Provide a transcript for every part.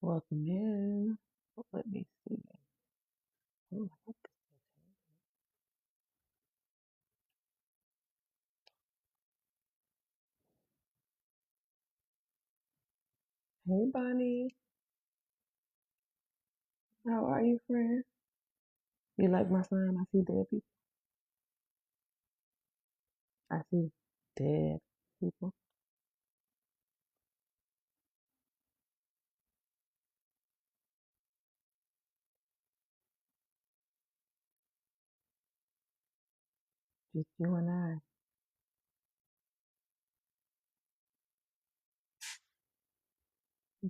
Welcome in. Let me see. Oh, hey, Bonnie. How are you, friend? You like my sign? I see dead people. I see dead people. Just you and I.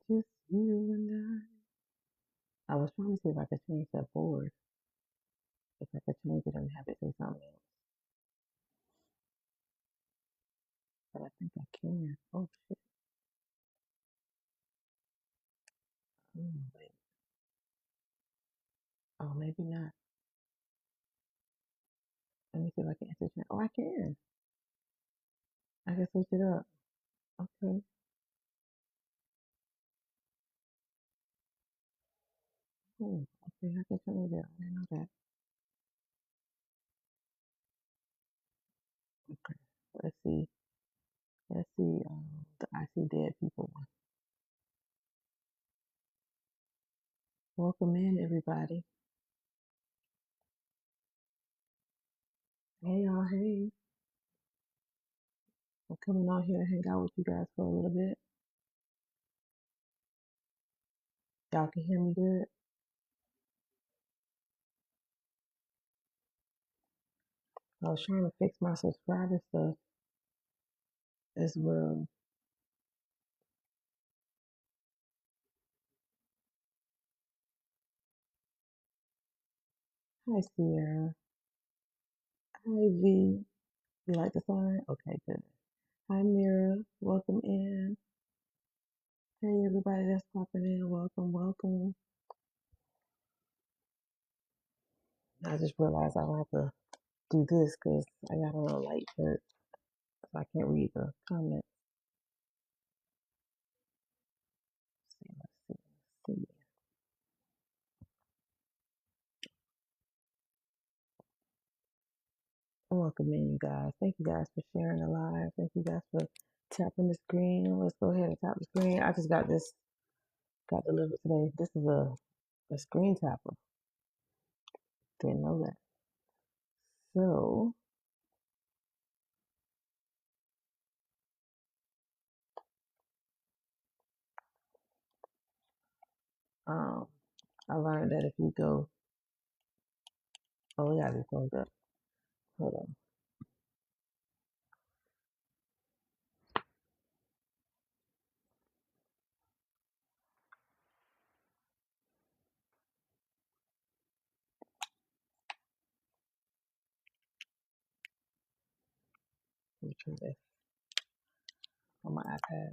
Just you and I. I was trying to see if I could change that board. If I could change it and have it say something else. But I think I can. Oh, shit. Oh, wait. Oh, maybe not. Let me see if I can switch it. Oh, I can. I can switch it up. Okay. Oh, okay. I can change it. I didn't know that. Okay. Let's see. Let's see. The I see dead people one. Welcome in, everybody. Hey, y'all. Hey. I'm coming on here to hang out with you guys for a little bit. Y'all can hear me good. I was trying to fix my subscriber stuff as well. Hi, Sierra. Hi, V. You like the sign? Okay, good. Hi, Mira. Welcome in. Hey, everybody that's popping in. Welcome, welcome. I just realized I don't have to do this because I got on a light shirt, so I can't read the comments. Let's see. Welcome in, you guys. Thank you guys for sharing the live. Thank you guys for tapping the screen. Let's go ahead and tap the screen. I just got delivered today. This is a screen tapper. Didn't know that. So, um, I learned that if you go, oh, we gotta be closed up. Hold on. Let me try this on my iPad.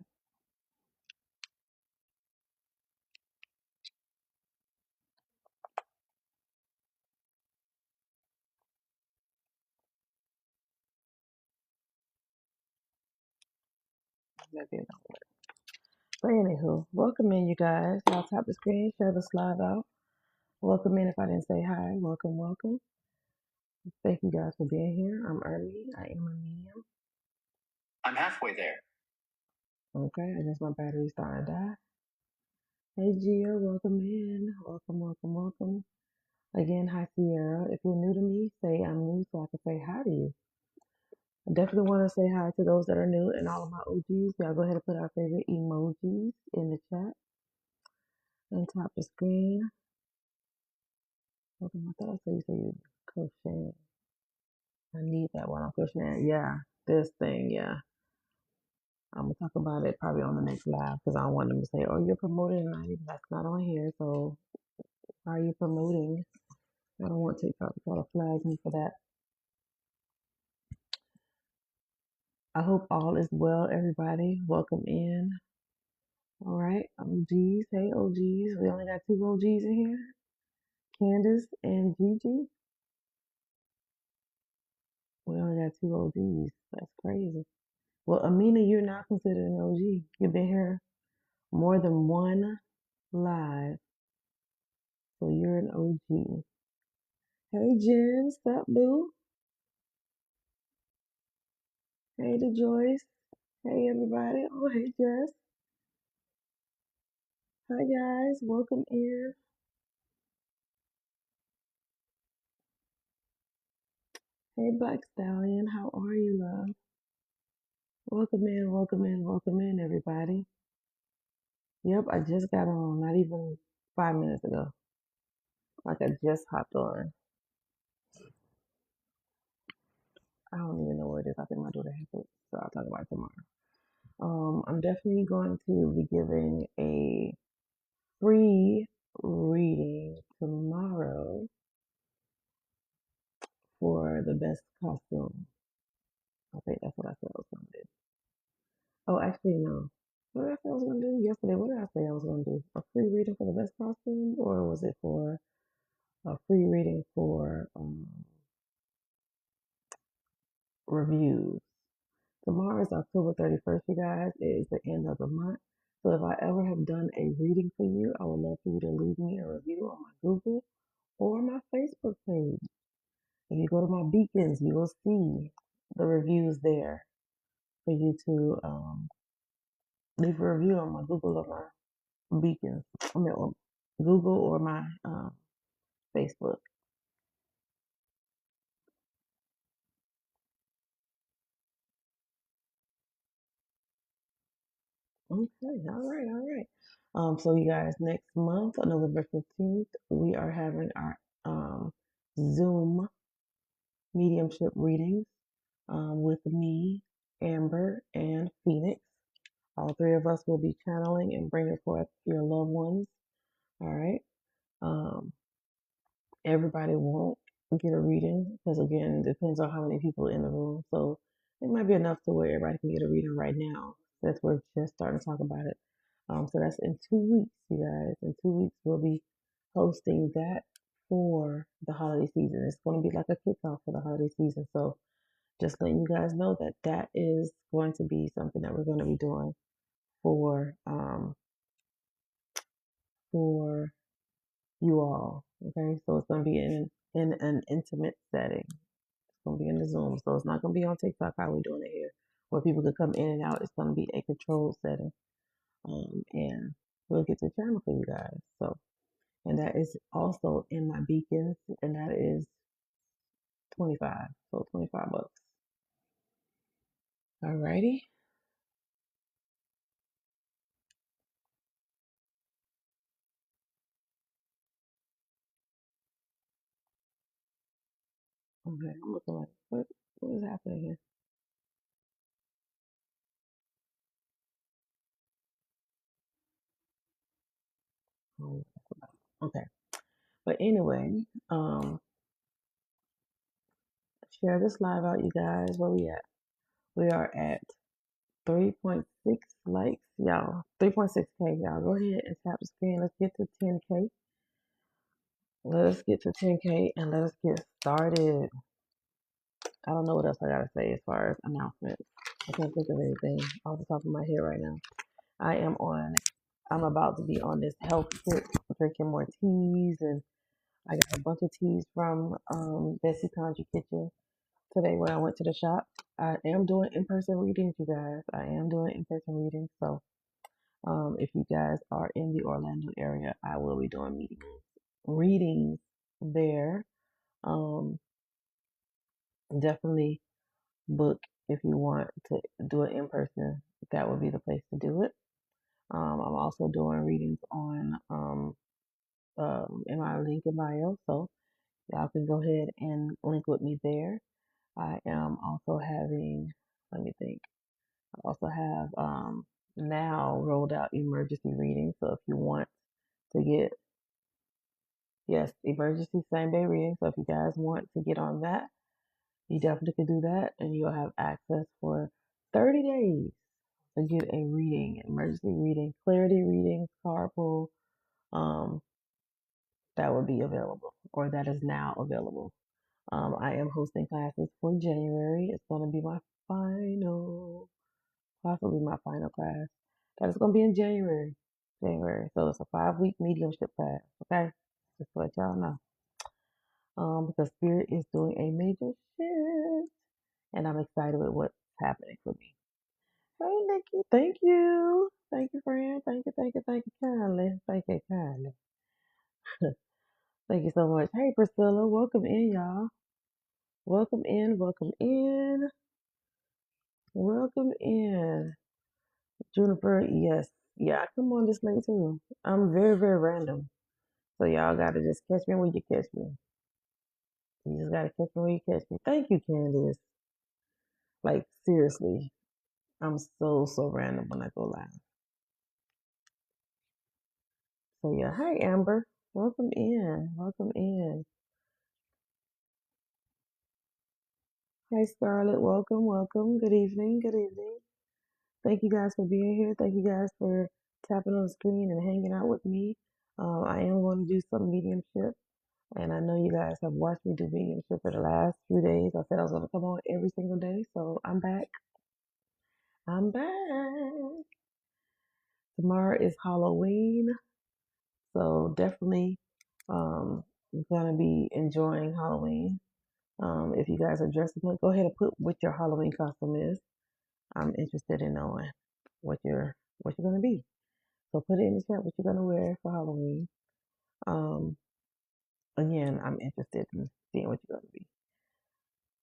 Maybe it don't work. But anywho, welcome in, you guys. Y'all tap the screen, share the slide out. Welcome in. If I didn't say hi, welcome, welcome. Thank you guys for being here. I'm Ernie. I am a medium. I'm halfway there. Okay, I guess my battery's starting to die. Hey Gia, welcome in. Welcome, welcome, welcome. Again, hi Sierra. If you're new to me, say I'm new so I can say hi to you. I definitely want to say hi to those that are new and all of my OGs. Y'all go ahead and put our favorite emojis in the chat and tap the screen. Hold on, I thought I said you said crocheting. I need that one. I'm crocheting. Yeah, this thing. Yeah. I'm gonna talk about it probably on the next live because I don't want them to say, "Oh, you're promoting," and that's not on here. So, why are you promoting? I don't want TikTok to try to flag me for that. I hope all is well, everybody. Welcome in. All right, OGs. Hey, OGs. We only got two OGs in here, Candace and Gigi. We only got two OGs. That's crazy. Well, Amina, you're not considered an OG. You've been here more than one. live. So you're an OG. Hey Jen, stop boo. Hey to Joyce. Hey everybody. Oh hey Jess. Hi guys. Welcome in. Hey Black Stallion. How are you, love? Welcome in, welcome in, welcome in, everybody. Yep, I just got on, not even 5 minutes ago. Like I just hopped on. I don't even know where it is. I think my daughter has it, so I'll talk about it tomorrow. I'm definitely going to be giving a free reading tomorrow for the best costume. I think that's what I said I was going to do. Oh, actually, no. What did I say I was going to do yesterday? What did I say I was going to do? A free reading for the best costume, or was it for a free reading for reviews? Tomorrow is October 31st, you guys. It is the end of the month. So if I ever have done a reading for you, I would love for you to leave me a review on my Google or my Facebook page. If you go to my beacons, you will see the reviews there for you to leave a review on my Google or my beacons. I mean, on Google or my Facebook. Okay, all right, all right. So you guys, next month on November 15th, we are having our Zoom mediumship readings with me, Amber, and Phoenix. All three of us will be channeling and bringing forth your loved ones. All right. Um, everybody won't get a reading because, again, it depends on how many people in the room. So it might be enough to where everybody can get a reading right now. That's we're just starting to talk about it. So that's in 2 weeks, you guys. In 2 weeks, we'll be hosting that for the holiday season. It's going to be like a kickoff for the holiday season. So just letting you guys know that that is going to be something that we're going to be doing for for you all. Okay, so it's going to be in an intimate setting. It's going to be in the Zoom, so it's not going to be on TikTok how we're doing it here, where people could come in and out. It's going to be a controlled setting, and we'll get to channel for you guys. So, and that is also in my beacons, and that is 25. So $25. Alrighty. Okay, I'm looking like what is happening here? Oh, okay. But anyway, share this live out, you guys. Where we at? We are at 3.6 likes, y'all. 3.6K, y'all. Go ahead and tap the screen. Let's get to 10K. Let us get to 10K and let us get started. I don't know what else I gotta say as far as announcements. I can't think of anything off the top of my head right now. I am on. I'm about to be on this health kick, drinking more teas, and I got a bunch of teas from Bessie Conjure Kitchen today when I went to the shop. I am doing in-person readings, you guys. I am doing in-person readings. So if you guys are in the Orlando area, I will be doing readings there. Um, definitely book if you want to do it in person. That would be the place to do it. I'm also doing readings on in my link in bio, so y'all can go ahead and link with me there. I am also having, let me think. I also have now rolled out emergency readings. So if you want to get, yes, emergency same day reading. So if you guys want to get on that, you definitely can do that, and you'll have access for 30 days to get a reading, emergency reading, clarity readings, card pull. Um, that will be available, or that is now available. I am hosting classes for January. It's going to be my final, possibly my final class. That is going to be in January. January. So it's a 5 week mediumship class. Okay, just to let y'all know. Because Spirit is doing a major shift, and I'm excited with what's happening for me. Hey, Nikki, thank you, friend, thank you kindly, thank you kindly, thank you so much. Hey, Priscilla, welcome in, y'all. Welcome in, welcome in, welcome in. Juniper, yes, yeah, I come on this late too. I'm very, very random, so y'all gotta just catch me when you catch me. You just gotta catch me when you catch me. Thank you, Candace. Like seriously, I'm so random when I go live. So yeah, hi Amber, welcome in, welcome in. Hi Scarlett, welcome, welcome. Good evening, good evening. Thank you guys for being here. Thank you guys for tapping on the screen and hanging out with me. I am going to do some mediumship, and I know you guys have watched me do mediumship for the last few days. I said I was going to come on every single day, so I'm back. I'm back. Tomorrow is Halloween, so definitely gonna be enjoying Halloween. If you guys are dressing up, go ahead and put what your Halloween costume is. I'm interested in knowing what you're gonna be. So put it in the chat what you're gonna wear for Halloween. Um, again, I'm interested in seeing what you're gonna be.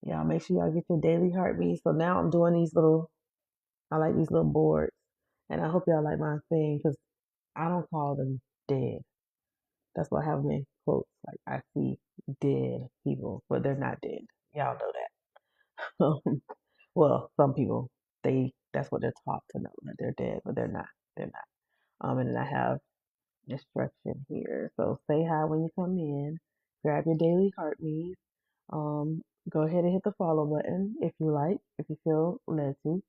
Y'all make sure y'all get your daily heartbeat. So now I'm doing these little. I like these little boards, and I hope y'all like my thing because I don't call them dead. That's why I have them in quotes. Like I see dead people, but they're not dead. Y'all know that. Well, some people that's what they're taught to know that they're dead, but they're not. They're not. And then I have instruction here. So say hi when you come in. Grab your daily heartbeat. Go ahead and hit the follow button if you like, if you feel led to.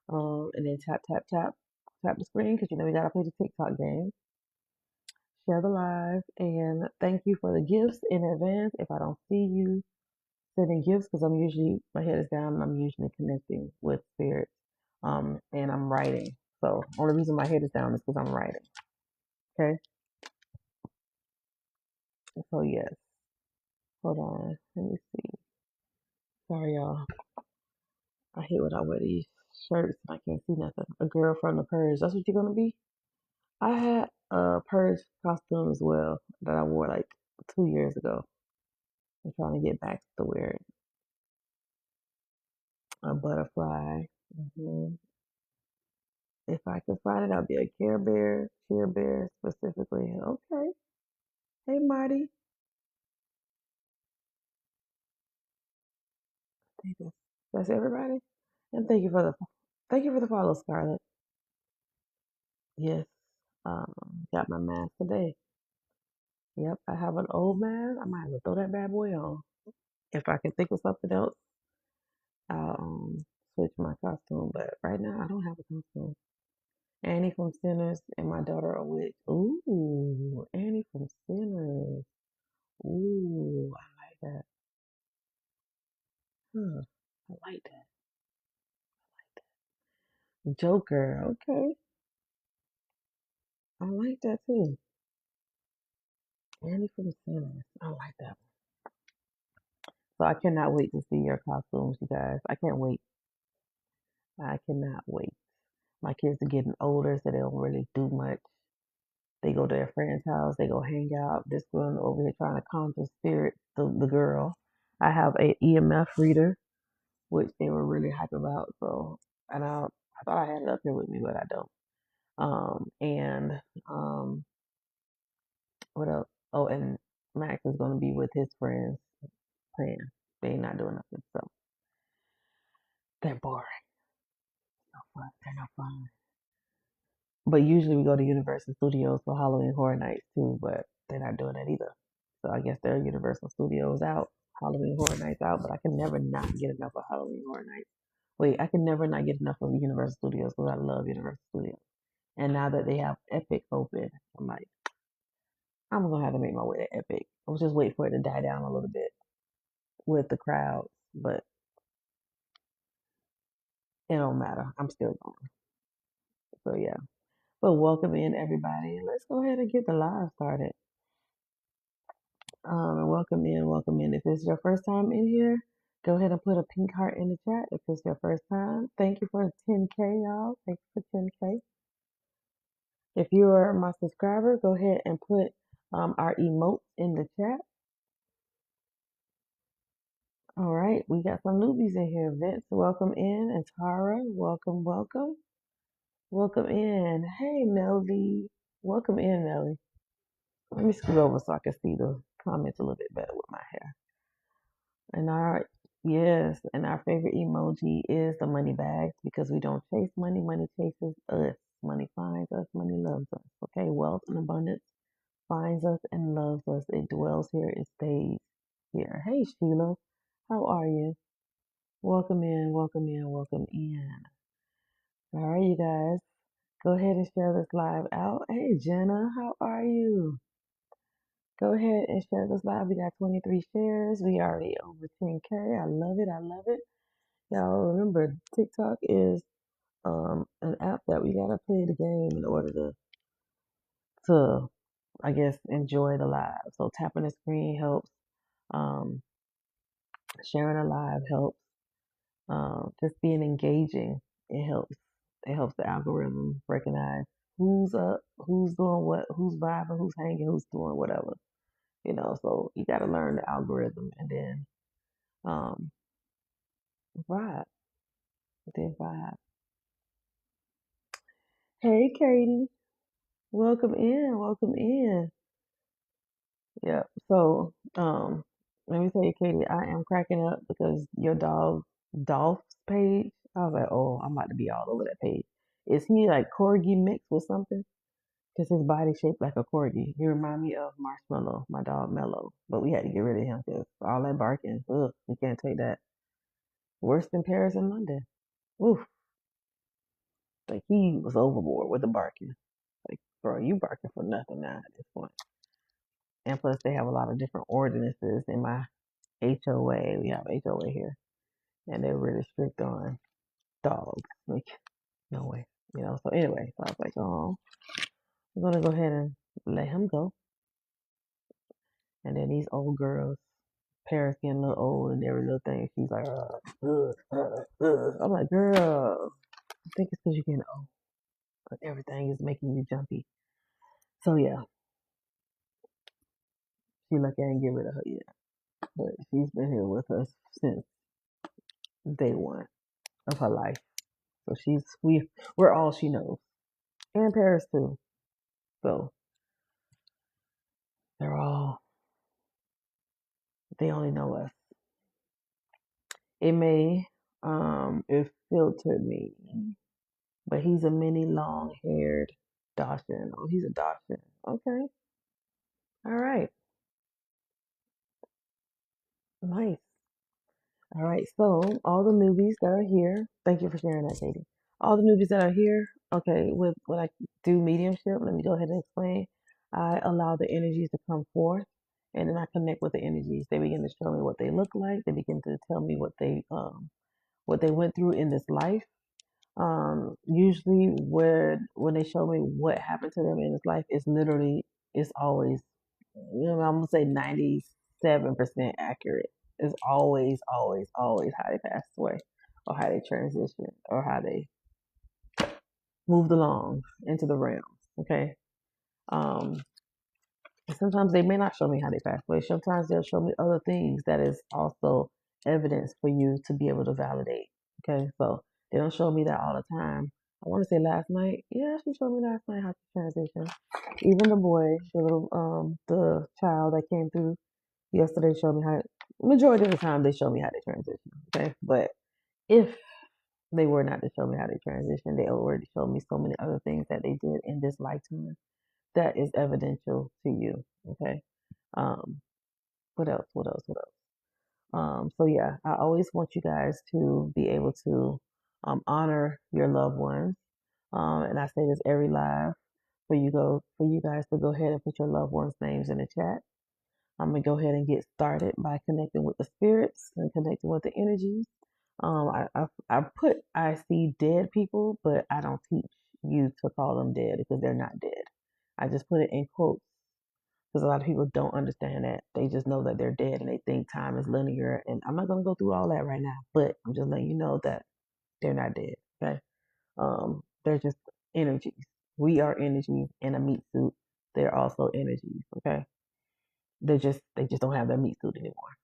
And then tap the screen because you know we gotta play the TikTok game. Share the live and thank you for the gifts in advance. If I don't see you sending gifts, because I'm usually my head is down and I'm usually connecting with spirits. And I'm writing. So only reason my head is down is because I'm writing. Okay. So yes. Hold on. Let me see. Sorry y'all. I hate when I wear these shirts and I can't see nothing. A girl from the purge. That's what you're gonna be? I had a purge costume as well that I wore like 2 years ago. I'm trying to get back to wear it. A butterfly. hmm If I could find it, I'd be a Care Bear specifically. Okay. Hey, Marty. Thank you. That's everybody. And thank you for the follow, Scarlett. Yes. Um, got my mask today. Yep, I have an old mask. I might have to throw that bad boy on. If I can think of something else, I'll switch my costume. But right now, I don't have a costume. Annie from Sinners and my daughter a witch. Ooh, Annie from Sinners. Ooh, I like that. Huh. I like that. Joker. Okay. I like that too. Annie from Sinners. I like that. So I cannot wait to see your costumes, you guys. I can't wait. I cannot wait. My kids are getting older, so they don't really do much. They go to their friend's house. They go hang out. This one over here trying to conjure spirits. The girl. I have a EMF reader, which they were really hype about. So, and I thought I had it up here with me, but I don't. And what else? Oh, and Max is going to be with his friends playing. They not doing nothing, so they're boring. No fun. They're no fun. But usually we go to Universal Studios for Halloween Horror Nights too, but they're not doing that either. So I guess they're Universal Studios out, Halloween Horror Nights out, but I can never not get enough of Halloween Horror Nights. Wait, I can never not get enough of Universal Studios because I love Universal Studios. And now that they have Epic open, I'm like, I'm gonna have to make my way to Epic. I was just waiting for it to die down a little bit with the crowds, but it don't matter. I'm still going. So yeah. But welcome in, everybody. Let's go ahead and get the live started. And welcome in, welcome in. If it's your first time in here, go ahead and put a pink heart in the chat. If it's your first time, thank you for 10K, y'all. Thank you for 10K. If you are my subscriber, go ahead and put our emote in the chat. All right, we got some newbies in here. Vince, welcome in, and Tara, welcome, welcome, welcome in. Hey, Melody, welcome in, Melody. Let me scoot over so I can see the comments a little bit better with my hair. And yes, and our favorite emoji is the money bags because we don't chase money. Money chases us. Money finds us. Money loves us. Okay, wealth and abundance finds us and loves us. It dwells here. It stays here. Hey, Sheila, how are you? Welcome in. Welcome in. Welcome in. All right, you guys, go ahead and share this live out. Hey, Jenna, how are you? Go ahead and share this live. We got 23 shares. We already over 10K. I love it. I love it. Y'all remember TikTok is an app that we gotta play the game in order to I guess enjoy the live. So tapping the screen helps. Um, Sharing a live helps. Just being engaging, it helps. It helps the algorithm recognize who's up, who's doing what, who's vibing, who's hanging, who's doing whatever. So you got to learn the algorithm and then um, vibe, then vibe. Hey, Katie, welcome in, welcome in. Yeah. So, let me tell you, Katie, I am cracking up because your dog Dolph's page. I was like, oh, I'm about to be all over that page. Is he like corgi mixed with something? Because his body shaped like a corgi. He remind me of Marshmallow, my dog Mellow. But we had to get rid of him because all that barking, ugh, we can't take that. Worse than Paris and London. Oof. Like he was overboard with the barking. Like, bro, you barking for nothing now at this point. And plus, they have a lot of different ordinances in my HOA. We have HOA here, and they're really strict on dogs. Like, no way. So anyway, so I was like, oh, I'm gonna go ahead and let him go. And then these old girls, Paris getting a little old and every little thing, she's like, I'm like, girl, I think it's because you're getting old. But everything is making you jumpy. So yeah, she lucky I didn't get rid of her yet. But she's been here with us since day one of her life. So we're all she knows. And Paris too. So they're all they only know us. It filtered me, but he's a mini long haired Dachshund. Oh, he's a Dachshund. Okay. All right. Nice. All right. So all the newbies that are here, thank you for sharing that, Katie. All the newbies that are here, okay, with when I do mediumship, let me go ahead and explain. I allow the energies to come forth and then I connect with the energies. They begin to show me what they look like. They begin to tell me what they went through in this life. Usually when they show me what happened to them in this life, it's always, I'm gonna say 97% accurate. It's always, always, always how they passed away, or how they transitioned, or how they moved along into the realms. Okay. Um, Sometimes they may not show me how they passed away. Sometimes they'll show me other things that is also evidence for you to be able to validate. Okay, so they don't show me that all the time. I want to say last night. Yeah, she showed me last night how to transition. Even the boy, the child that came through yesterday showed me how. Majority of the time, they show me how they transition. Okay, but if they were not to show me how they transition, they already showed me so many other things that they did in this lifetime that is evidential to you. Okay. Um, what else? What else? What else? So yeah, I always want you guys to be able to honor your loved ones. And I say this every live for you guys to go ahead and put your loved ones' names in the chat. I'm gonna go ahead and get started by connecting with the spirits and connecting with the energies. I see dead people, but I don't teach you to call them dead because they're not dead. I just put it in quotes because a lot of people don't understand that. They just know that they're dead and they think time is linear. And I'm not going to go through all that right now, but I'm just letting you know that they're not dead. Okay. They're just energies. We are energy in a meat suit. They're also energies. Okay. They just don't have their meat suit anymore.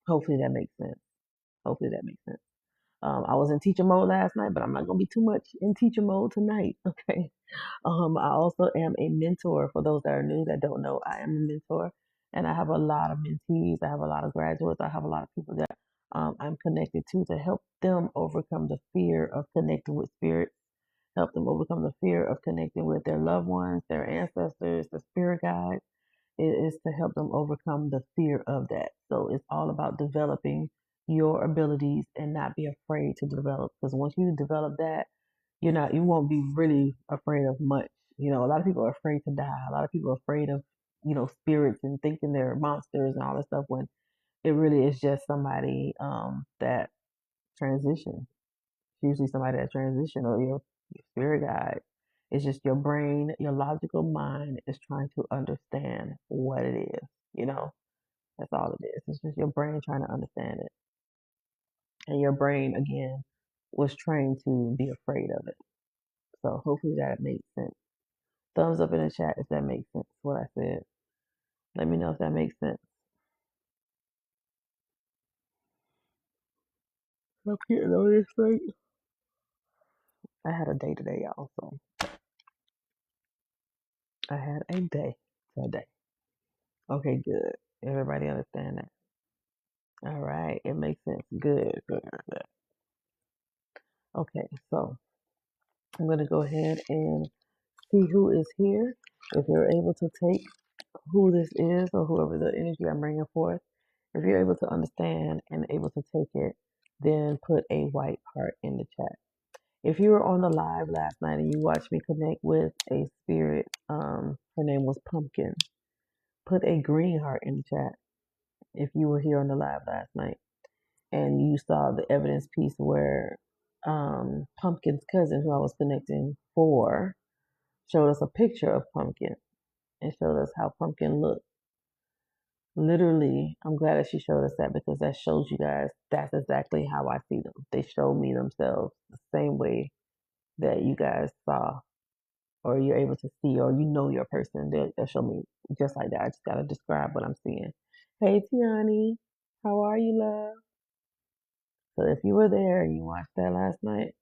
Hopefully that makes sense. Hopefully that makes sense. I was in teacher mode last night, but I'm not gonna be too much in teacher mode tonight. Okay. I also am a mentor. For those that are new that don't know, I am a mentor, and I have a lot of mentees. I have a lot of graduates. I have a lot of people that I'm connected to help them overcome the fear of connecting with spirit, help them overcome the fear of connecting with their loved ones, their ancestors, the spirit guides. It is to help them overcome the fear of that. So it's all about developing your abilities and not be afraid to develop. Because once you develop that, you won't be really afraid of much. A lot of people are afraid to die. A lot of people are afraid of, spirits and thinking they're monsters and all that stuff when it really is just somebody that transition. Usually somebody that transition or your spirit guide. It's just your brain, your logical mind is trying to understand what it is. You know, that's all it is. It's just your brain trying to understand it. And your brain, again, was trained to be afraid of it. So hopefully that makes sense. Thumbs up in the chat if that makes sense, what I said. Let me know if that makes sense. I'm getting on this thing. I had a day today, y'all. So I had a day today. Okay, good. Everybody understand that? All right, it makes sense. Good, good, good. Okay, so I'm gonna go ahead and see who is here. If you're able to take who this is or whoever the energy I'm bringing forth, if you're able to understand and able to take it, then put a white heart in the chat. If you were on the live last night and you watched me connect with a spirit, her name was Pumpkin. Put a green heart in the chat if you were here on the live last night and you saw the evidence piece where Pumpkin's cousin, who I was connecting for, showed us a picture of Pumpkin and showed us how Pumpkin looked. Literally, I'm glad that she showed us that because that shows you guys that's exactly how I see them. They show me themselves the same way that you guys saw, or you're able to see, or your person. They'll show me just like that. I just gotta describe what I'm seeing. Hey, Tiani, how are you, love? So if you were there and you watched that last night,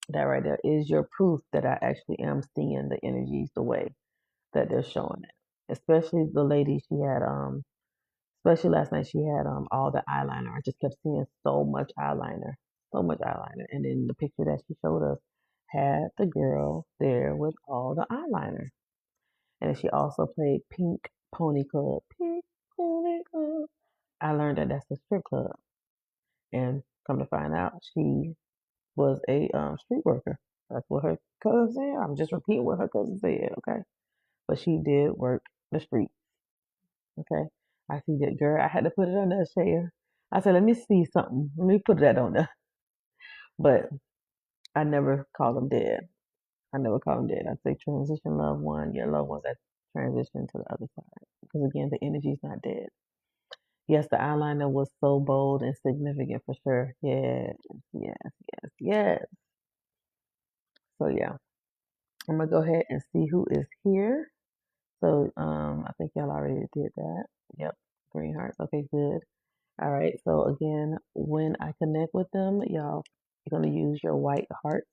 that right there is your proof that I actually am seeing the energies the way that they're showing it. Especially the lady, she had especially last night, she had all the eyeliner. I just kept seeing so much eyeliner, so much eyeliner. And then the picture that she showed us had the girl there with all the eyeliner. And she also played Pink Pony Club. Pink Pony Club. I learned that that's a strip club. And come to find out, she was a street worker. That's what her cousin said. I'm just repeating what her cousin said, okay? But she did work the street, okay? I see that girl. I had to put it on there, Shaya. I said, let me see something. Let me put that on there. But I never call them dead. I never call them dead. I say transition loved one, your loved ones that transition to the other side. Because again, the energy's not dead. Yes, the eyeliner was so bold and significant for sure. Yes, yes, yes, yes. So yeah, I'm gonna go ahead and see who is here. So I think y'all already did that. Yep, green hearts. Okay, good. All right. So again, when I connect with them, y'all, you're gonna use your white heart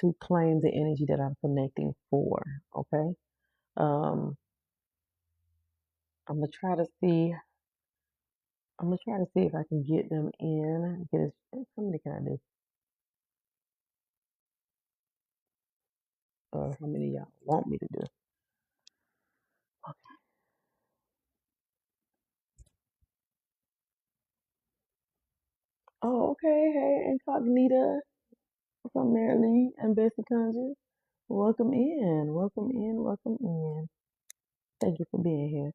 to claim the energy that I'm connecting for. Okay. Um, I'm gonna try to see. I'm gonna try to see if I can get them in. Get how many can I do? Or how many y'all want me to do? Oh, okay. Hey, Incognita from Maryland and Bessie Conjure. Welcome in. Welcome in. Welcome in. Thank you for being here.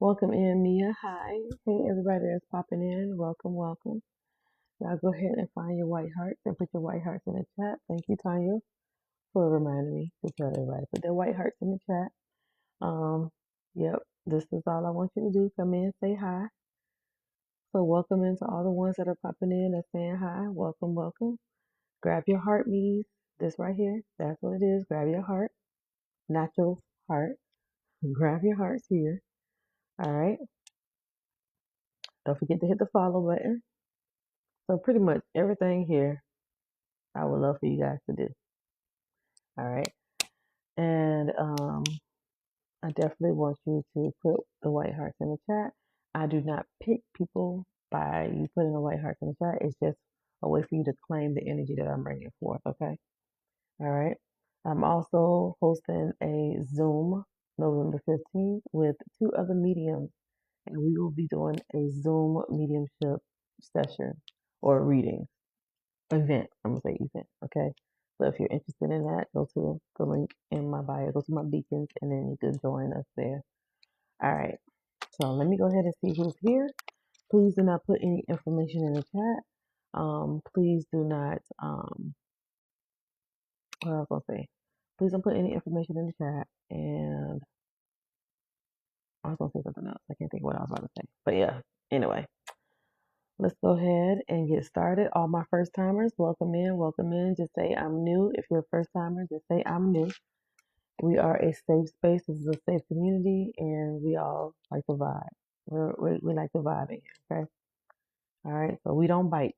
Welcome in, Mia. Hi. Hey, everybody that's popping in. Welcome, welcome. Y'all go ahead and find your white hearts and put your white hearts in the chat. Thank you, Tanya, for reminding me to tell everybody to put their white hearts in the chat. Um, yep, this is all I want you to do. Come in, say hi. So welcome into all the ones that are popping in and saying hi. Welcome, welcome. Grab your heart, please. This right here, that's what it is. Grab your heart, not your heart. Grab your hearts here. All right. Don't forget to hit the follow button. So pretty much everything here, I would love for you guys to do. All right. And I definitely want you to put the white hearts in the chat. I do not pick people by you putting the white hearts in the chat. It's just a way for you to claim the energy that I'm bringing forth. Okay. All right. I'm also hosting a Zoom November 15th with two other mediums, and we will be doing a Zoom mediumship session or reading event. I'm gonna say event. Okay. So if you're interested in that, go to the link in my bio, go to my beacons, and then you can join us there. All right. So let me go ahead and see who's here. Please do not put any information in the chat. Please do not, what I was going to say, please don't put any information in the chat. And I was going to say something else. I can't think of what I was about to say. But yeah, anyway, let's go ahead and get started. All my first timers, welcome in, welcome in. Just say I'm new. If you're a first timer, just say I'm new. We are a safe space. This is a safe community, and we all like to vibe. We like to vibe in here, okay? All right, so we don't bite.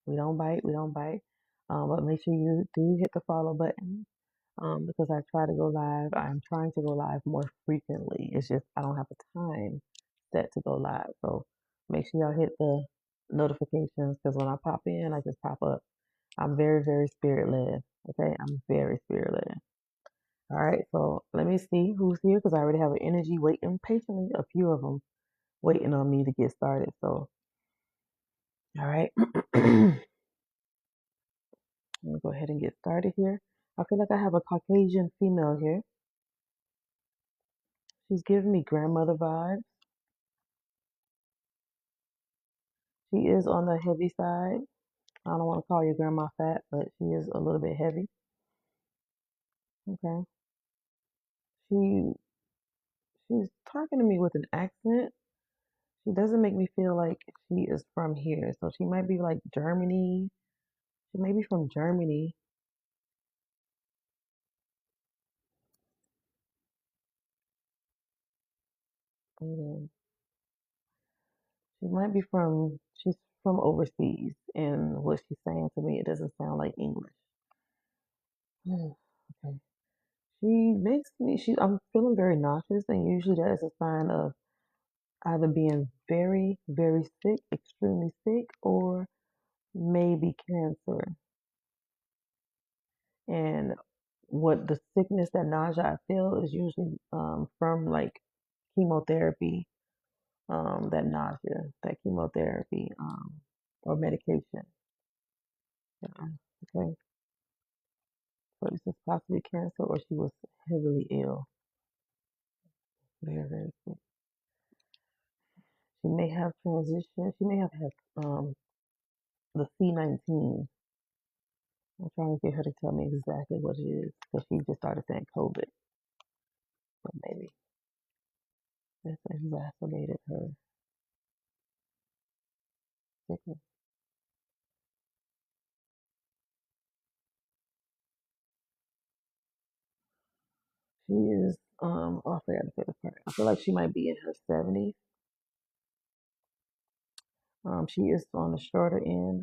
We don't bite. We don't bite. But make sure you do hit the follow button because I try to go live. I'm trying to go live more frequently. It's just I don't have the time set to go live. So make sure y'all hit the notifications because when I pop in, I just pop up. I'm very, very spirit led. Okay, I'm very spirit led. All right, so let me see who's here because I already have an energy waiting patiently, a few of them waiting on me to get started. So, all right. I'm gonna go ahead and get started here. I feel like I have a Caucasian female here. She's giving me grandmother vibes. She is on the heavy side. I don't want to call your grandma fat, but she is a little bit heavy. Okay. She she's talking to me with an accent. She doesn't make me feel like she is from here. So she might be like Germany. She may be from Germany. Mm, she might be from she's from overseas, and what she's saying to me, it doesn't sound like English. Okay. She makes me, I'm feeling very nauseous, and usually that is a sign of either being very, very sick, extremely sick, or maybe cancer. And what the sickness, that nausea I feel is usually from like chemotherapy, that nausea, that chemotherapy, or medication. Yeah. Okay. So this is possibly cancer, or she was heavily ill, very, very sick. She may have transitioned. She may have had the C19. I'm trying to get her to tell me exactly what it is because she just started saying COVID, but maybe this exacerbated her sickness. She is, oh, I forgot to say this part. I feel like she might be in her 70s. She is on the shorter end,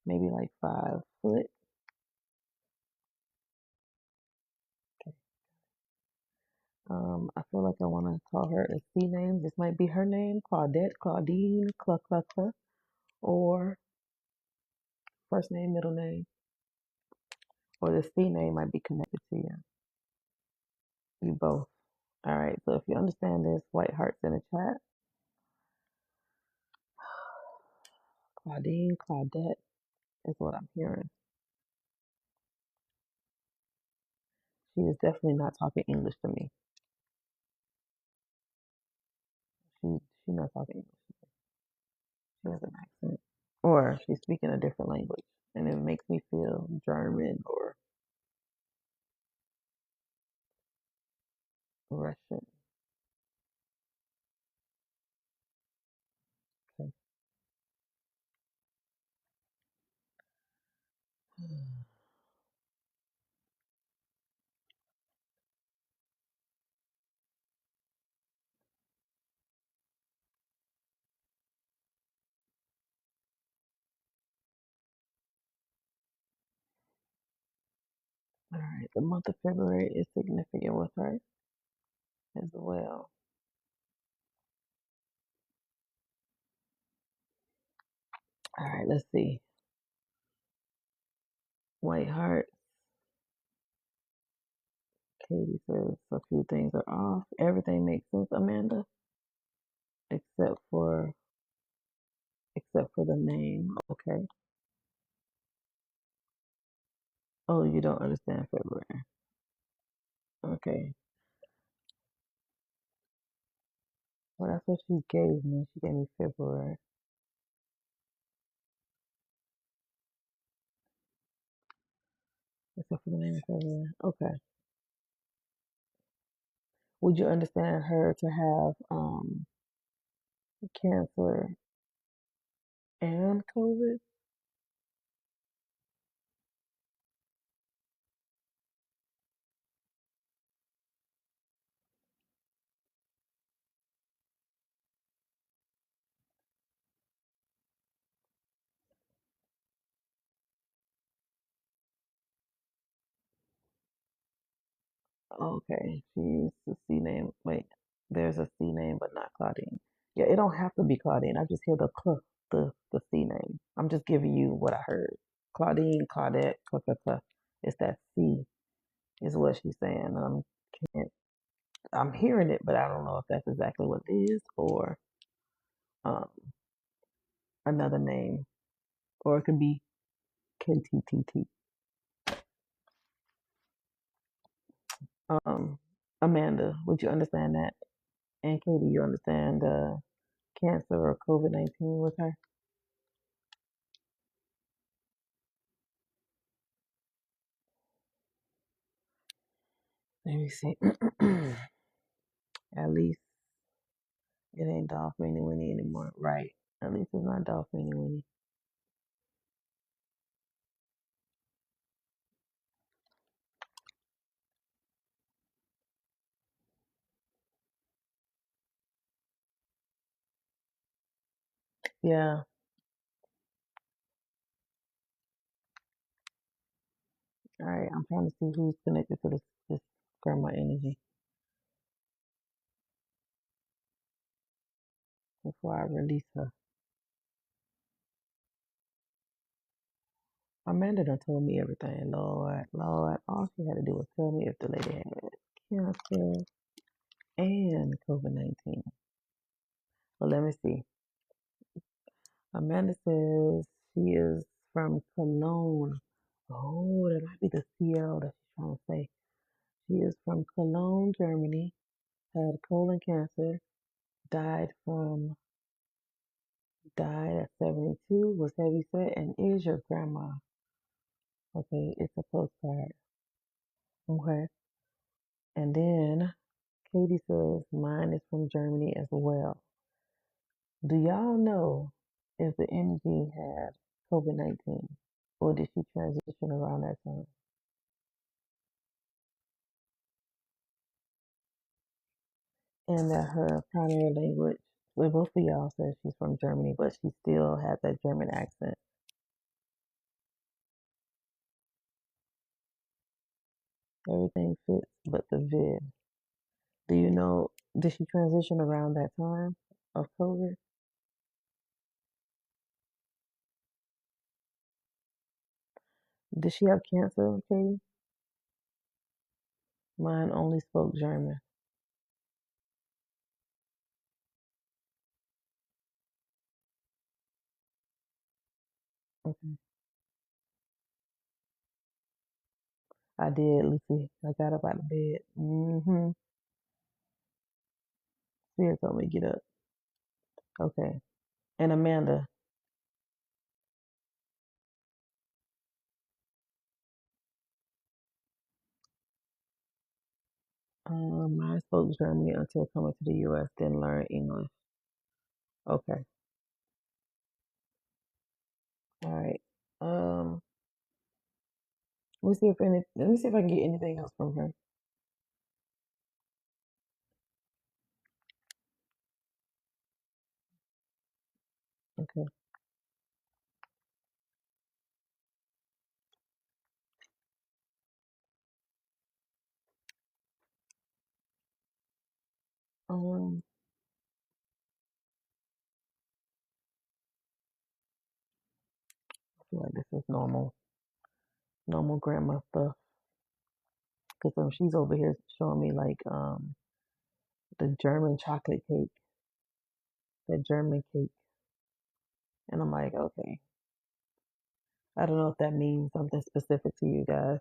maybe like 5 foot. I feel like I want to call her a C name. This might be her name, Claudette, Claudine, or first name, middle name, or the C name might be connected to you. You both. All right. So if you understand this, white hearts in the chat. Claudine, Claudette is what I'm hearing. She is definitely not talking English to me. She's not talking English to me. She has an accent. or she's speaking a different language, and it makes me feel German or Russian. Okay. All right, the month of February is significant with her as well. All right, let's see. White Heart, Katie says a few things are off. Everything makes sense, Amanda, except for the name. Okay. Oh, you don't understand February. Okay. Well, that's what she gave me. She gave me February, except for the name of February. Okay. Would you understand her to have cancer and COVID? Okay, she's the C name. Wait, there's a C name, but not Claudine. Yeah, it don't have to be Claudine. I just hear the C name. I'm just giving you what I heard. Claudine, Claudette, It's that C is what she's saying. Can't, I'm hearing it, but I don't know if that's exactly what it is or um another name, or it could be KTTT. Um, Amanda, would you understand that? And Katie, you understand cancer or COVID-19 with her? Let me see. At least it ain't Dolph Weenie Winnie anymore. Right. At least it's not Dolph Weenie Winnie. Yeah. All right. I'm trying to see who's connected to this grandma energy before I release her. Amanda done told me everything. Lord, Lord. All she had to do was tell me if the lady had cancer and COVID-19. Well, let me see. Amanda says she is from Cologne. Oh, that might be the CL that she's trying to say. She is from Cologne, Germany, had colon cancer, died from died at 72, was heavy set, and is your grandma. Okay, it's a postcard. Okay. And then Katie says mine is from Germany as well. Do y'all know if the energy had COVID-19 or did she transition around that time? And that her primary language, well, both of y'all said she's from Germany, but she still has that German accent. Everything fits but the vid. Do you know, did she transition around that time of COVID? Did she have cancer, Katie? Mine only spoke German. Okay. I did, Lucy. I got up out of bed. Mm-hmm. Spirit told me to get up. Okay. And Amanda, I spoke German until coming to the U.S., then learned English. Okay. All right. Um, let me see if I can get anything else from her. Okay. Um, I feel like this is normal grandma stuff. Cause she's over here showing me like the German chocolate cake, the German cake, and I'm like, okay, I don't know if that means something specific to you guys.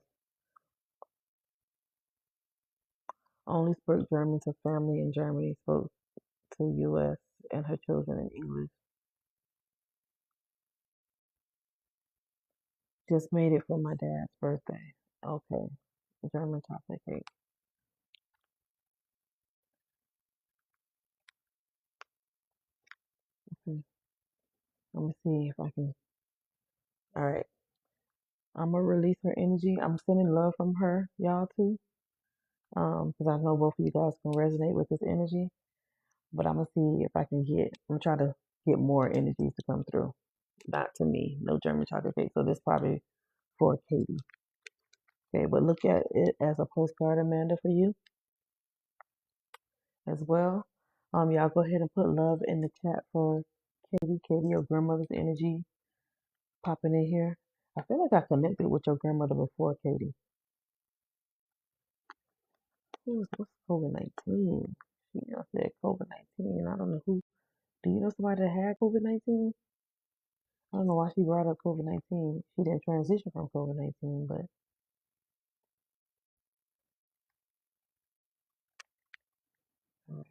Only spoke German to family in Germany, spoke to U.S. and her children in English. Just made it for my dad's birthday. Okay, German chocolate cake. Okay. Let me see if I can. All right, I'm gonna release her energy. I'm sending love from her, y'all too. Because I know both of you guys can resonate with this energy. But I'm gonna see if I can I'm gonna try to get more energies to come through. Not to me, no German chocolate cake. So this probably for Katie. Okay, but look at it as a postcard, Amanda, for you as well. Y'all go ahead and put love in the chat for Katie. Katie, your grandmother's energy popping in here. I feel like I connected with your grandmother before, Katie. What's COVID-19? She said COVID-19. I don't know who. Do you know somebody that had COVID-19? I don't know why she brought up COVID-19. She didn't transition from COVID-19, but uh,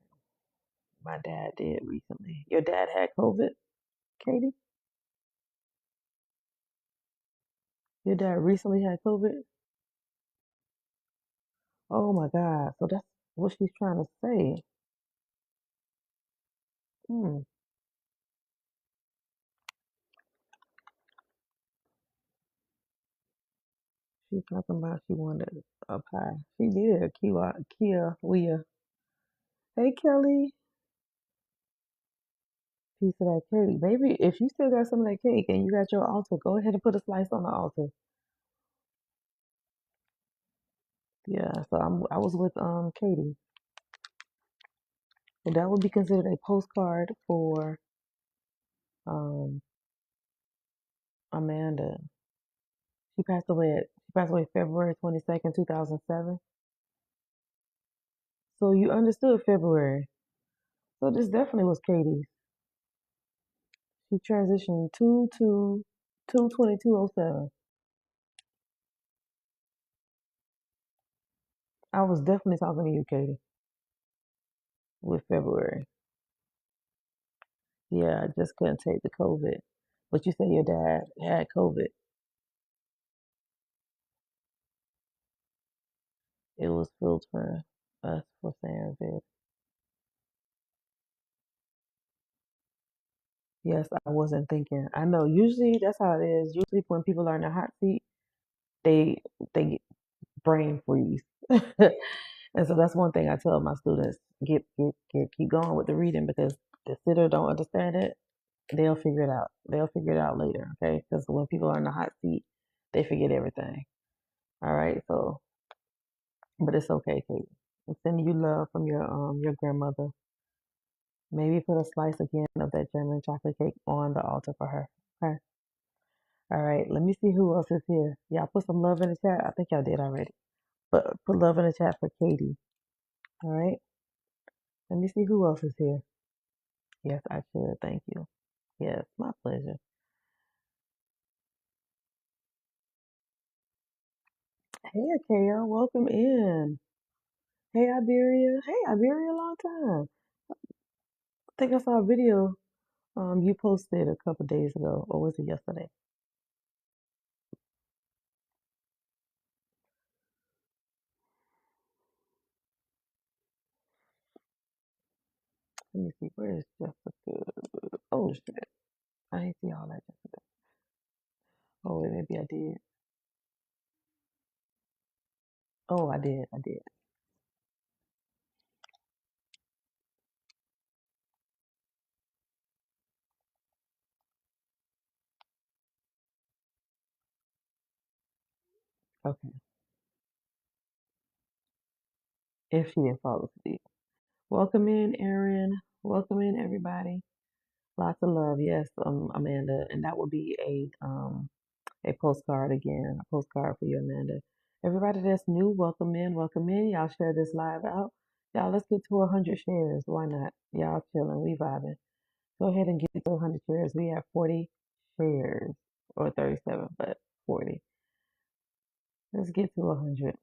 my dad did recently. Your dad had COVID, Katie? Your dad recently had COVID? Oh my God. So that's what she's trying to say. Hmm. She's talking about she wanted a pie. She did. Leah. Hey, Kelly. Piece of that cake. Baby, if you still got some of that cake and you got your altar, go ahead and put a slice on the altar. Yeah, so I was with Katie. And that would be considered a postcard for um Amanda. She passed away February 22nd, 2007. So you understood February. So this definitely was Katie's. She transitioned 2/22/07. I was definitely talking to you, Katie, with February. Yeah, I just couldn't take the COVID. But you said your dad had COVID. It was filtering us for saying this. Yes, I wasn't thinking. I know usually that's how it is. Usually when people are in a hot seat, they they brain freeze. And so that's one thing I tell my students, keep going with the reading because the sitter don't understand it, they'll figure it out. They'll figure it out later, okay? Because when people are in the hot seat, they forget everything. All right, so but it's okay, Kate. I'm sending you love from your grandmother. Maybe put a slice again of that German chocolate cake on the altar for her. Okay. All right, let me see who else is here. Y'all put some love in the chat. I think y'all did already. But put love in the chat for Katie. All right. Let me see who else is here. Yes, I should. Thank you. Yes, my pleasure. Hey, Akea, welcome in. Hey, Iberia. Hey, Iberia, long time. I think I saw a video you posted a couple days ago, or was it yesterday? Let me see. Where is Jessica? Oh shit! I ain't see all that Jessica. Oh, wait, maybe I did. Oh, I did. I did. Okay. If she didn't fall asleep. Welcome in, Erin. Welcome in, everybody. Lots of love. Yes, Amanda, and that will be a postcard again, a postcard for you, Amanda. Everybody that's new, welcome in, welcome in. Y'all share this live out. Y'all, let's get to 100 shares. Why not? Y'all chilling, we vibing. Go ahead and get to 100 shares. We have 40 shares, or 37, but 40. Let's get to 100.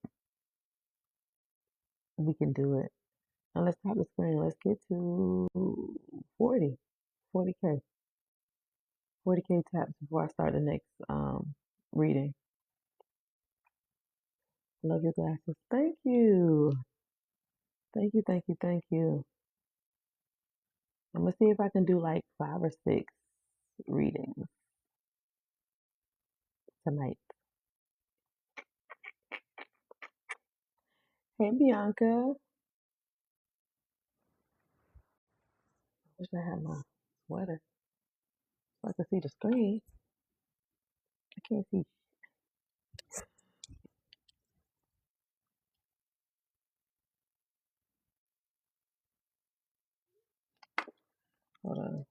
We can do it. Now let's tap the screen. Let's get to 40. 40K. 40K taps before I start the next reading. Love your glasses. Thank you. Thank you, thank you, thank you. I'm gonna see if I can do like 5 or 6 readings tonight. Hey Bianca. Wish I had my sweater so I can see the screen. I can't see. Hold on.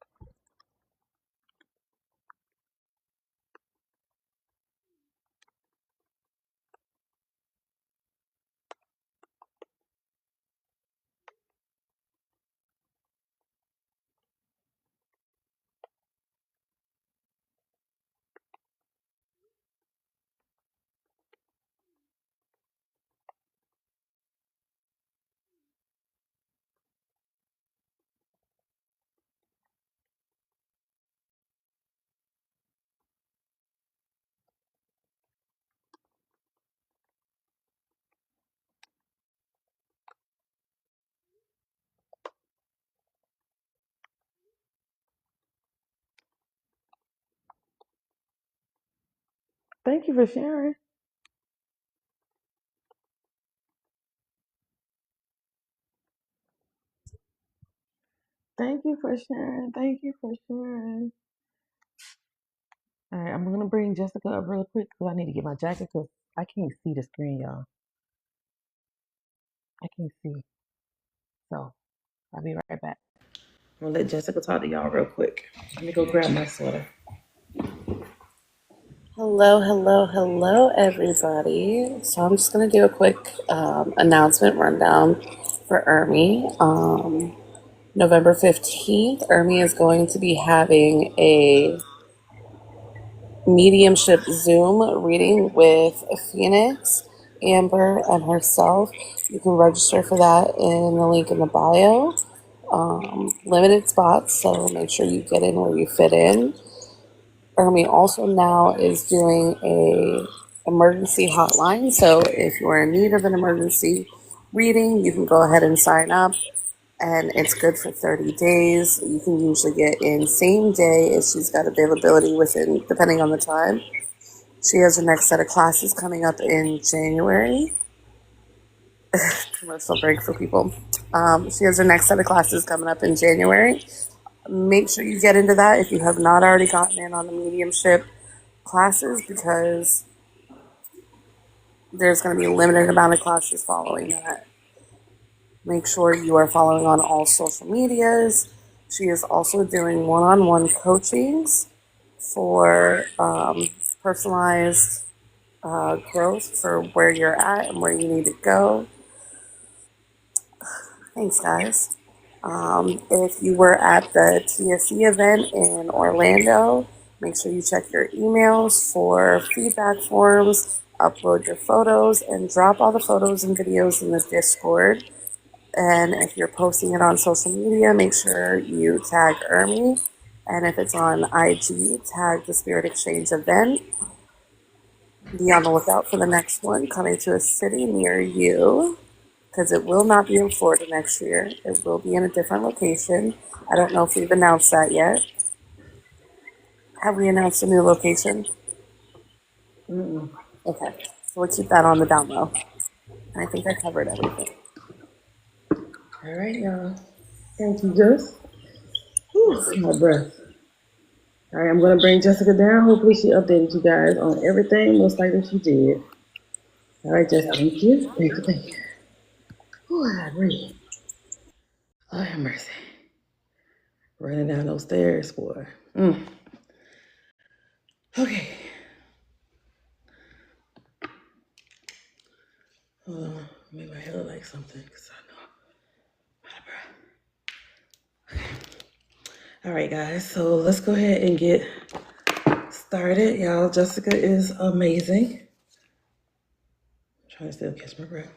Thank you for sharing. Thank you for sharing. Thank you for sharing. All right, I'm gonna bring Jessica up real quick because I need to get my jacket because I can't see the screen, y'all. I can't see. So I'll be right back. I'm gonna let Jessica talk to y'all real quick. Let me go grab my sweater. Hello, hello, hello, everybody. So I'm just going to do a quick announcement rundown for ERMI. November 15th, ERMI is going to be having a mediumship Zoom reading with Phoenix, Amber, and herself. You can register for that in the link in the bio. Limited spots, so make sure you get in where you fit in. ERMI also now is doing a emergency hotline. So if you're in need of an emergency reading, you can go ahead and sign up, and it's good for 30 days. You can usually get in same day if she's got availability within, depending on the time. She has her next set of classes coming up in January. Commercial break for people. She has her next set of classes coming up in January. Make sure you get into that if you have not already gotten in on the mediumship classes, because there's going to be a limited amount of classes following that. Make sure you are following on all social medias. She is also doing one-on-one coachings for personalized growth for where you're at and where you need to go. Thanks, guys. If you were at the TSE event in Orlando, make sure you check your emails for feedback forms, upload your photos, and drop all the photos and videos in the Discord. And if you're posting it on social media, make sure you tag ERMI. And if it's on IG, tag the Spirit Exchange event. Be on the lookout for the next one coming to a city near you. because it will not be in Florida next year. It will be in a different location. I don't know if we've announced that yet. Have we announced a new location? Mm-mm. Okay, so we'll keep that on the down low. And I think I covered everything. All right, y'all. Thank you, Just. Whew, my breath. All right, I'm gonna bring Jessica down. Hopefully, she updated you guys on everything. Most likely, she did. All right, Jess. Thank you. Thank you. Thank you. Whew, I breathe. Oh, have mercy. Running down those stairs, boy. Okay. Hold on. Make my hair look like something, cause I know I'm out of breath. Okay. All right, guys. So let's go ahead and get started, y'all. Jessica is amazing. I'm trying to still catch my breath.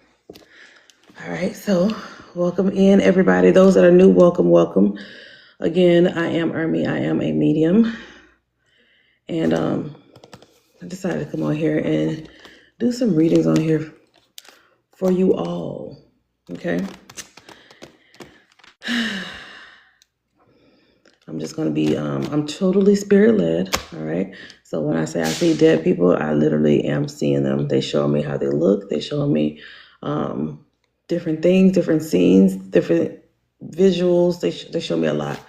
All right. So welcome in, everybody. Those that are new, welcome, welcome. Again, I am Ermi. I am a medium, and I decided to come on here and do some readings on here for you all. Okay. I'm just gonna be I'm totally spirit led. All right. So when I say I see dead people, I literally am seeing them. They show me how they look. They show me different things, different scenes, different visuals. They show me a lot.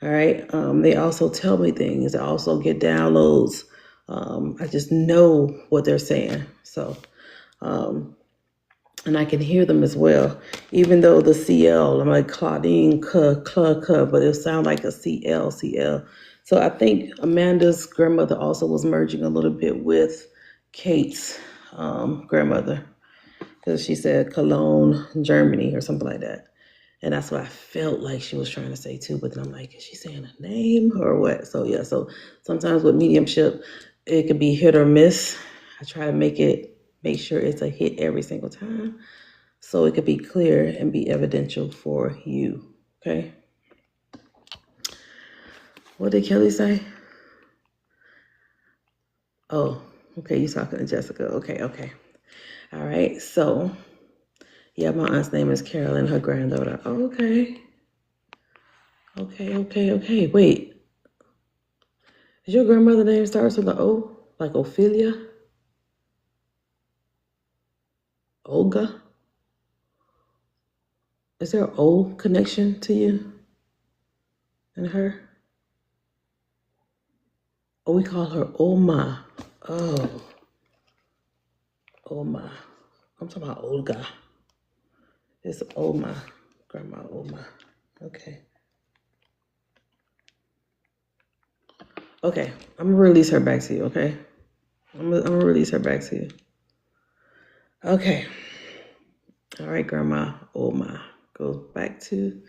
All right. They also tell me things. I also get downloads. I just know what they're saying. So and I can hear them as well. Even though the CL, I'm like Claudine, but it sound like a CL. So I think Amanda's grandmother also was merging a little bit with Kate's grandmother, because she said Cologne, Germany, or something like that. And that's what I felt like she was trying to say too. But then I'm like, is she saying a name or what? So yeah, so sometimes with mediumship, it could be hit or miss. I try to make sure it's a hit every single time, so it could be clear and be evidential for you. Okay. What did Kelly say? Oh, okay. You talking to Jessica? Okay. All right. So yeah, my aunt's name is Carolyn, her granddaughter. Oh, okay. Okay. Wait, is your grandmother name starts with an O, like Ophelia? Olga? Is there an O connection to you and her? Oh, we call her Oma. Oh, Oma. I'm talking about Olga. It's Oma. Grandma Oma. Okay. Okay. I'm gonna release her back to you, okay? I'm gonna release her back to you. Okay. All right, Grandma Oma. Goes back to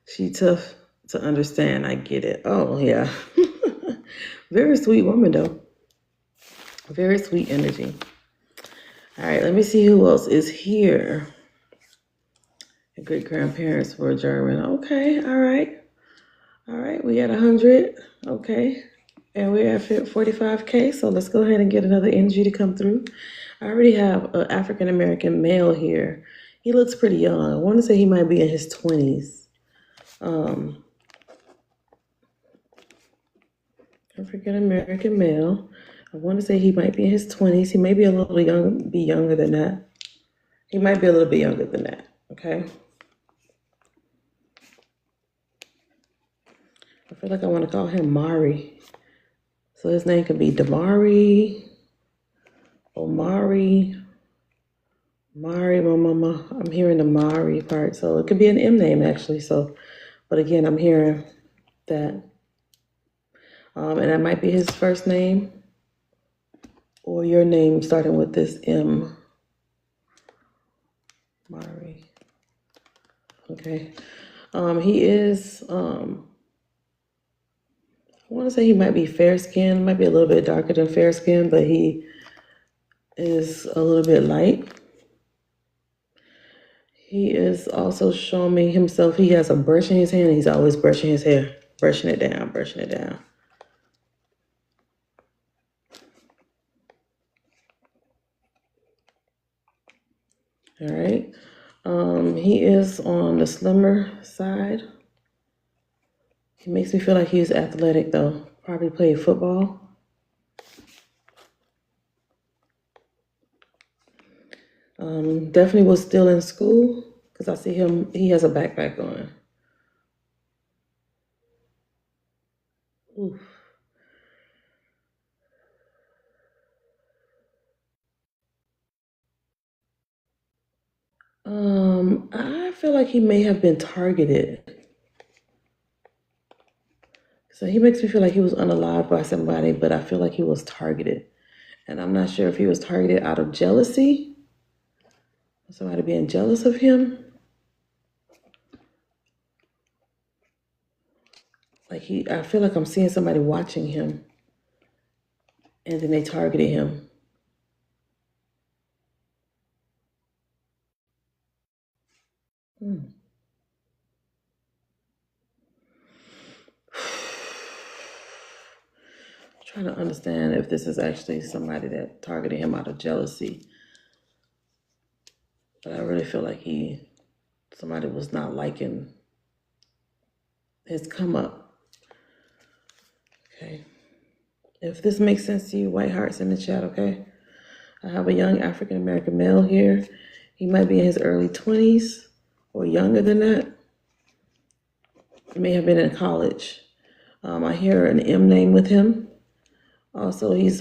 she tough to understand. I get it. Oh yeah. Very sweet woman though. Very sweet energy. All right, let me see who else is here. Great grandparents were German. Okay, all right. All right, we at 100. Okay. And we're at 45K. So let's go ahead and get another energy to come through. I already have an African American male here. He looks pretty young. I want to say he might be in his 20s. African American male. I want to say he might be in his 20s. He may be a little young, be younger than that. He might be a little bit younger than that. Okay. I feel like I want to call him Mari. So his name could be Damari, Omari, Mari, Mama. I'm hearing the Mari part. So it could be an M name actually. So, but again, I'm hearing that. And that might be his first name or your name starting with this M. Mari. Okay. He is, I want to say he might be fair skinned, might be a little bit darker than fair skinned, but he is a little bit light. He is also showing me himself. He has a brush in his hand. He's always brushing his hair, brushing it down, brushing it down. All right. He is on the slimmer side. He makes me feel like he's athletic though. Probably played football. Definitely was still in school because I see him, he has a backpack on. Oof. I feel like he may have been targeted. So he makes me feel like he was unalived by somebody, but I feel like he was targeted. And I'm not sure if he was targeted out of jealousy, somebody being jealous of him. I feel like I'm seeing somebody watching him, and then they targeted him. Hmm. Trying to understand if this is actually somebody that targeted him out of jealousy. But I really feel like somebody was not liking his come up. Okay. If this makes sense to you, white hearts in the chat, okay? I have a young African American male here. He might be in his early 20s or younger than that. He may have been in college. I hear an M name with him. Also, he's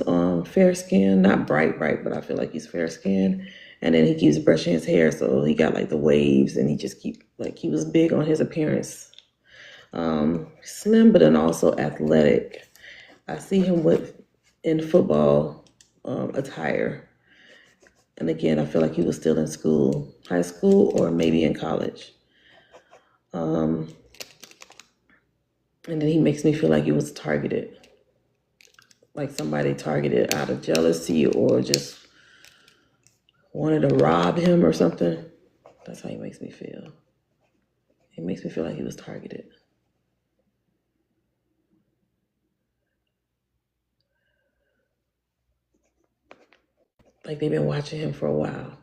fair skinned, not bright, but I feel like he's fair skinned. And then he keeps brushing his hair, so he got like the waves, and he was big on his appearance. Slim, but then also athletic. I see him in football attire. And again, I feel like he was still in school, high school, or maybe in college. And then he makes me feel like he was targeted. Like somebody targeted out of jealousy or just wanted to rob him or something. That's how he makes me feel. He makes me feel like he was targeted. Like they've been watching him for a while.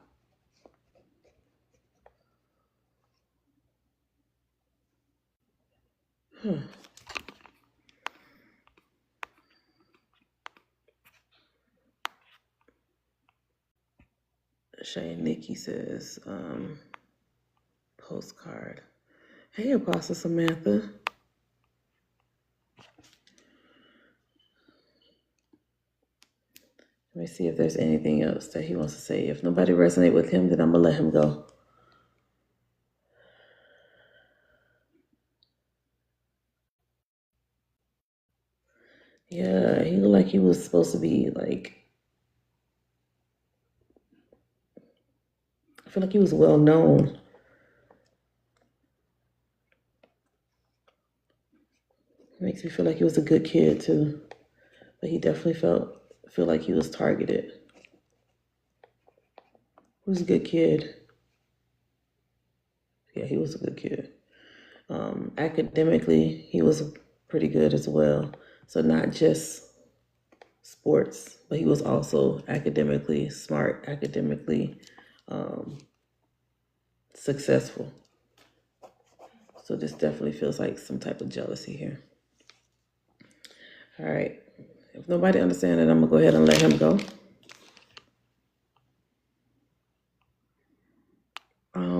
Shane Nikki says, postcard. Hey, Apostle Samantha. Let me see if there's anything else that he wants to say. If nobody resonates with him, then I'm going to let him go. Yeah, he looked like he was supposed to be like, I feel like he was well known. It makes me feel like he was a good kid too. But he definitely feel like he was targeted. He was a good kid. Yeah, he was a good kid. Academically, he was pretty good as well. So not just sports, but he was also academically smart, academically successful. So this definitely feels like some type of jealousy here. All right. If nobody understands it, I'm going to go ahead and let him go.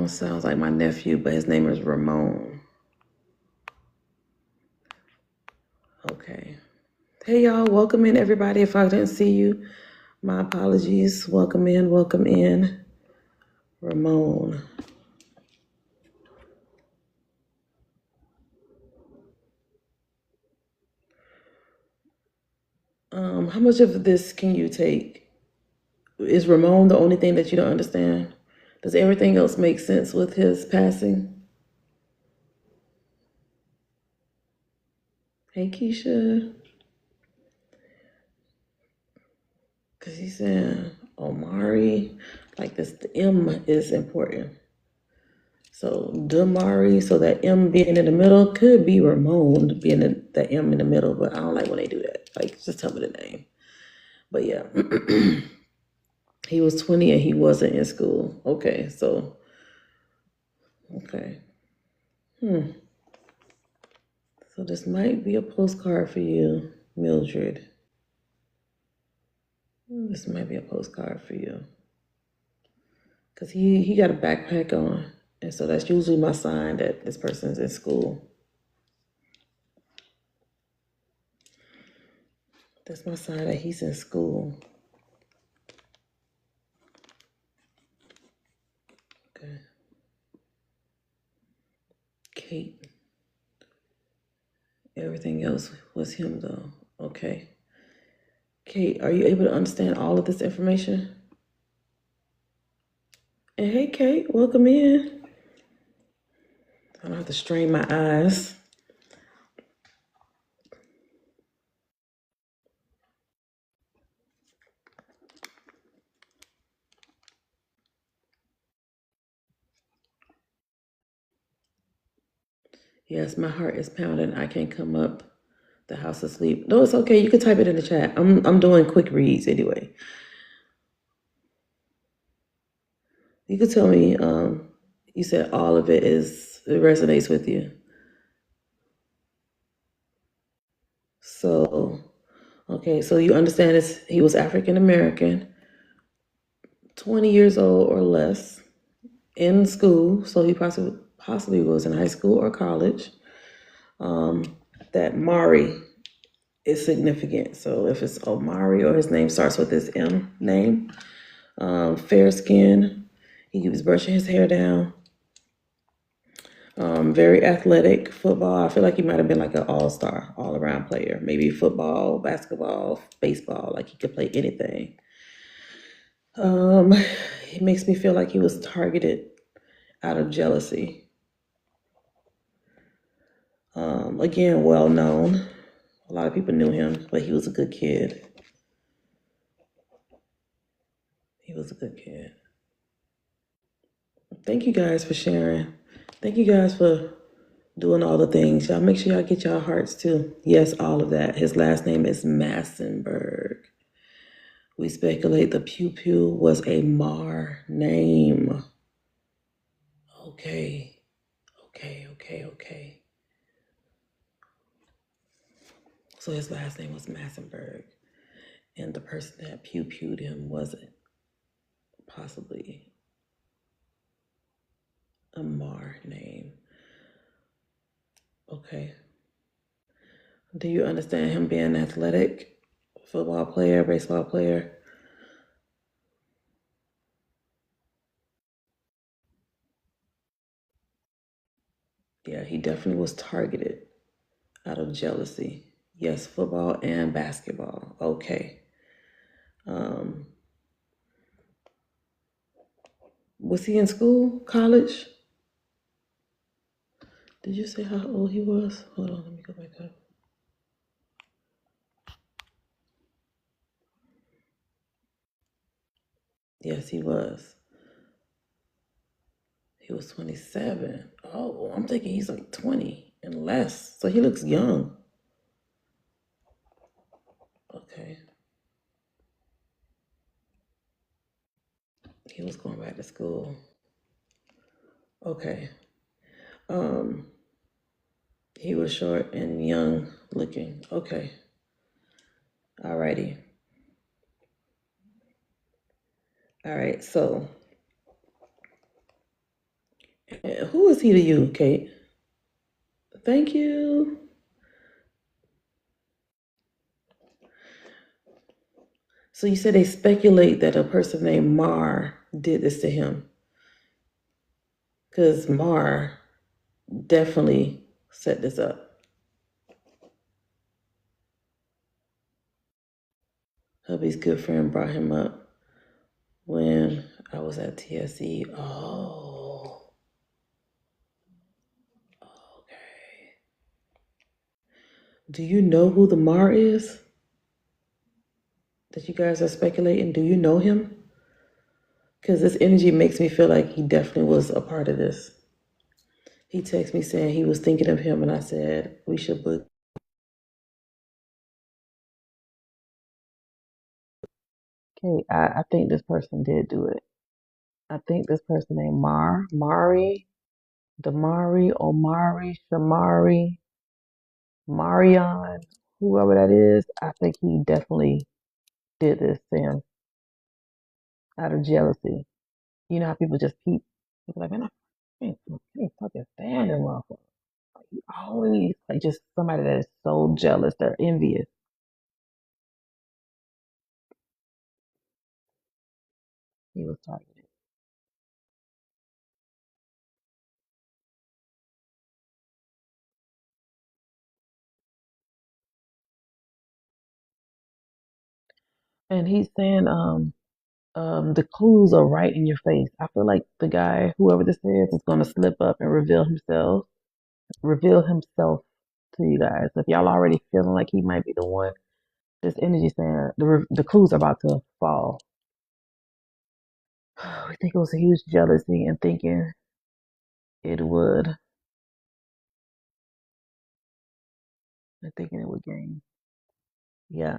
Sounds like my nephew, but his name is Ramon. Okay. Hey, y'all. Welcome in, everybody. If I didn't see you, my apologies. Welcome in. Welcome in. Ramon. How much of this can you take? Is Ramon the only thing that you don't understand? Does everything else make sense with his passing? Hey, Keisha. Because he's saying Omari, like this, the M is important. So Damari, so that M being in the middle could be Ramon being the M in the middle, but I don't like when they do that. Like, just tell me the name. But yeah, he was 20 and he wasn't in school. Okay, so Okay. So this might be a postcard for you, Mildred. This might be a postcard for you. Because he got a backpack on. And so that's usually my sign that this person's in school. That's my sign that he's in school. Okay. Kate. Everything else was him though. Okay. Kate, are you able to understand all of this information? And hey, Kate, welcome in. I don't have to strain my eyes. Yes, my heart is pounding. I can't come up the house asleep. No, it's okay. You can type it in the chat. I'm doing quick reads anyway. You could tell me. You said all of it resonates with you. So, okay, so you understand this? He was African American, 20 years old or less, in school. So he possibly was in high school or college. That Mari is significant. So if it's Omari or his name starts with this M name, fair skin. He was brushing his hair down. Very athletic. Football. I feel like he might have been like an all-star, all-around player. Maybe football, basketball, baseball. Like he could play anything. It makes me feel like he was targeted out of jealousy. Again, well known. A lot of people knew him, but he was a good kid. He was a good kid. Thank you guys for sharing. Thank you guys for doing all the things. Y'all make sure y'all get y'all hearts too. Yes, all of that. His last name is Massenberg. We speculate the Pew Pew was a Mar name. Okay. So his last name was Massenberg. And the person that Pew Pewed him was possibly a Mar name. Okay. Do you understand him being athletic? Football player, baseball player? Yeah, he definitely was targeted out of jealousy. Yes, football and basketball. Okay. Was he in school, college? Did you say how old he was? Hold on, let me go back up. Yes, he was. He was 27. Oh, I'm thinking he's like 20 and less. So he looks young. Okay. He was going back to school. Okay. He was short and young looking. Okay. Alrighty. All right. So, who is he to you, Kate? Thank you. So you said they speculate that a person named Mar did this to him. Because Mar definitely set this up. Hubby's good friend brought him up when I was at TSE. Oh, okay. Do you know who the Mar is that you guys are speculating? Do you know him? Because this energy makes me feel like he definitely was a part of this. He texted me saying he was thinking of him, and I said we should book. Okay, I think this person did do it. I think this person named Mari. Damari, Omari, Shamari, Marion, whoever that is, I think he definitely did this to him out of jealousy. You know how people just keep like, man, I can't fucking stand him, motherfucker. Like, he always like just somebody that is so jealous, they're envious. He was targeted. And he's saying, the clues are right in your face. I feel like the guy, whoever this is gonna slip up and reveal himself to you guys. If y'all already feeling like he might be the one, this energy saying the clues are about to fall. We think it was a huge jealousy and thinking it would, and thinking it would gain. Yeah.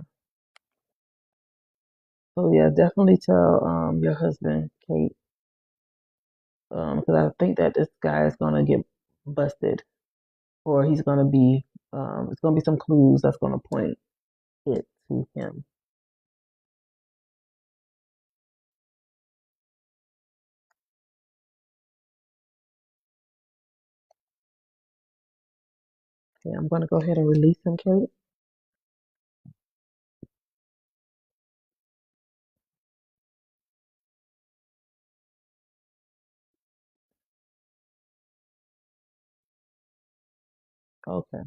So yeah, definitely tell your husband, Kate, because I think that this guy is gonna get busted, or he's gonna be it's gonna be some clues that's gonna point it to him. Okay, I'm gonna go ahead and release him, Kate. Okay.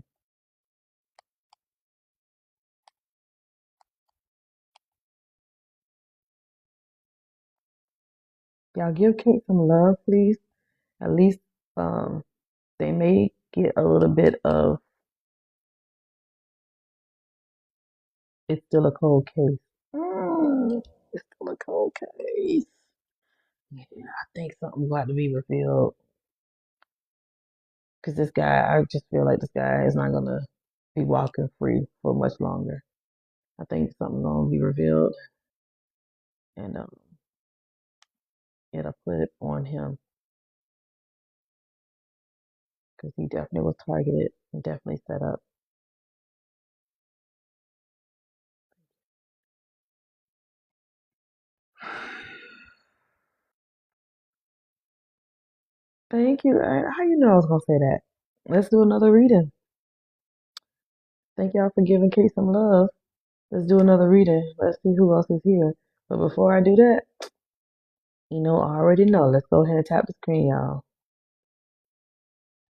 Y'all give Kate some love, please. At least um they may get a little bit of it's still a cold case. It's still a cold case. Yeah, I think something's got to be revealed. Because this guy, I just feel like this guy is not gonna be walking free for much longer. I think something's gonna be revealed, and it'll put it on him because he definitely was targeted and definitely set up. Thank you. How you know I was gonna say that? Let's do another reading. Thank y'all for giving Kate some love. Let's do another reading. Let's see who else is here. But before I do that, I already know. Let's go ahead and tap the screen, y'all.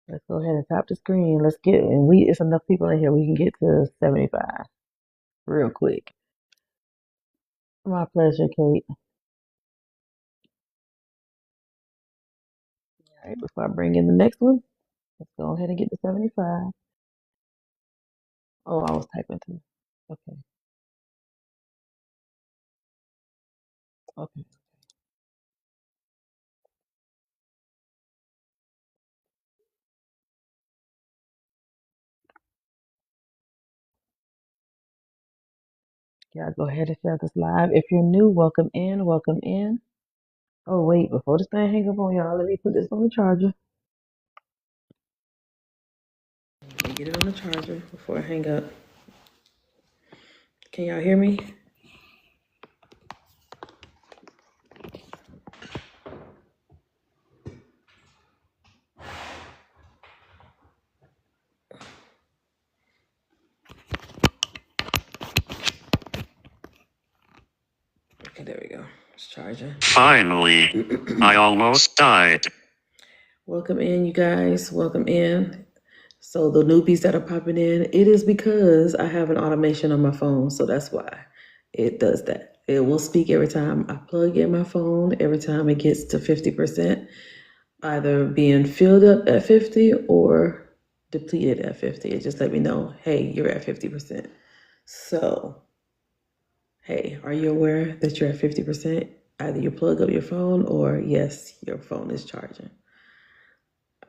Let's go ahead and tap the screen. Let's get and it's enough people in here. We can get to 75 real quick. My pleasure, Kate. All right, before I bring in the next one, let's go ahead and get to 75. Oh, I was typing too. Okay, okay. Yeah, go ahead and share this live. If you're new, welcome in, welcome in. Oh, wait, before this thing hang up on y'all, let me put this on the charger. Let me get it on the charger before I hang up. Can y'all hear me? Okay, there we go. It's charging. Finally, I almost died. Welcome in, you guys. Welcome in. So the newbies that are popping in, it is because I have an automation on my phone, so that's why it does that. It will speak every time I plug in my phone, every time it gets to 50%, either being filled up at 50 or depleted at 50. It just let me know, hey, you're at 50%. So, hey, are you aware that you're at 50%? Either you plug up your phone or yes, your phone is charging.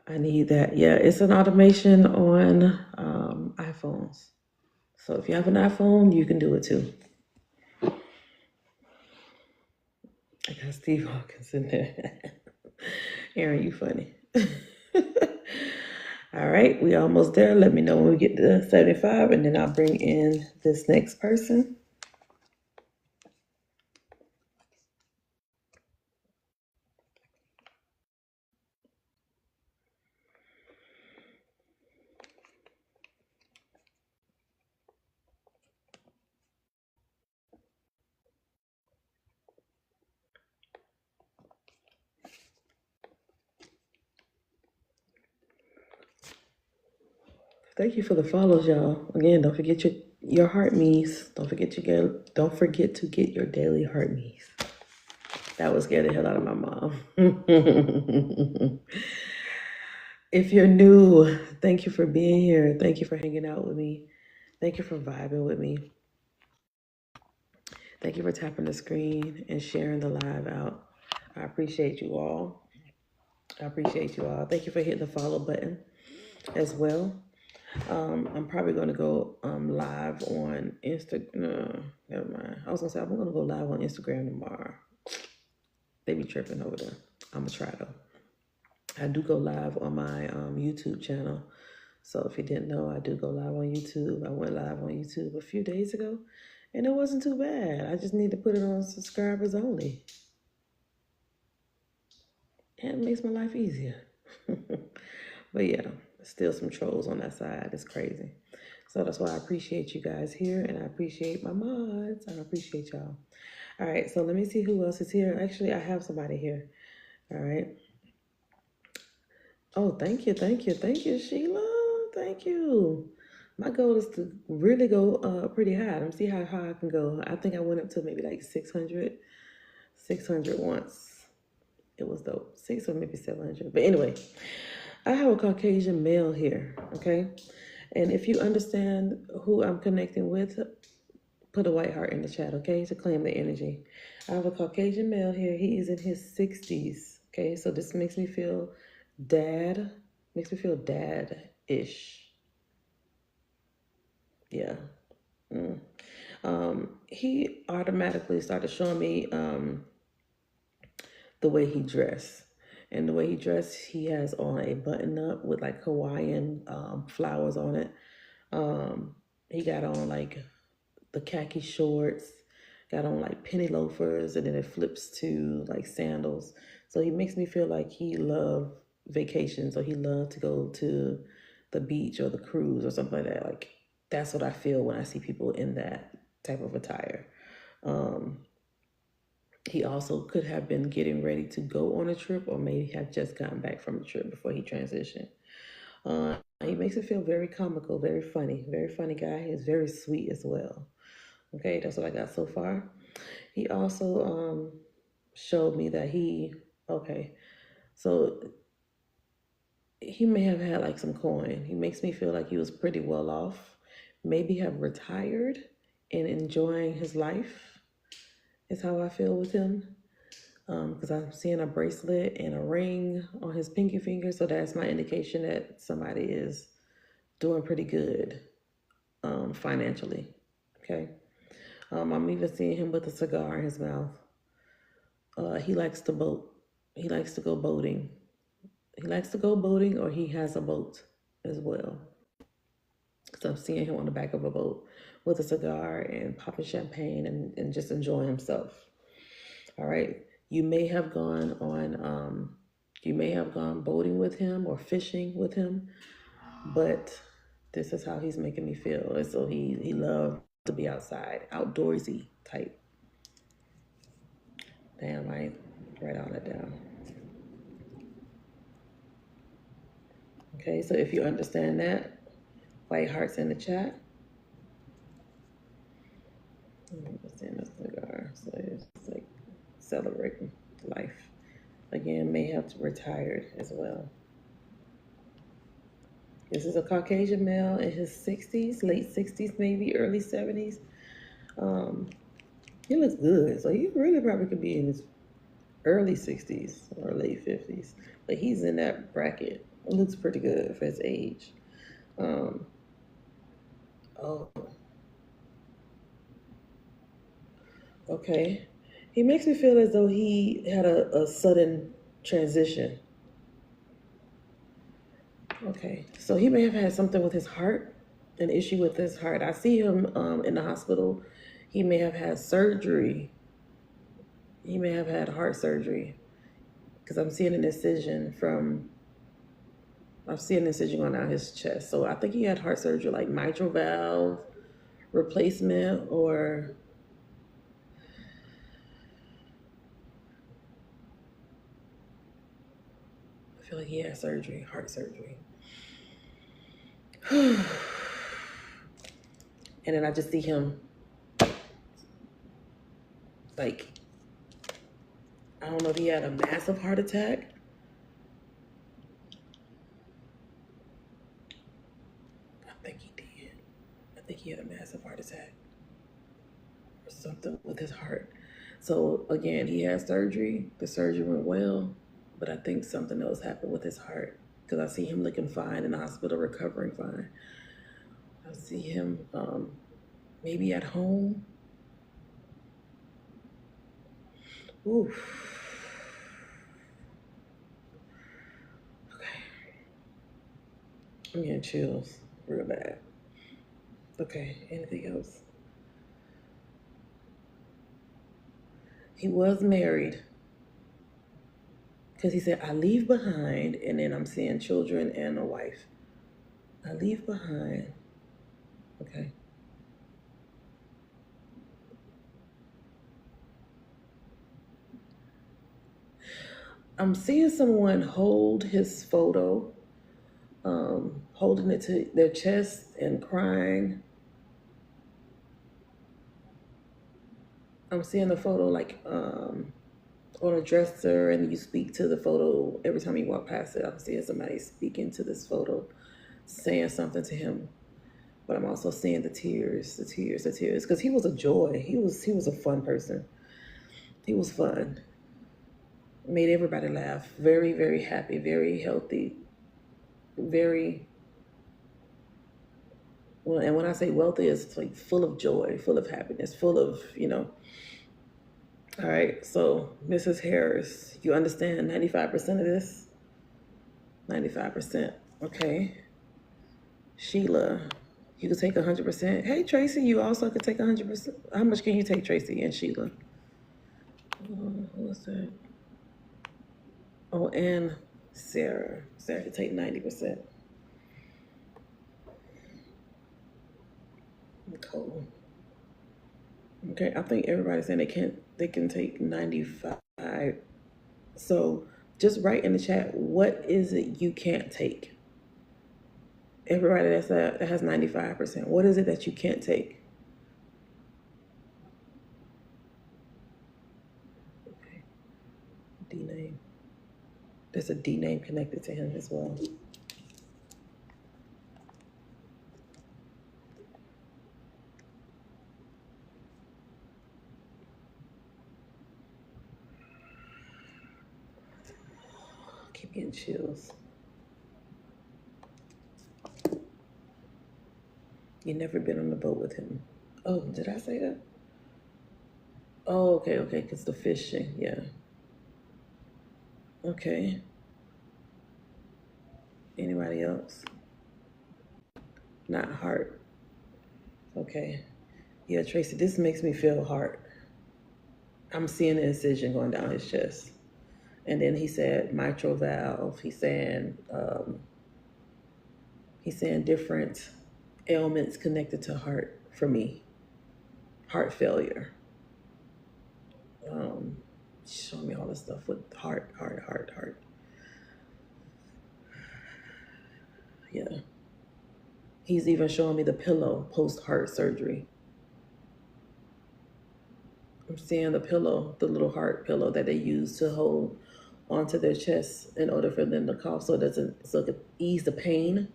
I need that. Yeah, it's an automation on iPhones. So if you have an iPhone, you can do it too. I got Steve Hawkins in there. Aaron, you funny. All right, we almost there. Let me know when we get to 75, and then I'll bring in this next person. Thank you for the follows, y'all. Again, don't forget your heart me's. Don't forget to get your daily heart me's. That would scare the hell out of my mom. If you're new, thank you for being here. Thank you for hanging out with me. Thank you for vibing with me. Thank you for tapping the screen and sharing the live out. I appreciate you all. I appreciate you all. Thank you for hitting the follow button as well. I'm probably going to go live on Instagram. No, never mind. I was going to say, I'm going to go live on Instagram tomorrow. They be tripping over there. I'm going to try though. I do go live on my YouTube channel. So if you didn't know, I do go live on YouTube. I went live on YouTube a few days ago, and it wasn't too bad. I just need to put it on subscribers only. And it makes my life easier. But yeah, still some trolls on that side. It's crazy. So that's why I appreciate you guys here, and I appreciate my mods. I appreciate y'all. All right, so let me see who else is here. Actually, I have somebody here. All right. Oh, thank you, Sheila. Thank you. My goal is to really go pretty high. Let me see how high I can go. I think I went up to maybe like 600 once. It was dope. 600 or maybe 700. But anyway, I have a Caucasian male here, okay? And if you understand who I'm connecting with, put a white heart in the chat, okay? To claim the energy. I have a Caucasian male here. He is in his 60s, okay? So this makes me feel dad-ish. Yeah. He automatically started showing me the way he dressed. And the way he dressed, he has on a button up with like Hawaiian flowers on it. He got on like the khaki shorts, got on like penny loafers, and then it flips to like sandals. So he makes me feel like he loved vacations, or he loved to go to the beach or the cruise or something like that. Like that's what I feel when I see people in that type of attire. He also could have been getting ready to go on a trip, or maybe have just gotten back from a trip before he transitioned. He makes it feel very comical, very funny guy. He's very sweet as well. Okay, that's what I got so far. He also showed me that so he may have had like some coin. He makes me feel like he was pretty well off, maybe have retired and enjoying his life is how I feel with him. Because I'm seeing a bracelet and a ring on his pinky finger, so that's my indication that somebody is doing pretty good financially. Okay. I'm even seeing him with a cigar in his mouth. He likes to boat. He likes to go boating. He likes to go boating, or he has a boat as well. So I'm seeing him on the back of a boat with a cigar and popping champagne and just enjoying himself. All right. You may have gone boating with him or fishing with him, but this is how he's making me feel. And so he loved to be outside, outdoorsy type. Damn, I write all that down. Okay, so if you understand that, white hearts in the chat. Understand the cigar. So it's like celebrating life. Again, may have retired as well. This is a Caucasian male in his 60s, late 60s, maybe early 70s. He looks good, so he really probably could be in his early 60s or late 50s, but he's in that bracket. It looks pretty good for his age. Oh, okay. He makes me feel as though he had a sudden transition. Okay, so he may have had something with his heart, an issue with his heart. I see him in the hospital. He may have had surgery. He may have had heart surgery because I'm seeing an incision going down his chest. So I think he had heart surgery, like mitral valve replacement, or I feel like he had surgery, heart surgery. And then I just see him like, I don't know if he had a massive heart attack. I think he did. I think he had a massive heart attack or something with his heart. So again, he had surgery. The surgery went well, but I think something else happened with his heart because I see him looking fine in the hospital, recovering fine. I see him maybe at home. Oof. Okay. I'm getting chills real bad. Okay, anything else? He was married because he said, I leave behind, and then I'm seeing children and a wife. I leave behind. Okay. I'm seeing someone hold his photo, holding it to their chest and crying. I'm seeing the photo like on a dresser, and you speak to the photo every time you walk past it. I'm seeing somebody speaking to this photo, saying something to him. But I'm also seeing the tears, because he was a joy. He was a fun person. He was fun. Made everybody laugh. Very, very happy, very healthy, very well. And when I say wealthy, it's like full of joy, full of happiness, full of, All right, so Mrs. Harris, you understand 95% of this? 95%. Okay. Sheila, you could take 100%. Hey, Tracy, you also could take 100%. How much can you take, Tracy and Sheila? What's that? Oh, and Sarah. Sarah could take 90%. Nicole. Okay, I think everybody's saying they can take 95. So just write in the chat, what is it you can't take? Everybody that has 95%, what is it that you can't take? Okay. D name. There's a D name connected to him as well. Keep getting chills. You never been on the boat with him. Oh, did I say that? Oh, okay, because the fishing, yeah. Okay. Anybody else? Not heart. Okay. Yeah, Tracy, this makes me feel heart. I'm seeing the incision going down his chest. And then he said mitral valve. He's saying different ailments connected to heart for me. Heart failure. Show me all this stuff with heart. Yeah. He's even showing me the pillow post-heart surgery. I'm seeing the pillow, the little heart pillow that they use to hold onto their chest in order for them to cough, so it could ease the pain.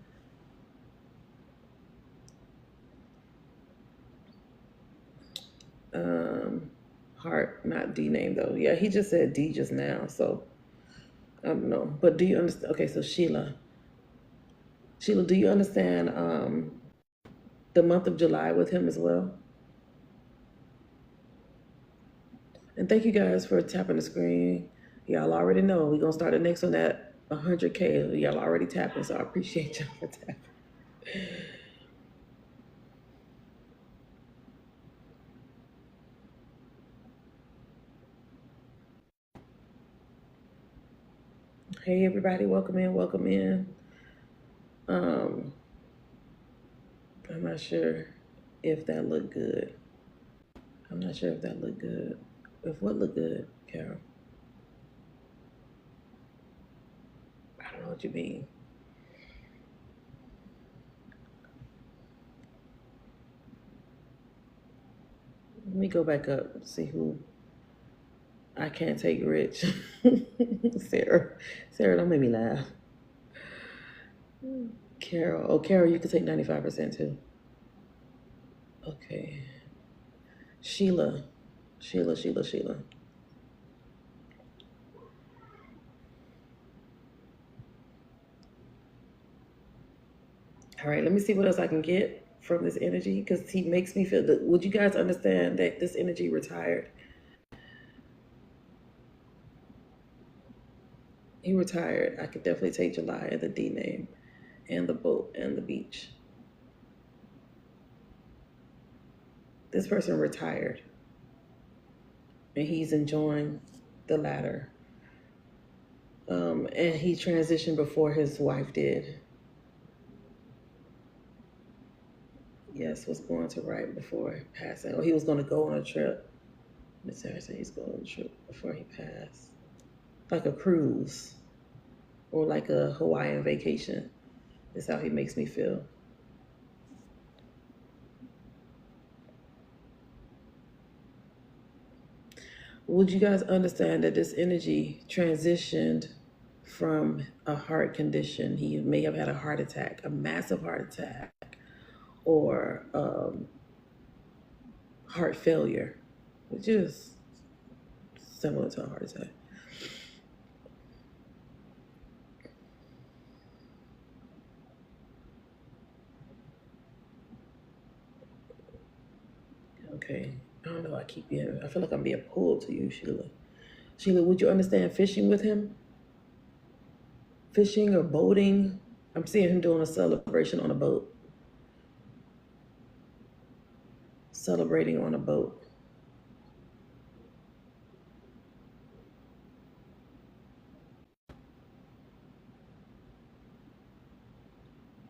Heart, not D name though. Yeah, he just said D just now, so I don't know. But do you understand? Okay, so Sheila, do you understand the month of July with him as well? And thank you guys for tapping the screen. Y'all already know we're gonna start the next one at 100K. Y'all already tapping, so I appreciate y'all for tapping. Hey everybody, welcome in, welcome in. I'm not sure if that looked good. I'm not sure if that looked good. If what looked good, Carol? I don't know what you mean. Let me go back up and see who. I can't take rich. Sarah. Sarah, don't make me laugh. Carol. Oh, Carol, you can take 95% too. Okay. Sheila. Sheila. All right, let me see what else I can get from this energy because he makes me feel that. Would you guys understand that this energy retired? He retired. I could definitely take July and the D name and the boat and the beach. This person retired and he's enjoying the latter. And he transitioned before his wife did. Yes, was going to right before passing. Or he was going to go on a trip. Miss Sarah said he's going on a trip before he passed. Like a cruise or like a Hawaiian vacation. That's how he makes me feel. Would you guys understand that this energy transitioned from a heart condition? He may have had a heart attack, a massive heart attack, or heart failure, which is similar to a heart attack. Okay. I don't know. I feel like I'm being pulled to you, Sheila. Sheila, would you understand fishing with him? Fishing or boating? I'm seeing him doing a celebration on a boat. Celebrating on a boat.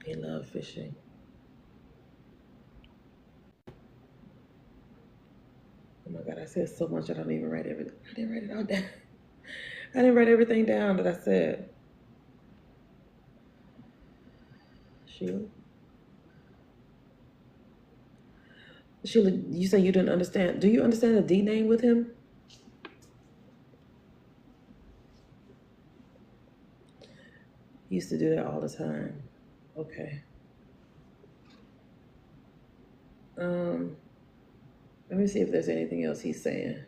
He loved fishing. Oh my God, I said so much I don't even write everything. I didn't write it all down. I didn't write everything down that I said. Sheila? Sheila, you say you didn't understand. Do you understand the D name with him? He used to do that all the time. Okay. Let me see if there's anything else he's saying.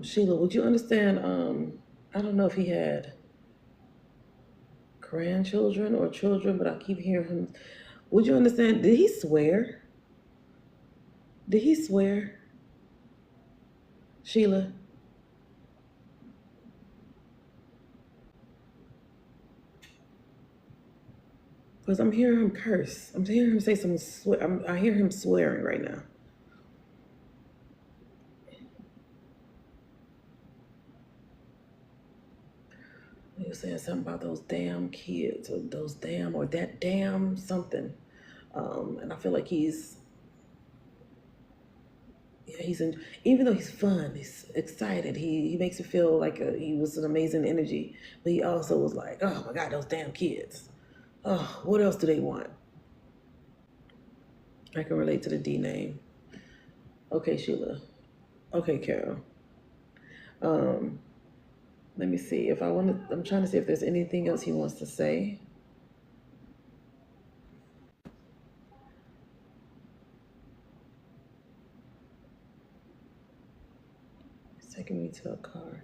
Sheila, would you understand? I don't know if he had grandchildren or children, but I keep hearing him. Would you understand? Did he swear? Did he swear? Sheila? Because I'm hearing him curse. I'm hearing him say some I hear him swearing right now. He was saying something about those damn kids or that damn something. And I feel like even though he's fun, he's excited. He makes you feel like he was an amazing energy. But he also was like, oh my God, those damn kids. Oh, what else do they want? I can relate to the D name. Okay, Sheila. Okay, Carol. Let me see if I'm trying to see if there's anything else he wants to say. It's taking me to a car.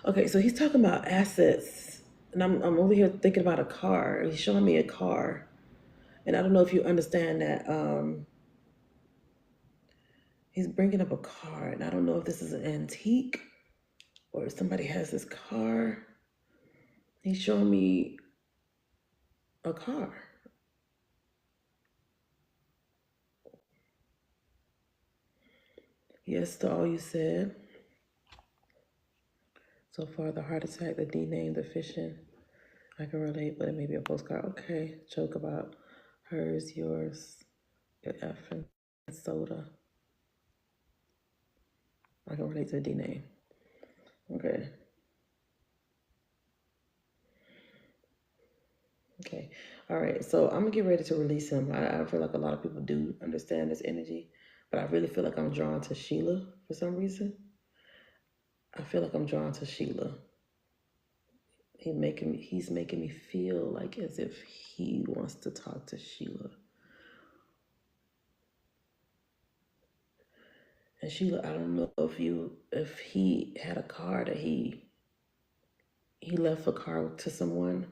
Okay, so he's talking about assets, and I'm over here thinking about a car. He's showing me a car, and I don't know if you understand that. He's bringing up a car, and I don't know if this is an antique or if somebody has this car. He's showing me a car. Yes to all you said. So far, the heart attack, the D name, the fishing. I can relate, but it may be a postcard. Okay, joke about hers, yours, your F and soda. I can relate to the D name. Okay. Okay. All right. So I'm gonna get ready to release him. I feel like a lot of people do understand this energy, but I really feel like I'm drawn to Sheila for some reason. I feel like I'm drawn to Sheila. He's making me feel like as if he wants to talk to Sheila. And Sheila, I don't know if he had a car that he left a car to someone.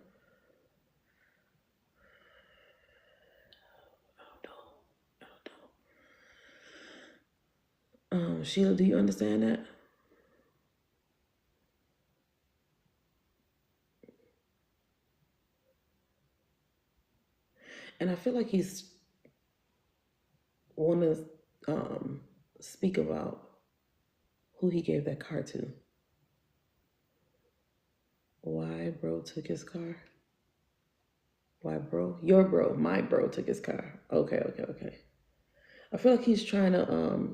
I don't know. Sheila, do you understand that? And I feel like he's want to speak about who he gave that car to. Why bro took his car? Why bro? Your bro, my bro took his car. Okay. I feel like he's trying to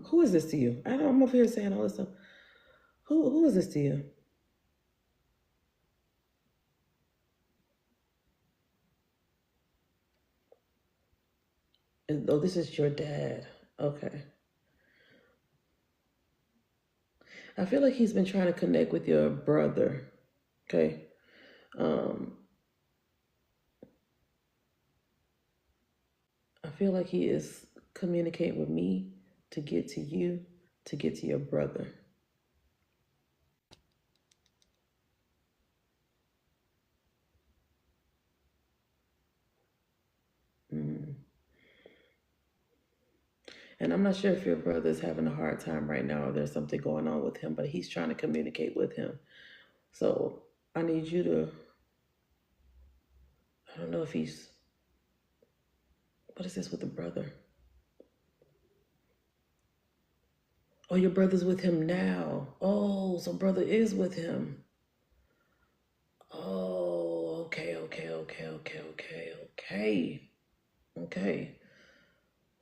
who is this to you? I'm over here saying all this stuff. Who is this to you? Oh, this is your dad. Okay. I feel like he's been trying to connect with your brother. Okay. I feel like he is communicating with me to get to you, to get to your brother. Mm. And I'm not sure if your brother's having a hard time right now or there's something going on with him, but he's trying to communicate with him. So I need you to, I don't know if he's, what is this with the brother? Oh, your brother's with him now. Oh, so brother is with him. Oh, okay.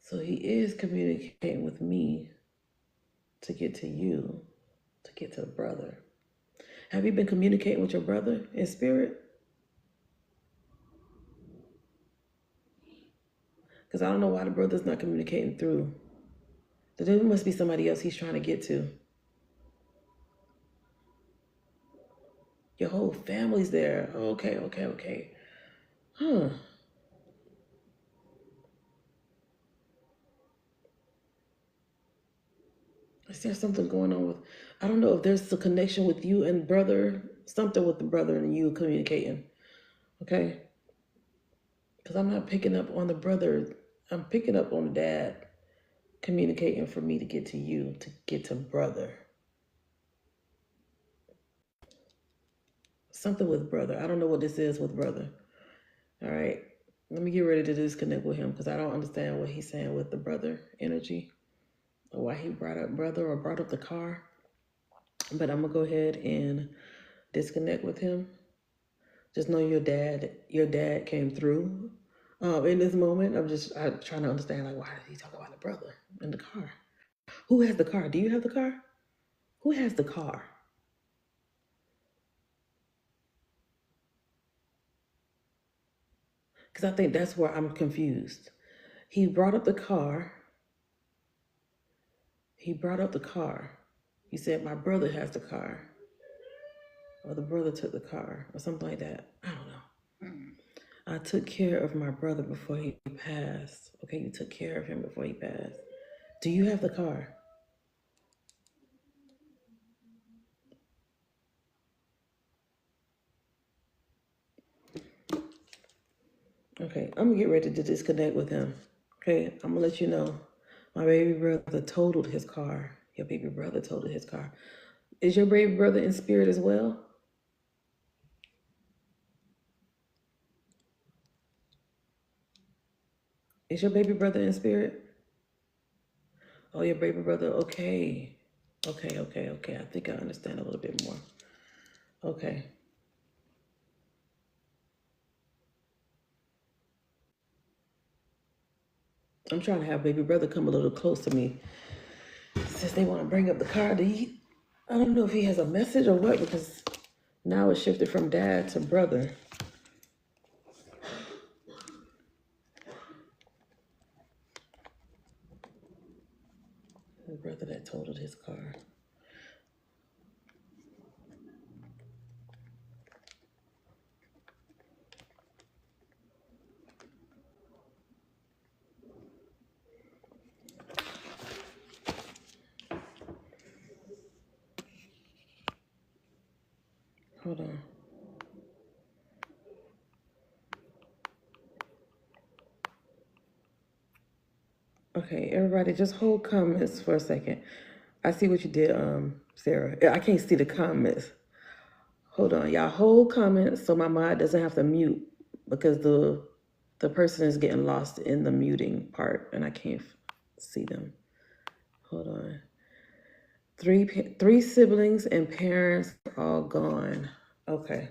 So he is communicating with me to get to you, to get to the brother. Have you been communicating with your brother in spirit? Because I don't know why the brother's not communicating through. There must be somebody else he's trying to get to. Your whole family's there. Okay. Huh. Is there something going on with, I don't know if there's a connection with you and brother, something with the brother and you communicating. Okay? Because I'm not picking up on the brother. I'm picking up on the dad communicating for me to get to you, to get to brother. Something with brother. I don't know what this is with brother. All right. Let me get ready to disconnect with him because I don't understand what he's saying with the brother energy or why he brought up brother or brought up the car. But I'm going to go ahead and disconnect with him. Just know your dad came through in this moment. I'm trying to understand, like, why did he talk about the brother in the car? Who has the car? Do you have the car? Who has the car? Because I think that's where I'm confused. He brought up the car. He said, my brother has the car. Or the brother took the car. Or something like that. I don't know. I took care of my brother before he passed. Okay, you took care of him before he passed. Do you have the car? Okay, I'm gonna get ready to disconnect with him. Okay, I'm gonna let you know. My baby brother totaled his car. Your baby brother totaled his car. Is your baby brother in spirit as well? Is your baby brother in spirit? Oh, your baby brother. Okay. Okay. I think I understand a little bit more. Okay. I'm trying to have baby brother come a little close to me since they want to bring up the car. I don't know if he has a message or what because now it's shifted from dad to brother. The brother that totaled his car. Hold on. Okay, everybody, just hold comments for a second. I see what you did, Sarah. I can't see the comments. Hold on, y'all. Hold comments so my mind doesn't have to mute because the person is getting lost in the muting part and I can't see them. Hold on. Three siblings and parents all gone. Okay.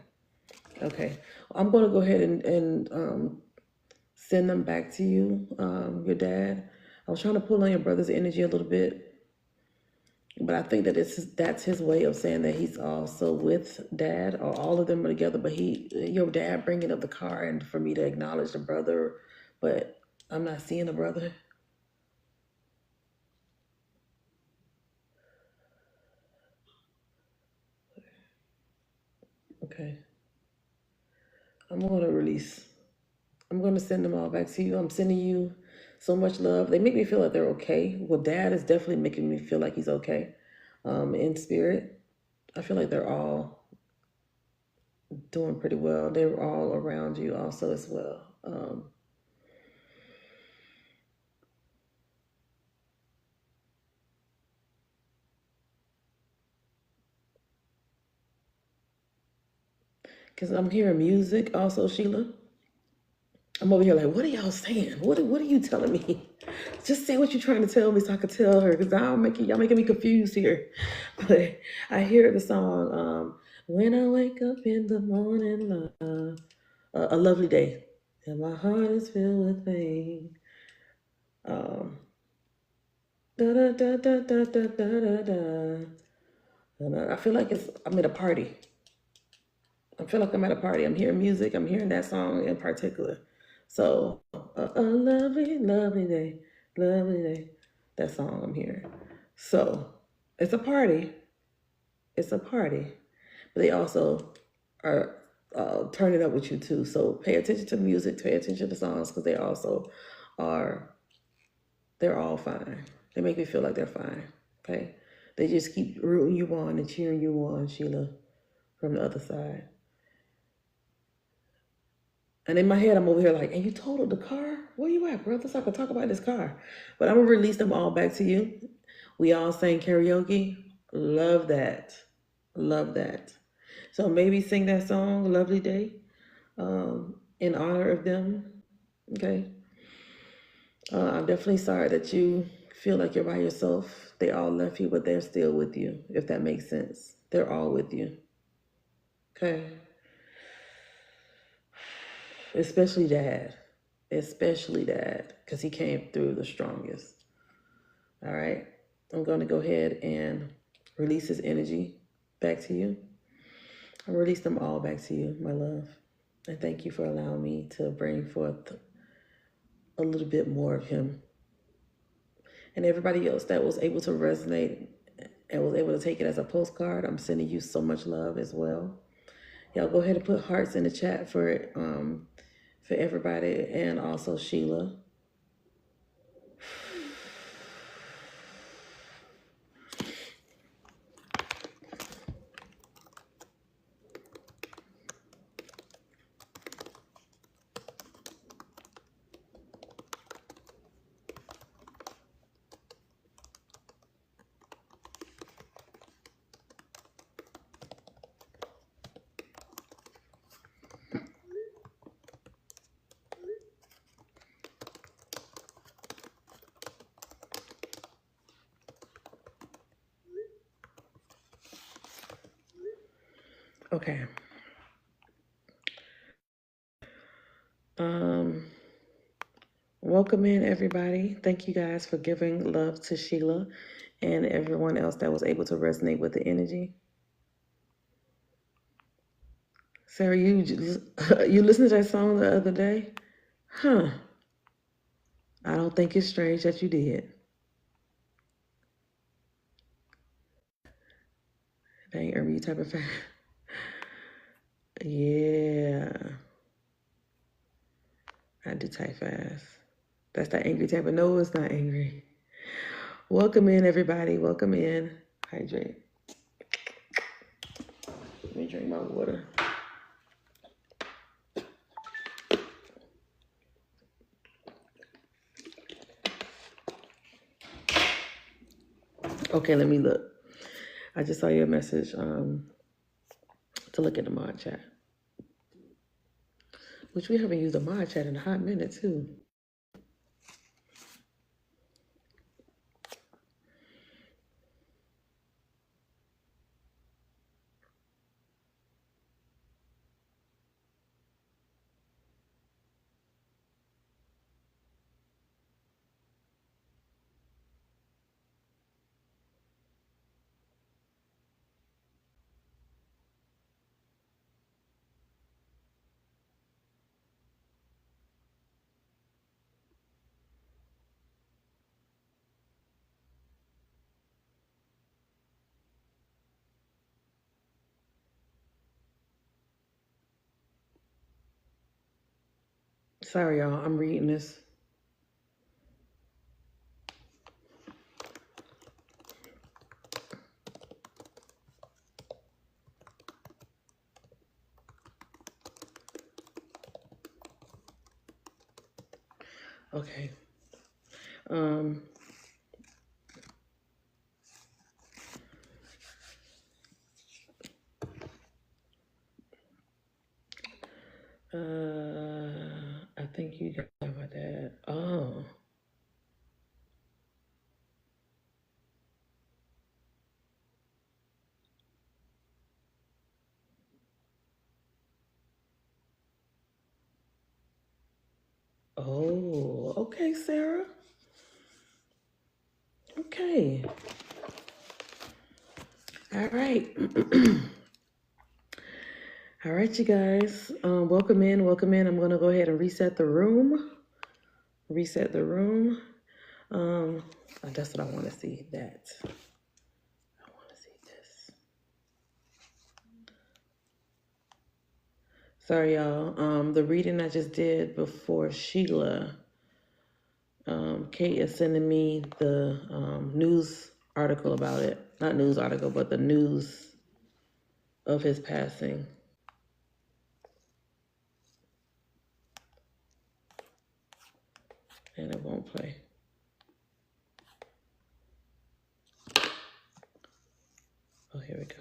I'm gonna go ahead and send them back to you, your dad. I was trying to pull on your brother's energy a little bit, but I think that that's his way of saying that he's also with dad, or all of them are together. But your dad bringing up the car, and for me to acknowledge the brother, but I'm not seeing the brother. Okay, I'm gonna release. I'm gonna send them all back to you. I'm sending you so much love. They make me feel like they're okay. Well, dad is definitely making me feel like he's okay, in spirit. I feel like they're all doing pretty well. They're all around you also as well. Because I'm hearing music also, Sheila. I'm over here like, what are y'all saying? What are you telling me? Just say what you're trying to tell me so I can tell her. Because y'all making me confused here. But I hear the song, when I wake up in the morning, love, a lovely day, and my heart is filled with pain. Da da da da da da da da. And I feel like I'm at a party. I feel like I'm at a party. I'm hearing music. I'm hearing that song in particular. So, a lovely, lovely day. That song I'm hearing. So, it's a party. It's a party. But they also are turning up with you too. So, pay attention to music, pay attention to songs, because they also are, they're all fine. They make me feel like they're fine. Okay? They just keep rooting you on and cheering you on, Sheila, from the other side. And in my head, I'm over here like, and you totaled the car? Where you at, brother? So I can talk about this car. But I'm going to release them all back to you. We all sang karaoke. Love that. Love that. So maybe sing that song, Lovely Day, in honor of them. Okay. I'm definitely sorry that you feel like you're by yourself. They all left you, but they're still with you, if that makes sense. They're all with you. Okay. Especially dad, because he came through the strongest. All right, I'm going to go ahead and release his energy back to you. I'll release them all back to you, my love. And thank you for allowing me to bring forth a little bit more of him. And everybody else that was able to resonate and was able to take it as a postcard, I'm sending you so much love as well. Y'all go ahead and put hearts in the chat for everybody, and also Sheila. Okay. Welcome in, everybody. Thank you guys for giving love to Sheila and everyone else that was able to resonate with the energy. Sarah, you you listened to that song the other day? Huh. I don't think it's strange that you did. Dang, Irma, you type of fast. Yeah. I do type fast. That's the angry type, but no, it's not angry. Welcome in, everybody. Welcome in. Hydrate. Let me drink my water. Okay, let me look. I just saw your message to look at the mod chat, which we haven't used a mod chat in a hot minute, too. Sorry, y'all. I'm reading this. Okay. I think you got about that. Oh. Oh, okay, Sarah. Okay. All right. All right, you guys. Welcome in. Welcome in. I'm going to go ahead and reset the room. Reset the room. That's what I want to see. That. I want to see this. Sorry, y'all. The reading I just did before Sheila, Kate is sending me the news article about it. Not news article, but the news of his passing. And it won't play. Oh, here we go.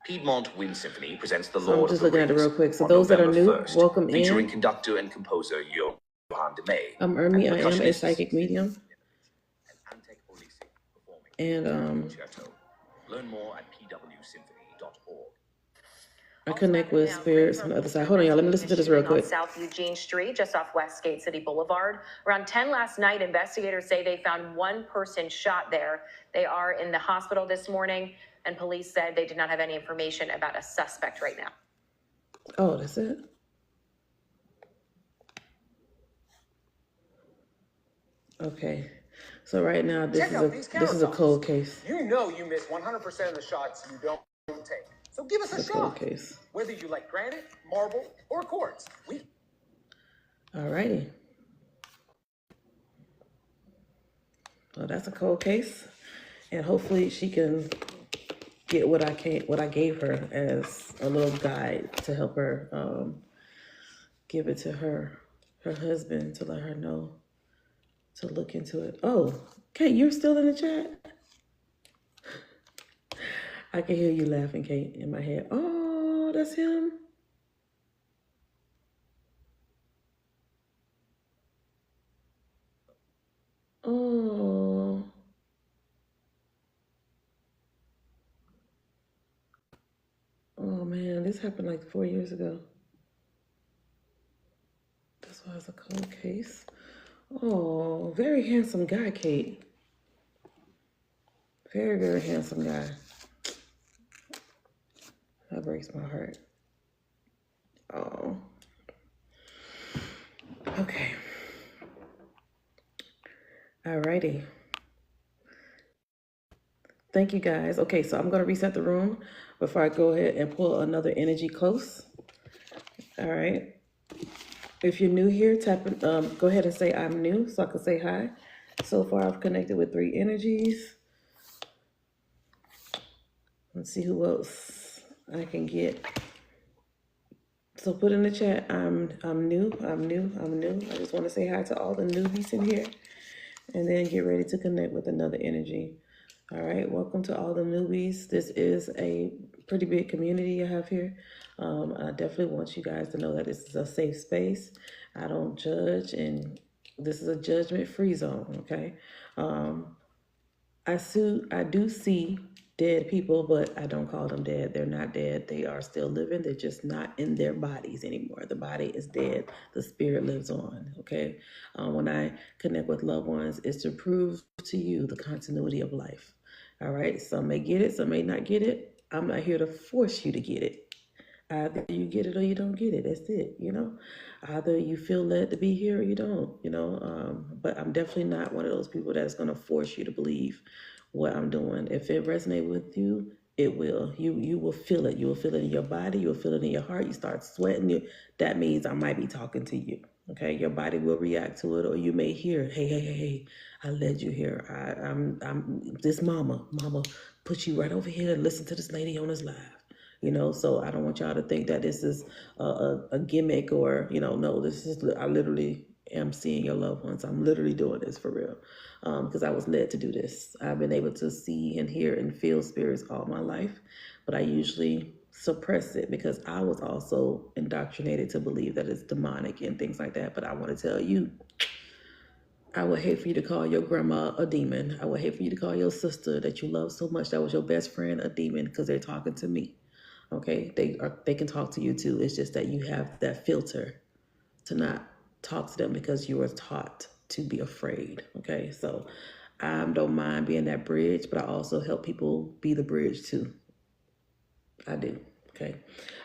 Piedmont Wind Symphony presents the So I'm Lord just of the looking at it Rings real quick. So on those that are November new, 1st, welcome featuring in. conductor and composer Johann de May. I'm Ermi. and I am a percussionists psychic medium. Antek Olisi performing And concerto. Learn more at pwsymphony.org. I connect with spirits on the other side. Hold on, y'all. Let me listen to this real quick. On South Eugene Street, just off Westgate City Boulevard. Around 10 last night, investigators say they found one person shot there. They are in the hospital this morning, and police said they did not have any information about a suspect right now. Oh, that's it? Okay. So right now, this is a cold case. You know you miss 100% of the shots you don't take. So give us a shot. Cold case. Whether you like granite, marble, or quartz. Alrighty. Well, that's a cold case. And hopefully she can get what I gave her as a little guide to help her give it to her husband to let her know to look into it. Oh, Kate, you're still in the chat? I can hear you laughing, Kate, in my head. Oh, that's him. Oh. Oh man, this happened like 4 years ago. This was a cold case. Oh, very handsome guy, Kate. Very, very handsome guy. That breaks my heart. Oh. Okay. Alrighty. Thank you guys. Okay, so I'm going to reset the room before I go ahead and pull another energy close. All right. If you're new here, go ahead and say I'm new so I can say hi. So far, I've connected with 3 energies. Let's see who else I can get. So put in the chat, I'm new. I just want to say hi to all the newbies in here, and then get ready to connect with another energy. All right, welcome to all the newbies. This is a pretty big community I have here. I definitely want you guys to know that this is a safe space. I don't judge, and this is a judgment-free zone, okay? I do see dead people, but I don't call them dead. They're not dead. They are still living. They're just not in their bodies anymore. The body is dead. The spirit lives on, okay? When I connect with loved ones, it's to prove to you the continuity of life, all right? Some may get it, some may not get it. I'm not here to force you to get it. Either you get it or you don't get it. That's it, you know? Either you feel led to be here or you don't, you know? But I'm definitely not one of those people that's going to force you to believe what I'm doing. If it resonates with you, it will. You will feel it. You will feel it in your body. You will feel it in your heart. You start sweating. That means I might be talking to you, okay? Your body will react to it, or you may hear, hey, I led you here. I'm this mama put you right over here and listen to this lady on this live. You know, so I don't want y'all to think that this is a gimmick or, you know, no, this is, I literally am seeing your loved ones. I'm literally doing this for real because I was led to do this. I've been able to see and hear and feel spirits all my life, but I usually suppress it because I was also indoctrinated to believe that it's demonic and things like that. But I want to tell you, I would hate for you to call your grandma a demon. I would hate for you to call your sister that you love so much that was your best friend a demon because they're talking to me. Okay, they can talk to you too. It's just that you have that filter to not talk to them because you were taught to be afraid. Okay, so I don't mind being that bridge, but I also help people be the bridge too. I do. Okay,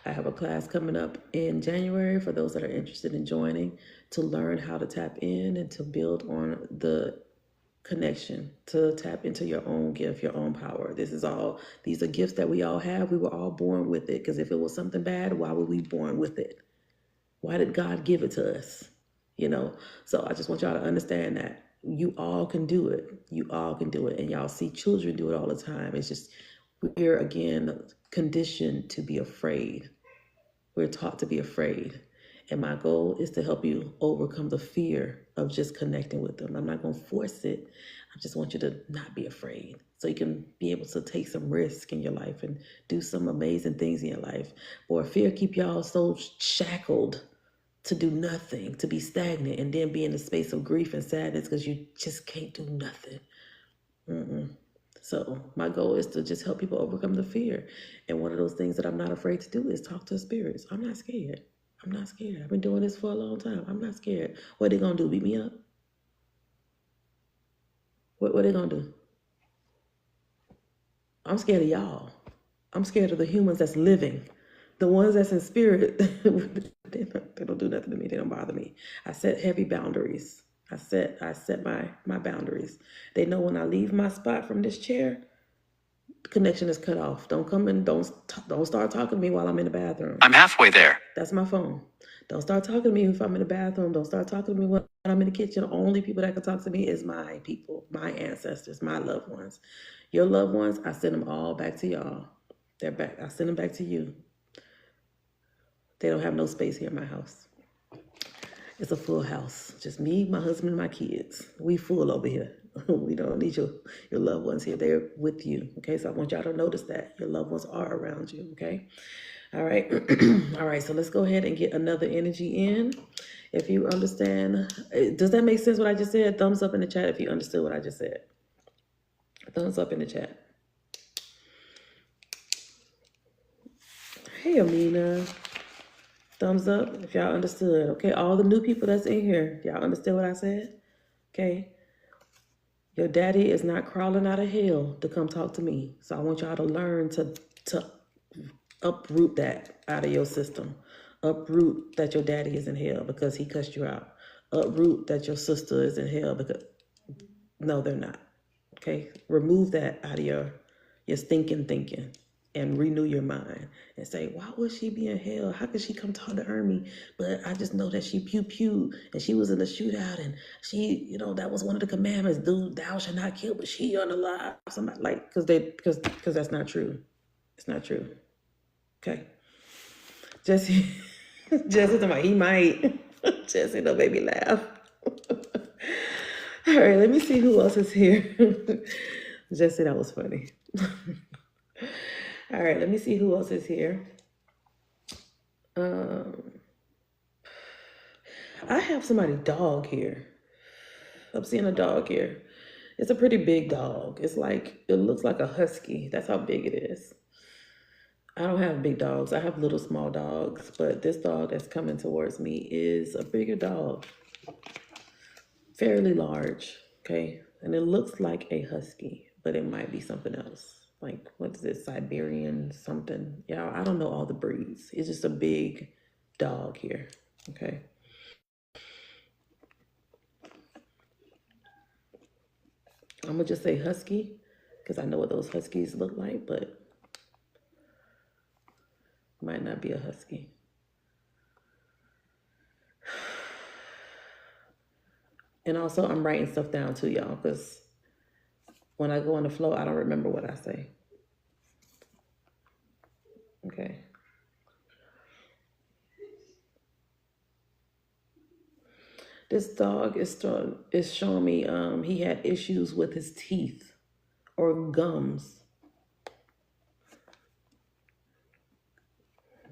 I have a class coming up in January for those that are interested in joining to learn how to tap in and to build on the connection, to tap into your own gift, your own power. These are gifts that we all have. We were all born with it, because if it was something bad, why were we born with it? Why did God give it to us? You know, so I just want y'all to understand that you all can do it. You all can do it. And y'all see children do it all the time. It's just, we're again conditioned to be afraid. We're taught to be afraid. And my goal is to help you overcome the fear of just connecting with them. I'm not going to force it. I just want you to not be afraid so you can be able to take some risk in your life and do some amazing things in your life. Or fear keep y'all so shackled to do nothing, to be stagnant, and then be in the space of grief and sadness because you just can't do nothing. So my goal is to just help people overcome the fear. And one of those things that I'm not afraid to do is talk to spirits. I'm not scared. I'm not scared. I've been doing this for a long time. I'm not scared. What are they going to do? Beat me up? What are they going to do? I'm scared of y'all. I'm scared of the humans that's living. The ones that's in spirit, they don't do nothing to me. They don't bother me. I set heavy boundaries. I set my boundaries. They know when I leave my spot from this chair, the connection is cut off. Don't come in. Don't start talking to me while I'm in the bathroom. I'm halfway there. That's my phone. Don't start talking to me if I'm in the bathroom. Don't start talking to me when I'm in the kitchen. The only people that can talk to me is my people, my ancestors, my loved ones. Your loved ones, I send them all back to y'all. They're back. I send them back to you. They don't have no space here in my house. It's a full house. Just me, my husband, and my kids. We full over here. We don't need your loved ones here. They're with you. Okay, so I want y'all to notice that your loved ones are around you. Okay. All right. All right. So let's go ahead and get another energy in. If you understand, does that make sense what I just said? Thumbs up in the chat if you understood what I just said. Thumbs up in the chat. Hey, Amina. Thumbs up if y'all understood. Okay, all the new people that's in here, y'all understood what I said? Okay. Your daddy is not crawling out of hell to come talk to me. So I want y'all to learn to uproot that out of your system. Uproot that your daddy is in hell because he cussed you out. Uproot that your sister is in hell because no, they're not. Okay? Remove that out of your stinking thinking and renew your mind and say, why would she be in hell? How could she come talk to Ermi? But I just know that she pew and she was in the shootout and she, that was one of the commandments, dude, thou shalt not kill, but she unalive. Somebody like, because that's not true. It's not true. Okay. Jesse, Jesse, he might. Jesse, don't make me laugh. All right, let me see who else is here. Jesse, that was funny. All right, let me see who else is here. I have somebody's dog here. I'm seeing a dog here. It's a pretty big dog. It's like, it looks like a husky. That's how big it is. I don't have big dogs. I have little small dogs, but this dog that's coming towards me is a bigger dog. Fairly large, okay? And it looks like a husky, but it might be something else. Like, what is it, Siberian something? Yeah, I don't know all the breeds. It's just a big dog here, okay? I'm gonna just say husky, because I know what those huskies look like, but might not be a husky. And also, I'm writing stuff down too, y'all, because when I go on the flow, I don't remember what I say. Okay. This dog is showing me he had issues with his teeth or gums.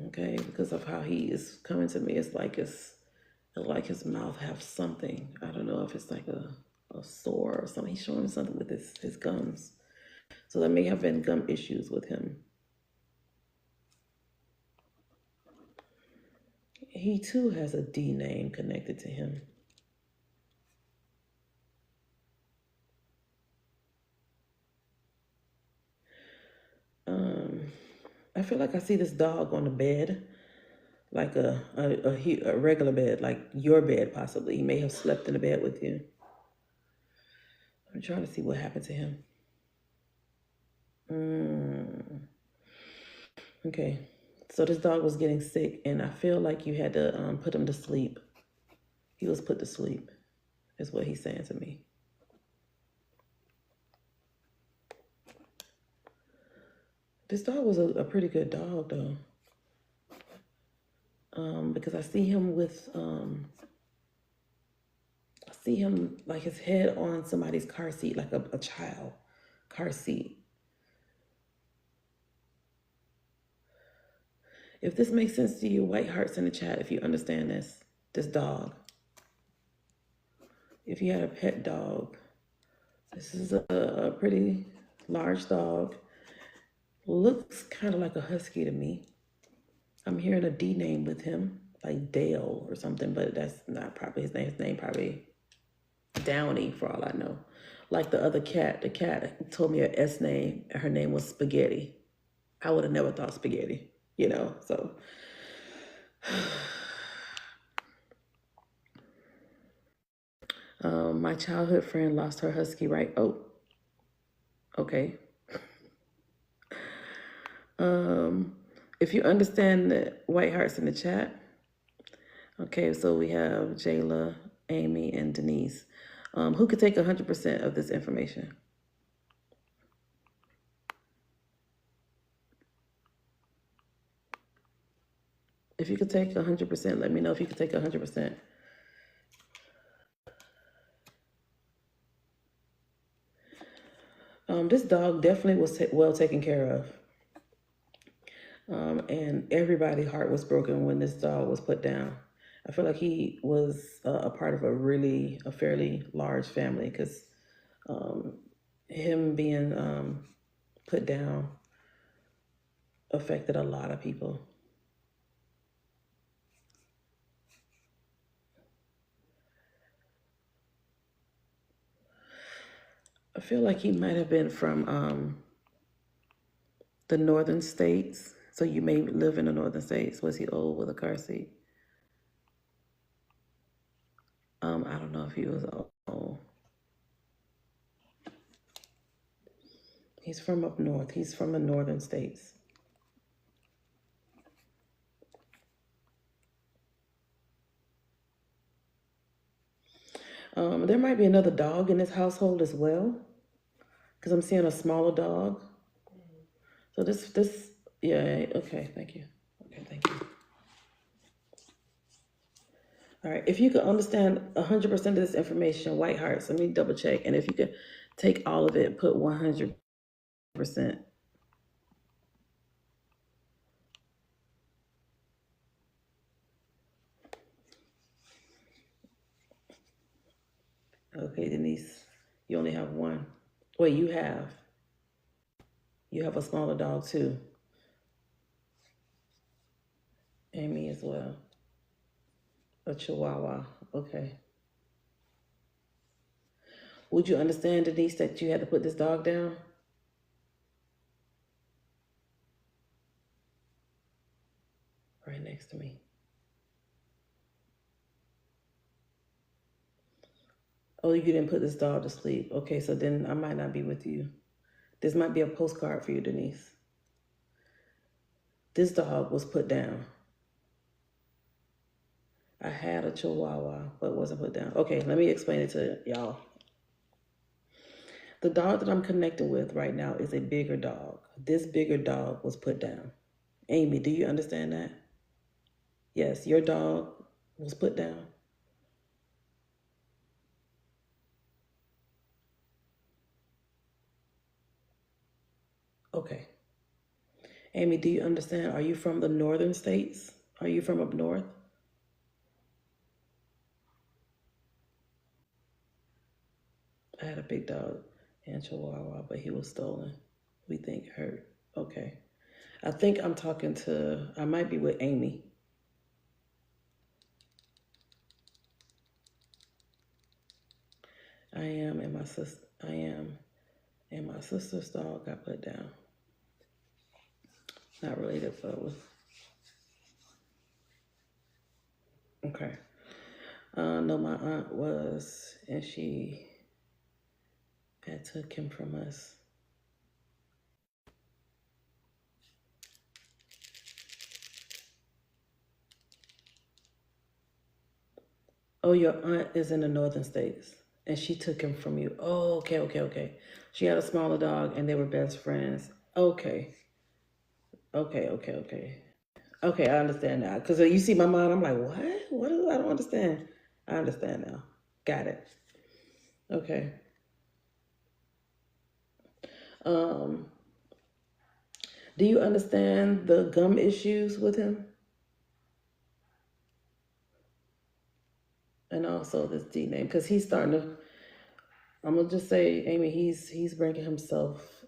Okay, because of how he is coming to me, it's like his mouth have something. I don't know if it's like a sore or something. He's showing me something with his gums. So there may have been gum issues with him. He too has a D name connected to him. I feel like I see this dog on the bed, like a regular bed, like your bed possibly. He may have slept in the bed with you. I'm trying to see what happened to him. Okay, so this dog was getting sick, and I feel like you had to put him to sleep. He was put to sleep, is what he's saying to me. This dog was a pretty good dog, though. Because I see him with, like his head on somebody's car seat, like a child car seat. If this makes sense to you, white hearts in the chat if you understand this dog. If you had a pet dog, this is a pretty large dog. Looks kind of like a husky to me. I'm hearing a D name with him, like Dale or something, but that's not probably his name. His name probably Downy, for all I know. Like the other cat. The cat told me an S name, and her name was Spaghetti. I would have never thought Spaghetti, so. My childhood friend lost her husky, right? Oh, okay. If you understand the white hearts in the chat, okay, so we have Jayla, Amy, and Denise. Who could take 100% of this information? If you could take 100%, let me know if you could take 100%. This dog definitely was well taken care of. And everybody's heart was broken when this dog was put down. I feel like he was a part of a fairly large family, because him being put down affected a lot of people. I feel like he might have been from the northern states. So you may live in the northern states. Was he old with a car seat? I don't know if he was old. He's from up north. He's from the northern states. There might be another dog in this household as well, because I'm seeing a smaller dog. So yeah, okay, thank you. Okay, thank you. All right, if you could understand 100% of this information, white hearts, let me double check. And if you could take all of it and put 100%. Okay, Denise, you only have one. Wait, you have a smaller dog too. Amy as well. A Chihuahua, okay. Would you understand, Denise, that you had to put this dog down? Right next to me. Oh, you didn't put this dog to sleep. Okay, so then I might not be with you. This might be a postcard for you, Denise. This dog was put down. I had a Chihuahua, but wasn't put down. Okay, let me explain it to y'all. The dog that I'm connecting with right now is a bigger dog. This bigger dog was put down. Amy, do you understand that? Yes, your dog was put down. Okay. Amy, do you understand? Are you from the northern states? Are you from up north? I had a big dog and Chihuahua, but he was stolen. We think hurt. Okay. I think I'm talking to, I might be with Amy. I am, and my sister's dog got put down. Not related, but was. Okay. No, my aunt was, and she had took him from us. Oh, your aunt is in the northern states, and she took him from you. Oh, okay. She had a smaller dog, and they were best friends. Okay. Okay, I understand now. Because you see my mind, I'm like, what? What is, I don't understand. I understand now. Got it. Okay. Do you understand the gum issues with him? And also this D name, because he's starting to, I'm gonna just say, Amy, he's bringing himself,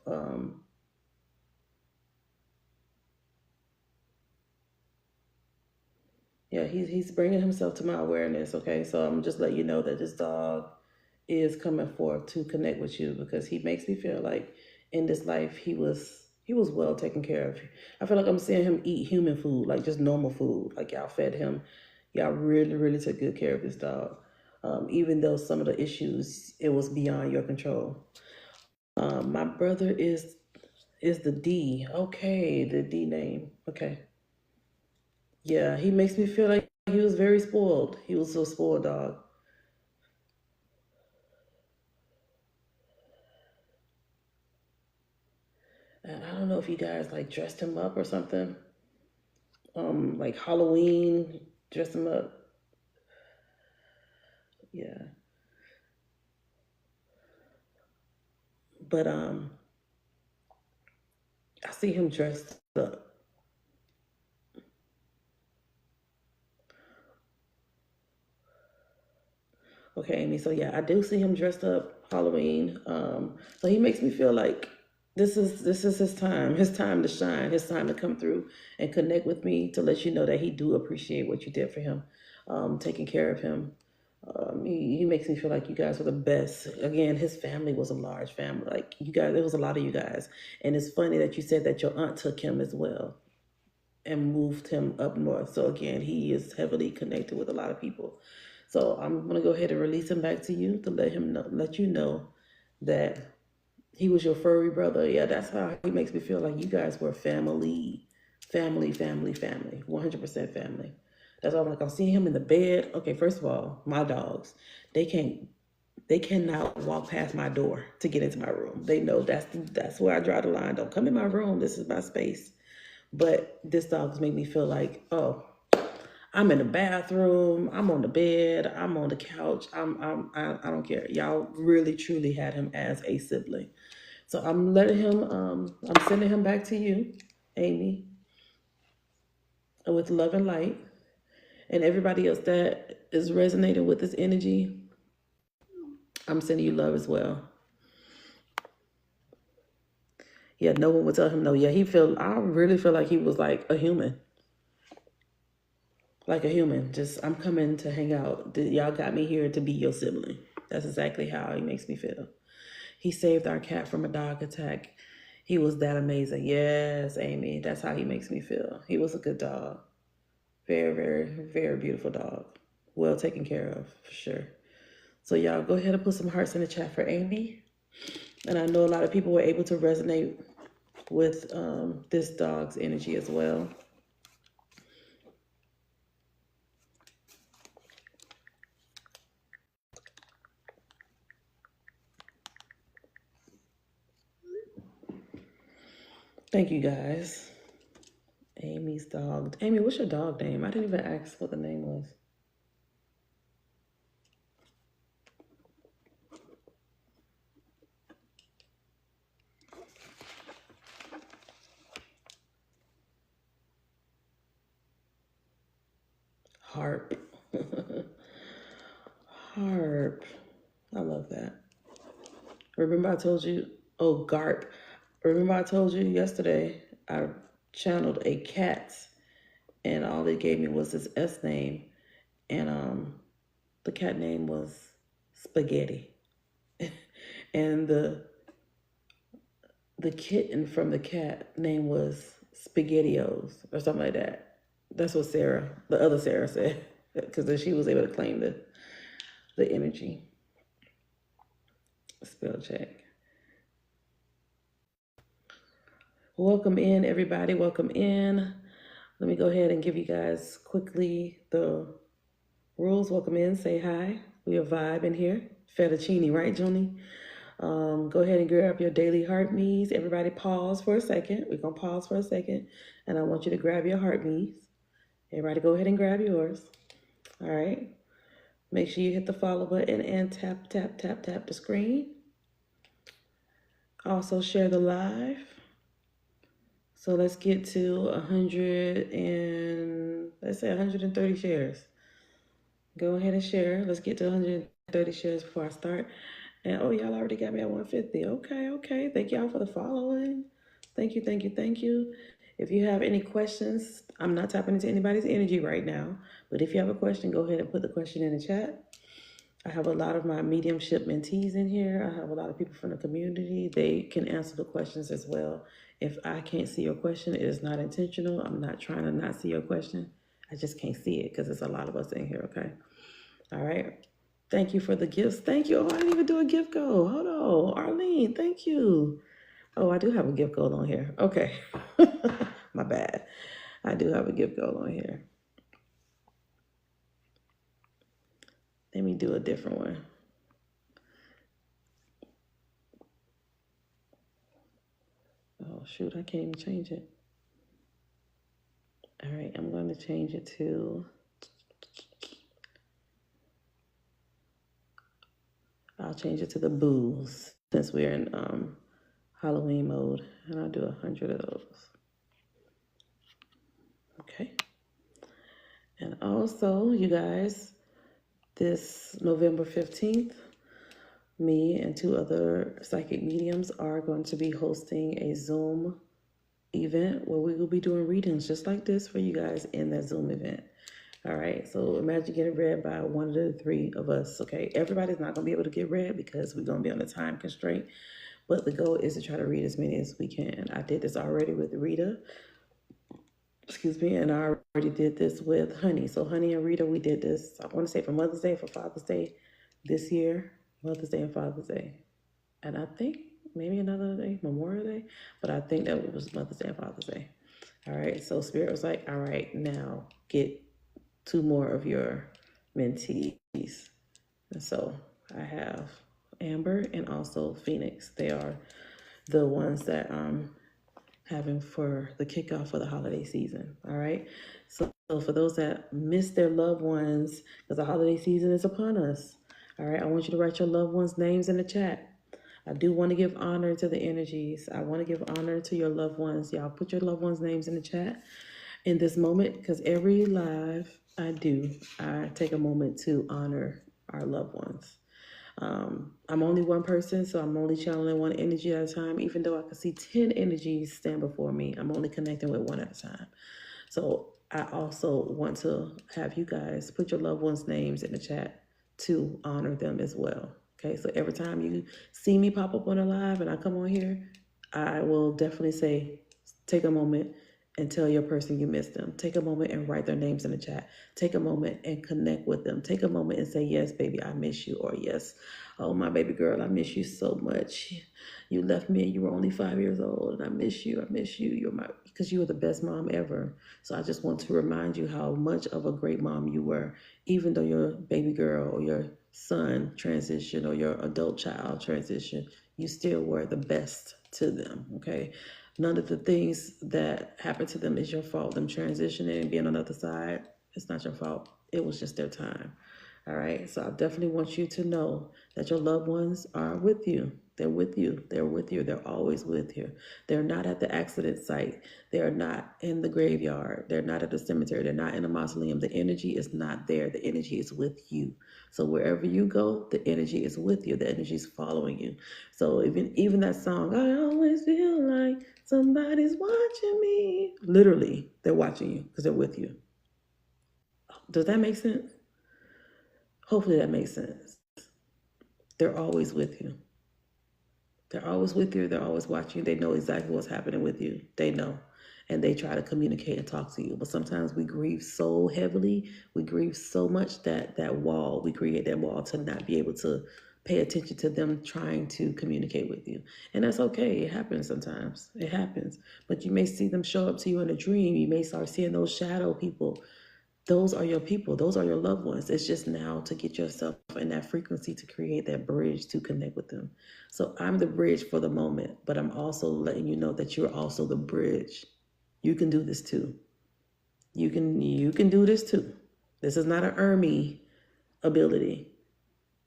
yeah, he's bringing himself to my awareness. Okay, so I'm just letting you know that this dog is coming forth to connect with you, because he makes me feel like in this life he was well taken care of. I feel like I'm seeing him eat human food, like just normal food. Like y'all fed him, y'all really took good care of this dog. Even though some of the issues, it was beyond your control. My brother is the D. Okay, the D name. Okay. Yeah, he makes me feel like he was very spoiled. He was a spoiled dog. And I don't know if you guys like dressed him up or something. Like Halloween, dressed him up. Yeah. But I see him dressed up. Okay, Amy. So yeah, I do see him dressed up Halloween. So he makes me feel like this is his time to shine, his time to come through and connect with me, to let you know that he do appreciate what you did for him, taking care of him. He makes me feel like you guys were the best. Again, his family was a large family. Like you guys, there was a lot of you guys. And it's funny that you said that your aunt took him as well and moved him up north. So again, he is heavily connected with a lot of people. So I'm gonna go ahead and release him back to you to let you know that he was your furry brother. Yeah, that's how he makes me feel like you guys were family, 100% family. That's why I'm seeing him in the bed. Okay, first of all, my dogs, they cannot walk past my door to get into my room. They know that's where I draw the line. Don't come in my room. This is my space. But this dog's made me feel like, oh, I'm in the bathroom, I'm on the bed, I'm on the couch. I don't care. Y'all really truly had him as a sibling. So I'm letting him. I'm sending him back to you, Amy, with love and light. And everybody else that is resonating with this energy, I'm sending you love as well. Yeah, no one would tell him no. Yeah, I really feel like he was like a human. Like a human. Just, I'm coming to hang out. Y'all got me here to be your sibling. That's exactly how he makes me feel. He saved our cat from a dog attack. He was that amazing. Yes, Amy, that's how he makes me feel. He was a good dog. Very, very, very beautiful dog. Well taken care of, for sure. So y'all go ahead and put some hearts in the chat for Amy. And I know a lot of people were able to resonate with this dog's energy as well. Thank you guys. Amy's dog. Amy, what's your dog name? I didn't even ask what the name was. Harp. Harp. I love that. Remember I told you, oh, Garp. Remember I told you yesterday I channeled a cat and all they gave me was this S name. And the cat name was Spaghetti. And the kitten from the cat name was SpaghettiOs or something like that. That's what the other Sarah said, because then she was able to claim the energy. Spell check. Welcome in, everybody. Welcome in. Let me go ahead and give you guys quickly the rules. Welcome in. Say hi. We are vibing here. Fettuccine, right, Joni? Go ahead and grab your daily heart me's. Everybody pause for a second. We're going to pause for a second. And I want you to grab your heart me's. Everybody go ahead and grab yours. All right. Make sure you hit the follow button and tap, tap, tap, tap the screen. Also share the live. So let's get to 130 shares. Go ahead and share. Let's get to 130 shares before I start. And oh, y'all already got me at 150. Okay. Thank y'all for the following. Thank you. If you have any questions, I'm not tapping into anybody's energy right now, but if you have a question, go ahead and put the question in the chat. I have a lot of my mediumship mentees in here. I have a lot of people from the community. They can answer the questions as well. If I can't see your question, it is not intentional. I'm not trying to not see your question. I just can't see it because there's a lot of us in here, okay? All right. Thank you for the gifts. Thank you. Oh, I didn't even do a gift goal. Hold on. Arlene, thank you. Oh, I do have a gift goal on here. Okay. My bad. I do have a gift goal on here. Let me do a different one. Oh, shoot. I can't even change it. All right. I'm going to change it to... I'll change it to the booze since we're in Halloween mode. And I'll do 100 of those. Okay. And also, you guys, this November 15th, me and 2 other psychic mediums are going to be hosting a Zoom event where we will be doing readings just like this for you guys in that Zoom event. All right, so imagine getting read by one of the three of us, okay? Everybody's not gonna be able to get read because we're gonna be on a time constraint, but the goal is to try to read as many as we can. I did this already with Rita, excuse me, and I already did this with Honey. So Honey and Rita, we did this, I wanna say for Mother's Day, for Father's Day this year, Mother's Day and Father's Day. And I think maybe another day, Memorial Day, but I think that it was Mother's Day and Father's Day. All right, so Spirit was like, all right, now get 2 more of your mentees. And so I have Amber and also Phoenix. They are the ones that I'm having for the kickoff for the holiday season. All right. So for those that miss their loved ones, because the holiday season is upon us. All right. I want you to write your loved ones' names in the chat. I do want to give honor to the energies. I want to give honor to your loved ones. Y'all put your loved ones' names in the chat in this moment, because every live I do, I take a moment to honor our loved ones. I'm only one person, so I'm only channeling one energy at a time. Even though I can see 10 energies stand before me, I'm only connecting with one at a time. So I also want to have you guys put your loved ones' names in the chat to honor them as well. Okay, so every time you see me pop up on a live and I come on here, I will definitely say, take a moment and tell your person you miss them. Take a moment and write their names in the chat. Take a moment and connect with them. Take a moment and say, yes, baby, I miss you. Or yes, oh, my baby girl, I miss you so much. You left me and you were only 5 years old, and I miss you. I miss you. You're my, because you were the best mom ever. So I just want to remind you how much of a great mom you were, even though your baby girl or your son transition or your adult child transition, you still were the best to them, okay? None of the things that happened to them is your fault. Them transitioning and being on the other side, it's not your fault. It was just their time. All right. So I definitely want you to know that your loved ones are with you. They're with you. They're with you. They're always with you. They're not at the accident site. They're not in the graveyard. They're not at the cemetery. They're not in the mausoleum. The energy is not there. The energy is with you. So wherever you go, the energy is with you. The energy is following you. So even that song, I always feel like somebody's watching me. Literally, they're watching you because they're with you. Does that make sense? Hopefully that makes sense. They're always with you. They're always with you. They're always watching you. They know exactly what's happening with you. They know. And they try to communicate and talk to you. But sometimes we grieve so heavily. We grieve so much that we create that wall to not be able to pay attention to them trying to communicate with you. And that's okay. It happens sometimes. It happens. But you may see them show up to you in a dream. You may start seeing those shadow people. Those are your people. Those are your loved ones. It's just now to get yourself in that frequency to create that bridge to connect with them. So I'm the bridge for the moment, but I'm also letting you know that you're also the bridge. You can do this too. You can do this too. This is not an Ermi ability.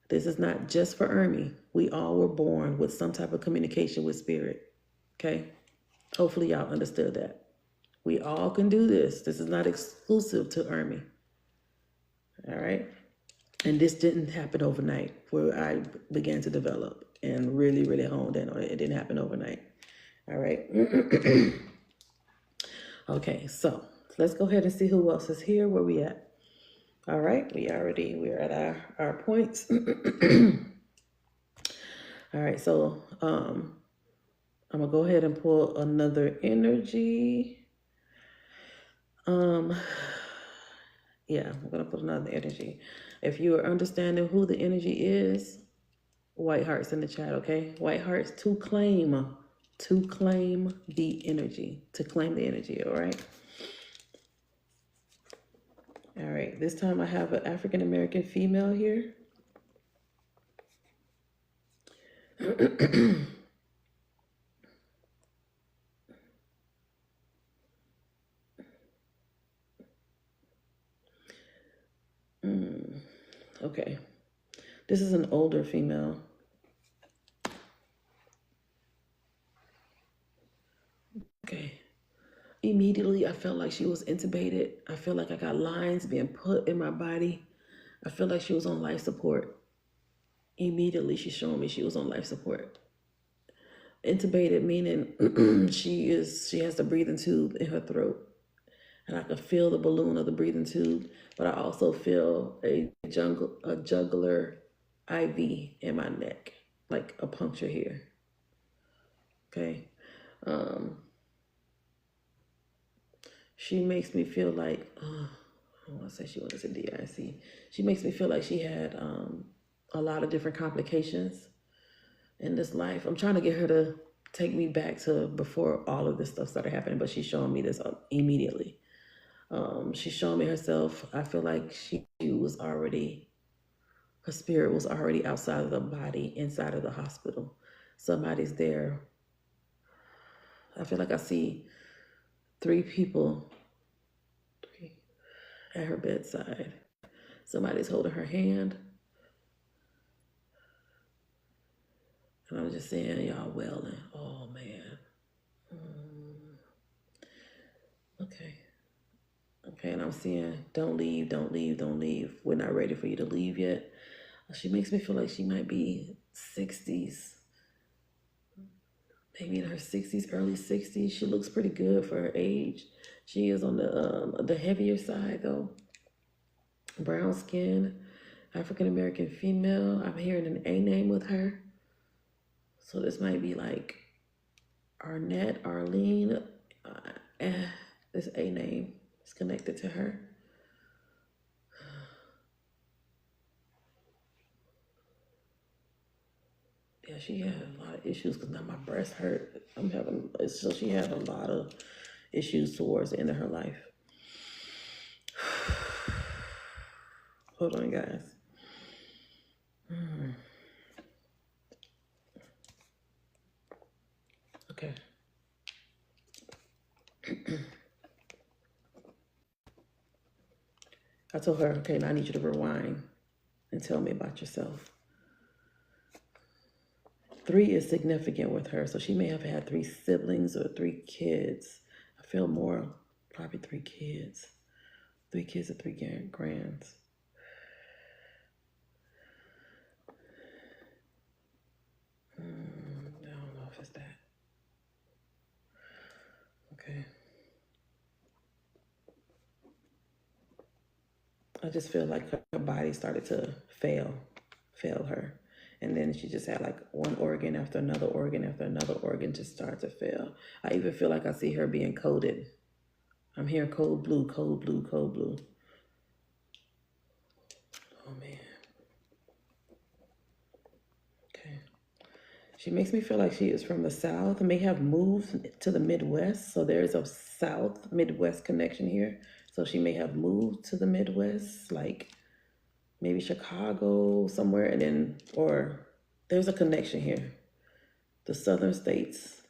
This is not just for Ermi. We all were born with some type of communication with spirit. Okay? Hopefully y'all understood that. We all can do this. This is not exclusive to Ermi. All right? And this didn't happen overnight where I began to develop and really, really honed in on it. It didn't happen overnight. All right? Okay, so let's go ahead and see who else is here. Where we at? All right, we're at our points. All right, so I'm gonna go ahead and pull another energy. Yeah, I'm gonna put another energy. If you are understanding who the energy is, white hearts in the chat, okay? White hearts to claim the energy, all right? All right, this time I have an African American female here. Okay, this is an older female. Okay, immediately I felt like she was intubated. I feel like I got lines being put in my body. I feel like she was on life support. Immediately she's showing me she was on life support. Intubated meaning she has the breathing tube in her throat. and I could feel the balloon of the breathing tube, but I also feel a jugular IV in my neck, like a puncture here. Okay. She makes me feel like, I want to say she wanted to DIC. She makes me feel like she had a lot of different complications in this life. I'm trying to get her to take me back to before all of this stuff started happening, but she's showing me this immediately. She's showing me herself. I feel like her spirit was already outside of the body, inside of the hospital. Somebody's there. I feel like I see 3 people at her bedside. Somebody's holding her hand. And I'm just saying, y'all wailing. Oh, man. Okay. Okay, and I'm seeing, don't leave, don't leave, don't leave. We're not ready for you to leave yet. She makes me feel like she might be 60s. Maybe in her 60s, early 60s. She looks pretty good for her age. She is on the heavier side, though. Brown skin, African-American female. I'm hearing an A name with her. So this might be like Arnett, Arlene. This A name is connected to her. Yeah, she had a lot of issues because now my breast hurt. So she had a lot of issues towards the end of her life. Hold on, guys. Okay. I told her, okay, now I need you to rewind and tell me about yourself. 3 is significant with her, so she may have had 3 siblings or 3 kids. I feel more, probably 3 kids. 3 kids or 3 grands. I don't know if it's that. Okay. I just feel like her body started to fail her. And then she just had like one organ after another organ after another organ just start to fail. I even feel like I see her being coded. I'm hearing cold blue, cold blue, cold blue. Oh man. Okay. She makes me feel like she is from the South, may have moved to the Midwest. So there's a South Midwest connection here. So she may have moved to the Midwest, like maybe Chicago somewhere, and then, or there's a connection here. The southern states,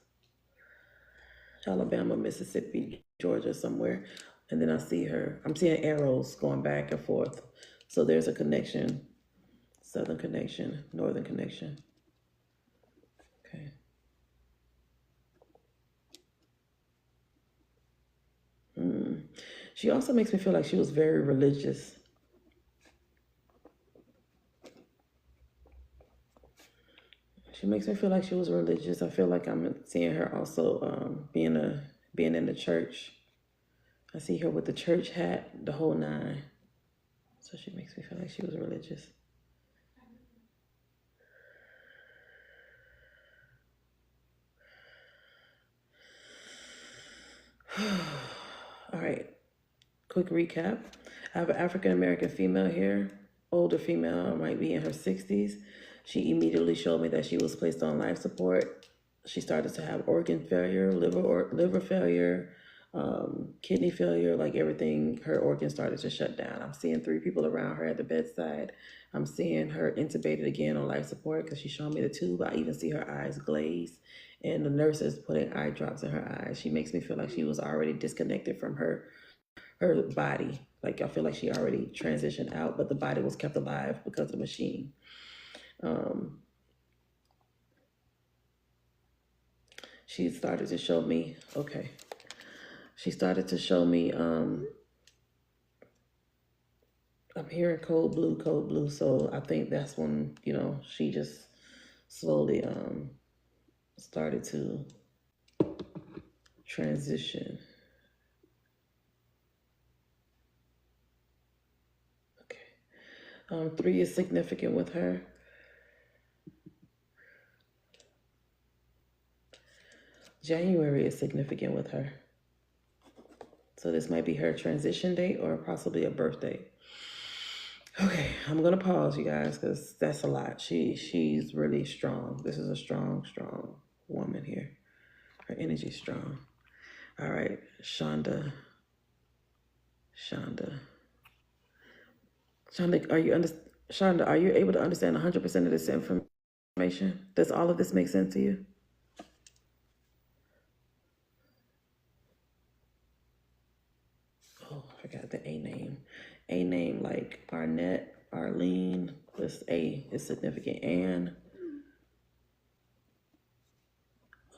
Alabama, Mississippi, Georgia, somewhere. And then I'm seeing arrows going back and forth. So there's a connection, southern connection, northern connection. Okay. She also makes me feel like she was very religious. She makes me feel like she was religious. I feel like I'm seeing her also being in the church. I see her with the church hat, the whole 9. So she makes me feel like she was religious. All right, quick recap. I have an African-American female here, older female, might be in her 60s. She immediately showed me that she was placed on life support. She started to have organ failure, liver failure, kidney failure, like everything, her organs started to shut down. I'm seeing 3 people around her at the bedside. I'm seeing her intubated again on life support because she's showing me the tube. I even see her eyes glaze, and the nurses putting eye drops in her eyes. She makes me feel like she was already disconnected from her body. Like I feel like she already transitioned out, but the body was kept alive because of the machine. She started to show me, okay. She started to show me, I'm hearing cold blue. So I think that's when, she just slowly started to transition. 3 is significant with her. January is significant with her. So this might be her transition date or possibly a birth date. Okay, I'm gonna pause, you guys, because that's a lot. She's really strong. This is a strong woman here. Her energy's strong. All right, Shonda, Shonda, are you able to understand 100% of this information? Does all of this make sense to you? Oh, I got the A name. A name like Arnett, Arlene. This A is significant. Anne.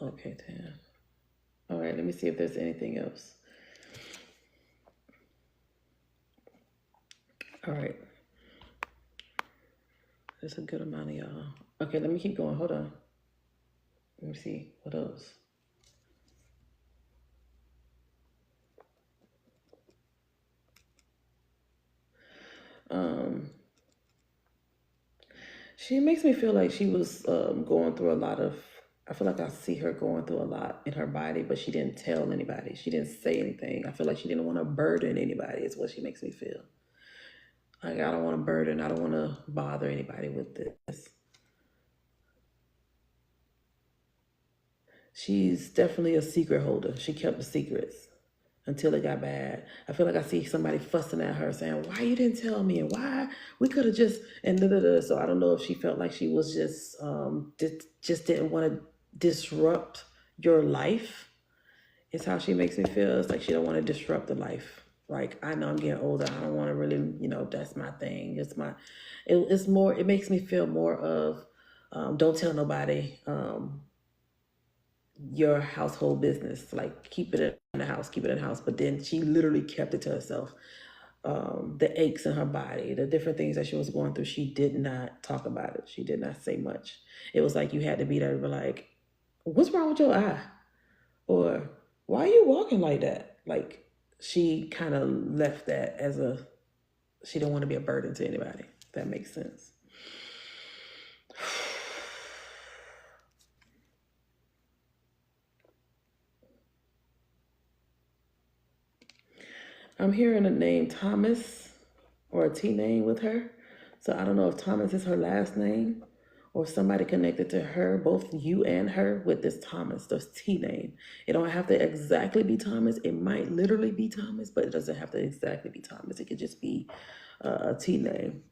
Okay, damn. All right, let me see if there's anything else. All right. There's a good amount of y'all. Okay, let me keep going. Hold on. Let me see. What else? She makes me feel like she was going through a lot of, I feel like I see her going through a lot in her body, but she didn't tell anybody. She didn't say anything. I feel like she didn't want to burden anybody is what she makes me feel. Like, I don't want to burden, I don't want to bother anybody with this. She's definitely a secret holder. She kept the secrets until it got bad. I feel like I see somebody fussing at her saying, why you didn't tell me? And why we could have just, and da-da-da. So I don't know if she felt like she was just didn't want to disrupt your life. It's how she makes me feel. It's like she don't want to disrupt the life. Like, I know I'm getting older. I don't want to really, that's my thing. It's more, it makes me feel more of, don't tell nobody, your household business, like keep it in the house. But then she literally kept it to herself. The aches in her body, the different things that she was going through, she did not talk about it. She did not say much. It was like you had to be there to be like, what's wrong with your eye? Or why are you walking like that? Like, she kind of left that as she didn't want to be a burden to anybody, if that makes sense. I'm hearing a name Thomas or a T name with her. So I don't know if Thomas is her last name or somebody connected to her, both you and her, with this Thomas, this T name. It don't have to exactly be Thomas. It might literally be Thomas, but it doesn't have to exactly be Thomas. It could just be a T name.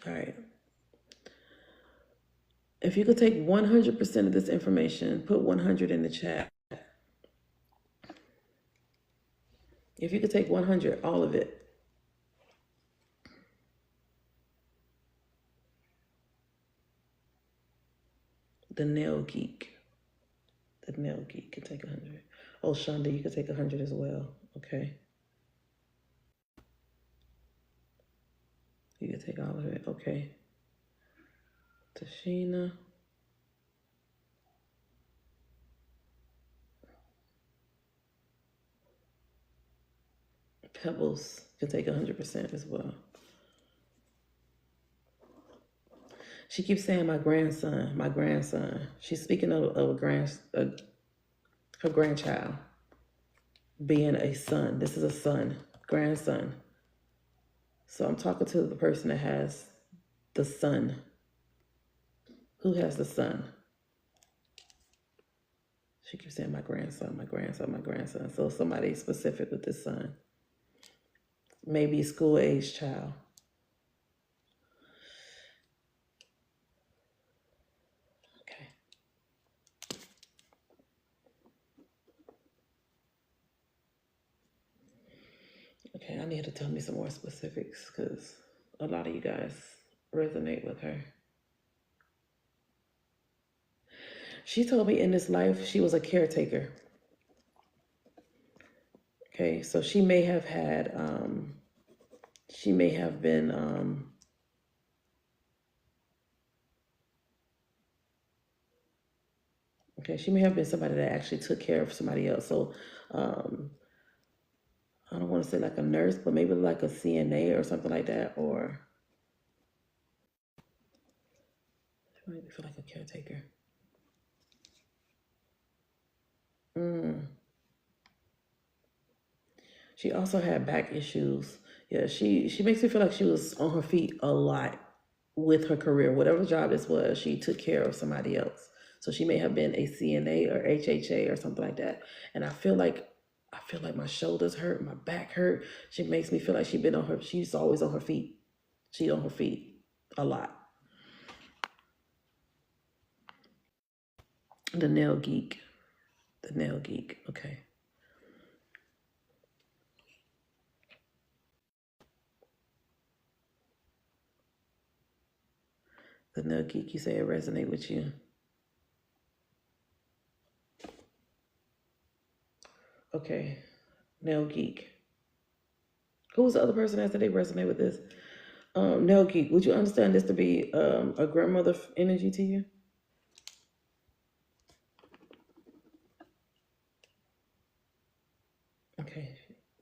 All right. If you could take 100% of this information, put 100 in the chat. If you could take 100, all of it. The nail geek can take 100. Oh, Shonda, you could take 100 as well. Okay. You could take all of it. Okay. Tashina. Pebbles can take 100% as well. She keeps saying my grandson. She's speaking of her grandchild being a son. This is a son, grandson. So I'm talking to the person that has the son. Who has the son? She keeps saying my grandson. So somebody specific with this son. Maybe school-age child. Okay. Okay, I need her to tell me some more specifics because a lot of you guys resonate with her. She told me in this life she was a caretaker. Okay, so she may have been Okay, she may have been somebody that actually took care of somebody else. So I don't want to say like a nurse, but maybe like a CNA or something like that, or she might feel like a caretaker. She also had back issues. Yeah, she makes me feel like she was on her feet a lot with her career. Whatever job this was, she took care of somebody else. So she may have been a CNA or HHA or something like that. And I feel like my shoulders hurt, my back hurt. She makes me feel like she's always on her feet. She's on her feet a lot. The nail geek. Okay. The nail geek, you say it resonate with you. Okay. Nail geek. Who was the other person that said they resonate with this? Nail geek, would you understand this to be a grandmother energy to you? Okay.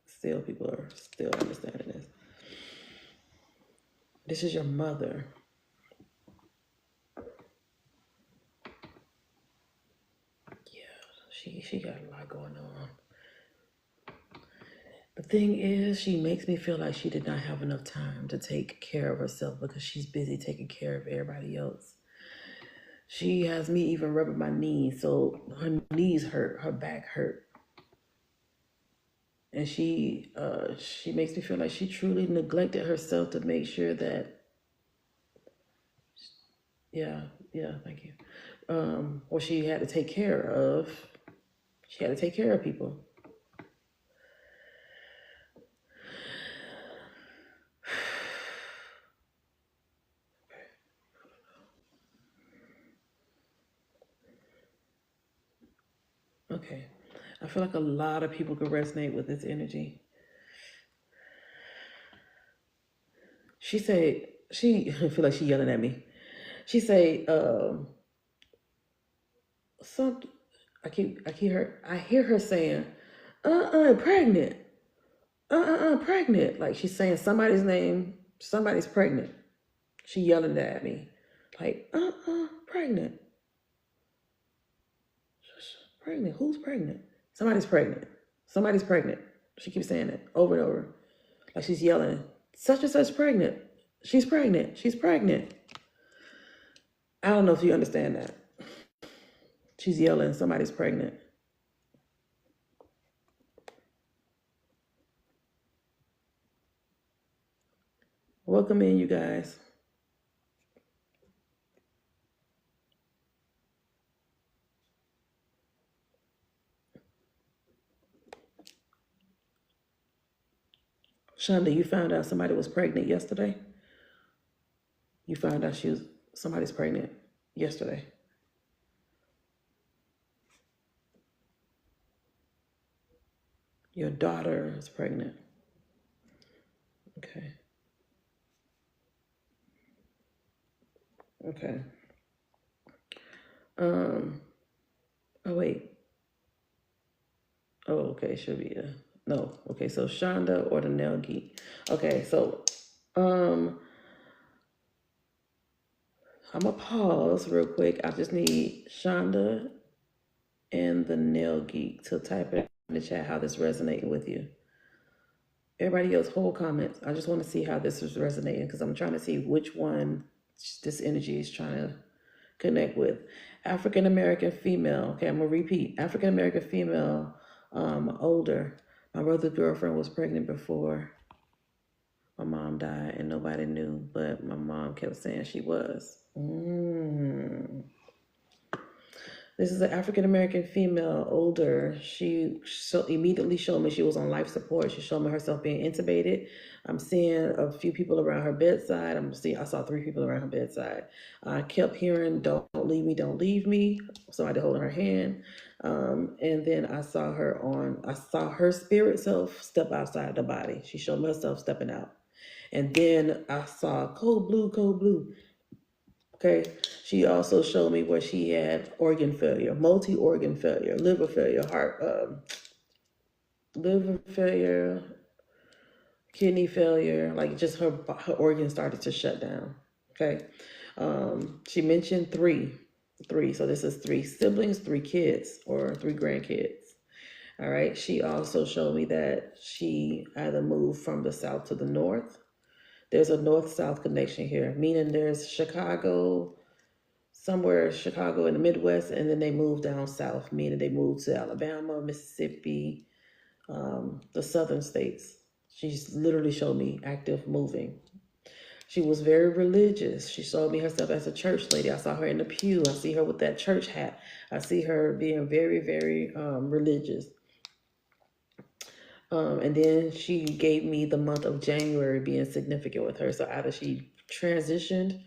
Still, people are still understanding this. This is your mother. Yeah, she got a lot going on. The thing is, she makes me feel like she did not have enough time to take care of herself because she's busy taking care of everybody else. She has me even rubbing my knees, so her knees hurt, her back hurt. And she makes me feel like she truly neglected herself to make sure that, thank you. Or she had to take care of people. Okay. I feel like a lot of people could resonate with this energy. She said, I feel like she yelling at me. She say, I hear her saying, pregnant. Pregnant. Like she's saying somebody's name, somebody's pregnant. She yelling at me. Like, pregnant. Pregnant. Who's pregnant? Somebody's pregnant. Somebody's pregnant. She keeps saying it over and over. Like she's yelling, such and such pregnant. She's pregnant. She's pregnant. I don't know if you understand that. She's yelling, somebody's pregnant. Welcome in, you guys. Shonda, you found out somebody was pregnant yesterday? You found out somebody's pregnant yesterday. Your daughter is pregnant. Okay. Okay. Oh wait. Oh, okay, should be no. Okay, so Shonda or the nail geek. Okay, so I'm gonna pause real quick. I just need Shonda and the nail geek to type it in the chat how this resonating with you. Everybody else, hold comments. I just want to see how this is resonating because I'm trying to see which one this energy is trying to connect with. African American female. Okay, I'm gonna repeat. African American female, older. My brother's girlfriend was pregnant before my mom died, and nobody knew, but my mom kept saying she was. This is an African American female, older. She immediately showed me she was on life support. She showed me herself being intubated. I'm seeing a few people around her bedside. I saw 3 people around her bedside. I kept hearing, "Don't leave me, don't leave me." Somebody holding her hand. And then I saw her spirit self step outside the body. She showed me herself stepping out. And then I saw cold blue. Okay. She also showed me where she had organ failure, multi-organ failure, liver failure, liver failure, kidney failure, like just her organs started to shut down. Okay. She mentioned three. So this is 3 siblings, 3 kids, or 3 grandkids. All right. She also showed me that she either moved from the south to the north. There's a north-south connection here, meaning there's Chicago, somewhere Chicago in the Midwest, and then they moved down south, meaning they moved to Alabama, Mississippi, the southern states. She's literally showed me active moving. She was very religious. She showed me herself as a church lady. I saw her in the pew. I see her with that church hat. I see her being very, very religious. And then she gave me the month of January being significant with her. So either she transitioned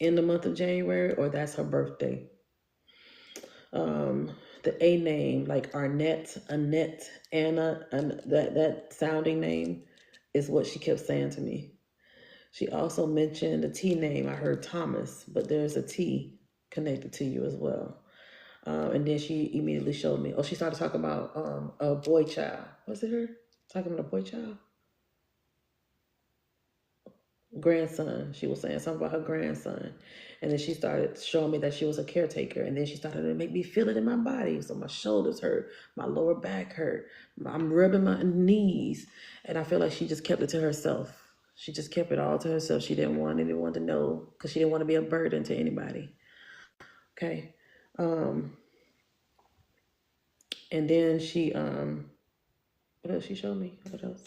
in the month of January or that's her birthday. The A name, like Arnett, Annette, Anna, and that sounding name is what she kept saying to me. She also mentioned the T name. I heard Thomas, but there's a T connected to you as well. And then she immediately showed me, she started talking about a boy child. Was it her? Talking about a boy child? Grandson. She was saying something about her grandson. And then she started showing me that she was a caretaker. And then she started to make me feel it in my body. So my shoulders hurt, my lower back hurt. I'm rubbing my knees. And I feel like she just kept it to herself. She just kept it all to herself. She didn't want anyone to know because she didn't want to be a burden to anybody. Okay. And then she, what else she showed me? What else?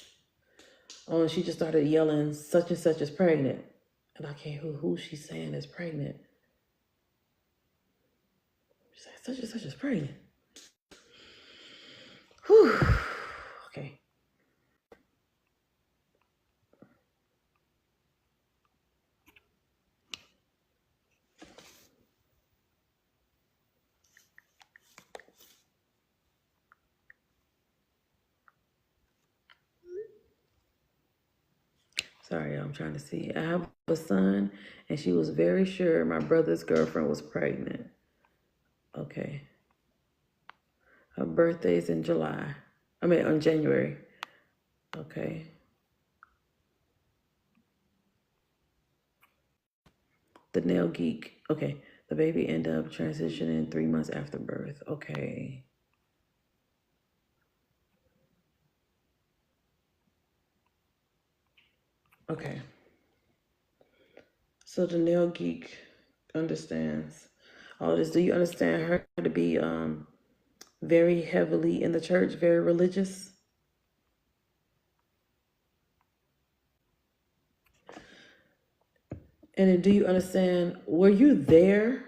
Oh, and she just started yelling, such and such is pregnant. And I can't, who she's saying is pregnant. She's saying such and such is pregnant. Whew. Okay. Sorry, I'm trying to see. I have a son, and she was very sure my brother's girlfriend was pregnant. Okay. Her birthday's in January. Okay. The nail geek. Okay. The baby ended up transitioning 3 months after birth. Okay. Okay. So the nail geek understands all this. Do you understand her to be very heavily in the church, very religious? And then do you understand, were you there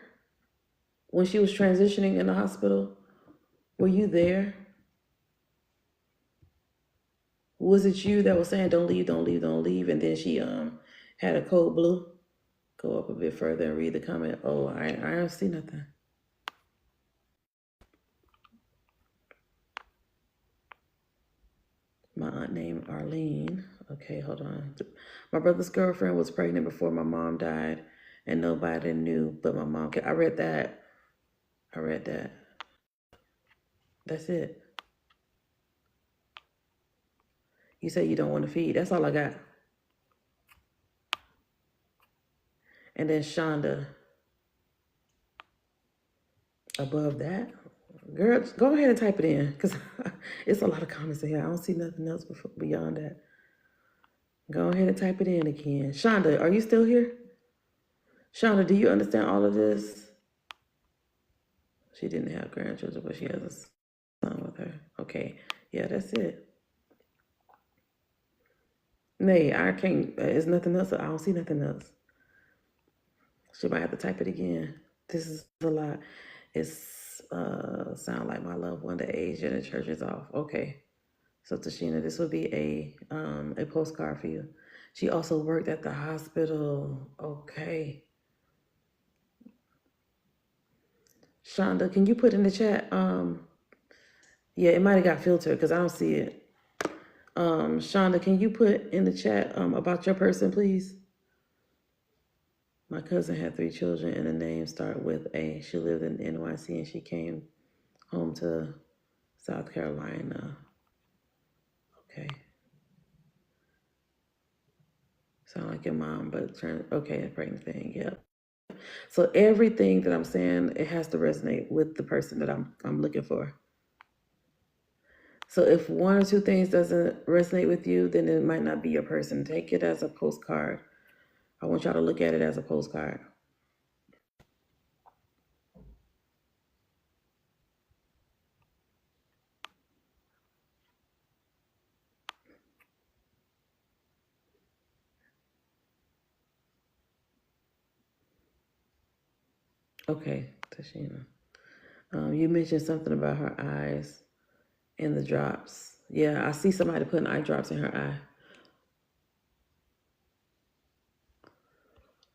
when she was transitioning in the hospital? Were you there? Was it you that was saying, don't leave, don't leave, don't leave? And then she had a code blue? Go up a bit further and read the comment. Oh, I don't see nothing. My aunt named Arlene. Okay, hold on. My brother's girlfriend was pregnant before my mom died, and nobody knew but my mom. I read that. That's it. You say you don't want to feed. That's all I got. And then Shonda. Above that, girl, go ahead and type it in because it's a lot of comments in here. I don't see nothing else beyond that. Go ahead and type it in again. Shonda, are you still here? Shonda, do you understand all of this? She didn't have grandchildren, but she has a son with her. Okay, yeah, that's it. Nay, I can't, there's nothing else. I don't see nothing else. She might have to type it again. This is a lot. It's sound like my loved one, the age in the church is off. Okay. So Tashina, this would be a postcard for you. She also worked at the hospital. Okay. Shonda, can you put in the chat? Yeah, it might have got filtered because I don't see it. Shonda, can you put in the chat about your person, please? My cousin had 3 children and the names start with A. She lived in NYC and she came home to South Carolina. Okay. Sound like your mom, but okay, pregnant thing, yep. So everything that I'm saying, it has to resonate with the person that I'm looking for. So if one or two things doesn't resonate with you, then it might not be your person. Take it as a postcard. I want y'all to look at it as a postcard. Okay, Tashina. You mentioned something about her eyes and the drops. Yeah, I see somebody putting eye drops in her eye.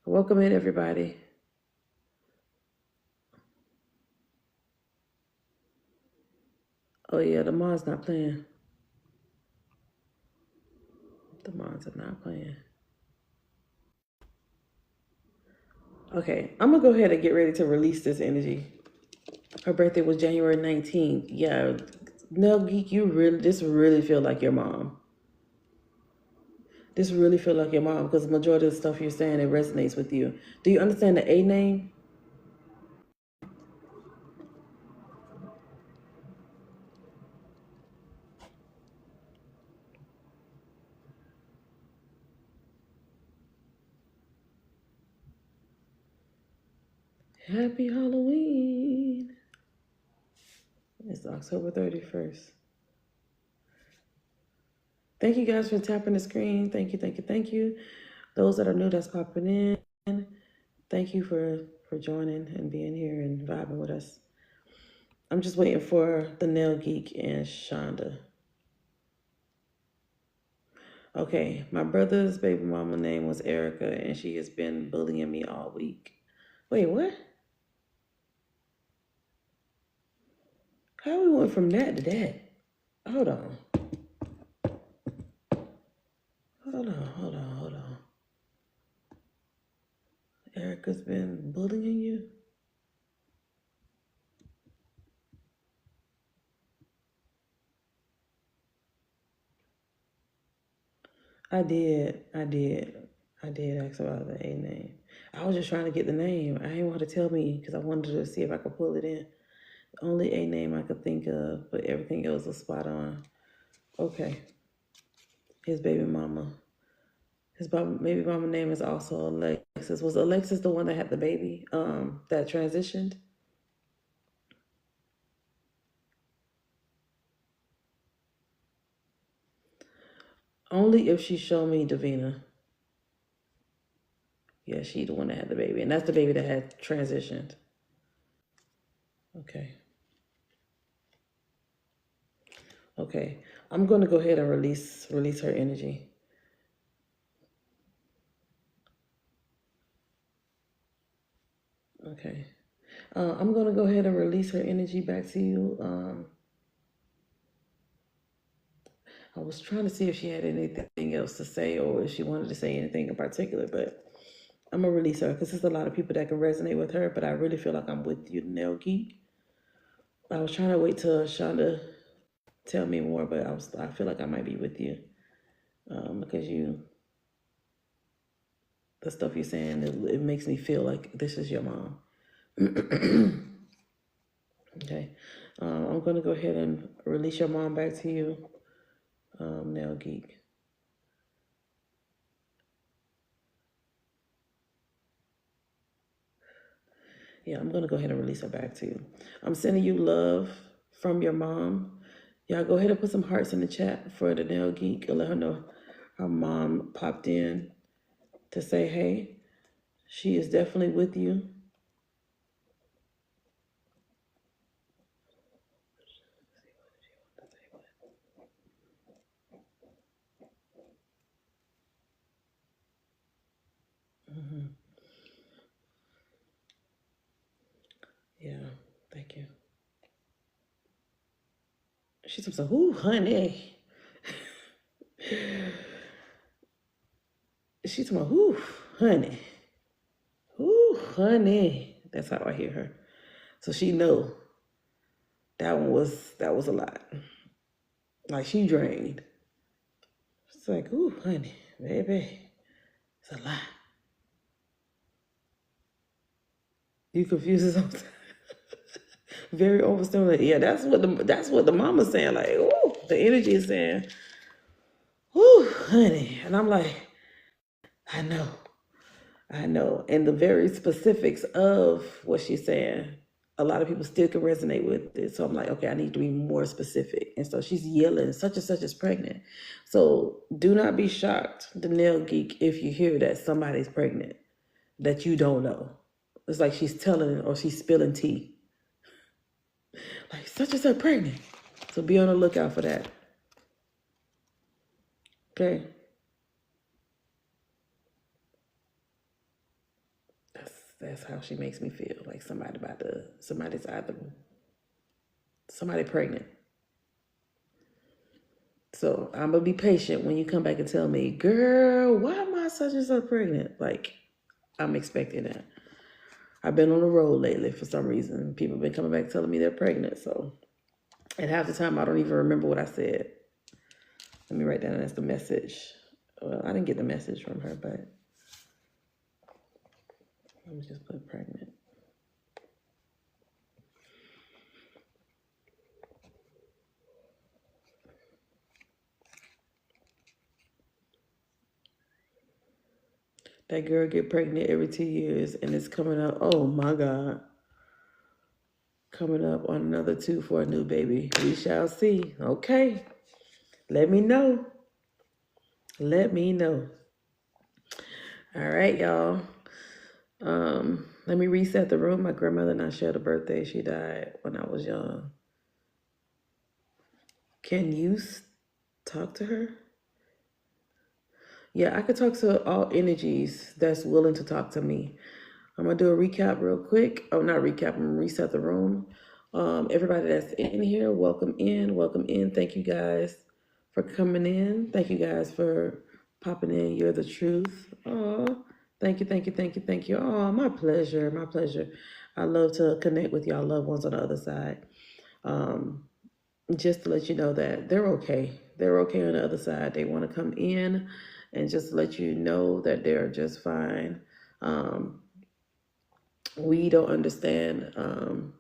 Welcome in, everybody. Oh yeah, the mods not playing. The mods are not playing. Okay, I'm gonna go ahead and get ready to release this energy. Her birthday was January 19th. Yeah, Nell Geek, this really feel like your mom. This really feel like your mom because the majority of the stuff you're saying, it resonates with you. Do you understand the A name? Happy Halloween. It's October 31st. Thank you guys for tapping the screen. Thank you, thank you, thank you. Those that are new that's popping in, thank you for joining and being here and vibing with us. I'm just waiting for the Nail Geek and Shonda. Okay, my brother's baby mama name was Erica and she has been bullying me all week. Wait, what? How we went from that to that? Hold on. Hold on. Erica's been bullying you? I did ask about the A name. I was just trying to get the name. I didn't want to tell me because I wanted to see if I could pull it in. The only A name I could think of, but everything else was spot on. Okay. His baby mama. His baby mama name is also Alexis. Was Alexis the one that had the baby that transitioned? Only if she showed me Davina. Yeah, she the one that had the baby. And that's the baby that had transitioned. Okay. Okay. I'm going to go ahead and release her energy. Okay. I'm going to go ahead and release her energy back to you. I was trying to see if she had anything else to say or if she wanted to say anything in particular, but I'm going to release her because there's a lot of people that can resonate with her, but I really feel like I'm with you, Nail Geek. I was trying to wait till Shonda tell me more, but I feel like I might be with you because the stuff you're saying, it makes me feel like this is your mom. Okay. I'm going to go ahead and release your mom back to you, Nail Geek. Yeah, I'm going to go ahead and release her back to you. I'm sending you love from your mom. Y'all go ahead and put some hearts in the chat for the Nail Geek and let her know her mom popped in to say, hey, she is definitely with you. Mm-hmm. Yeah, thank you. She said, ooh, honey. She told me, ooh, honey. honey. That's how I hear her. So she know that was a lot. Like she drained. It's like, ooh, honey, baby, it's a lot. You confused sometimes. Very overstimulated. Yeah, that's what the mama's saying. Like, ooh, the energy is saying, ooh, honey. And I'm like, I know. And the very specifics of what she's saying, a lot of people still can resonate with it. So I'm like, okay, I need to be more specific. And so she's yelling, such and such is pregnant. So do not be shocked, the nail geek, if you hear that somebody's pregnant that you don't know. It's like she's telling or she's spilling tea. Like, such and such pregnant. So be on the lookout for that. Okay. That's how she makes me feel. Like somebody's pregnant. So I'm gonna be patient when you come back and tell me, girl, why am I such and such pregnant? Like, I'm expecting that. I've been on the road lately for some reason. People have been coming back telling me they're pregnant. So, and half the time I don't even remember what I said. Let me write down as the message. Well, I didn't get the message from her, but let me just put pregnant. That girl get pregnant every 2 years and it's coming up. Oh my God. Coming up on another 2 for a new baby. We shall see. Okay. Let me know. Let me know. All right, y'all. Let me reset the room. My grandmother not shared a birthday. She died when I was young. Can you talk to her? Yeah, I could talk to all energies that's willing to talk to me. I'm going to do a recap real quick. Oh, not recap. I'm going to reset the room. Everybody that's in here, welcome in. Welcome in. Thank you guys for coming in. Thank you guys for popping in. You're the truth. Oh, thank you, thank you, thank you, thank you. Oh, my pleasure, my pleasure. I love to connect with y'all loved ones on the other side. Just to let you know that they're okay. They're okay on the other side. They want to come in and just let you know that they're just fine. We don't understand. I'm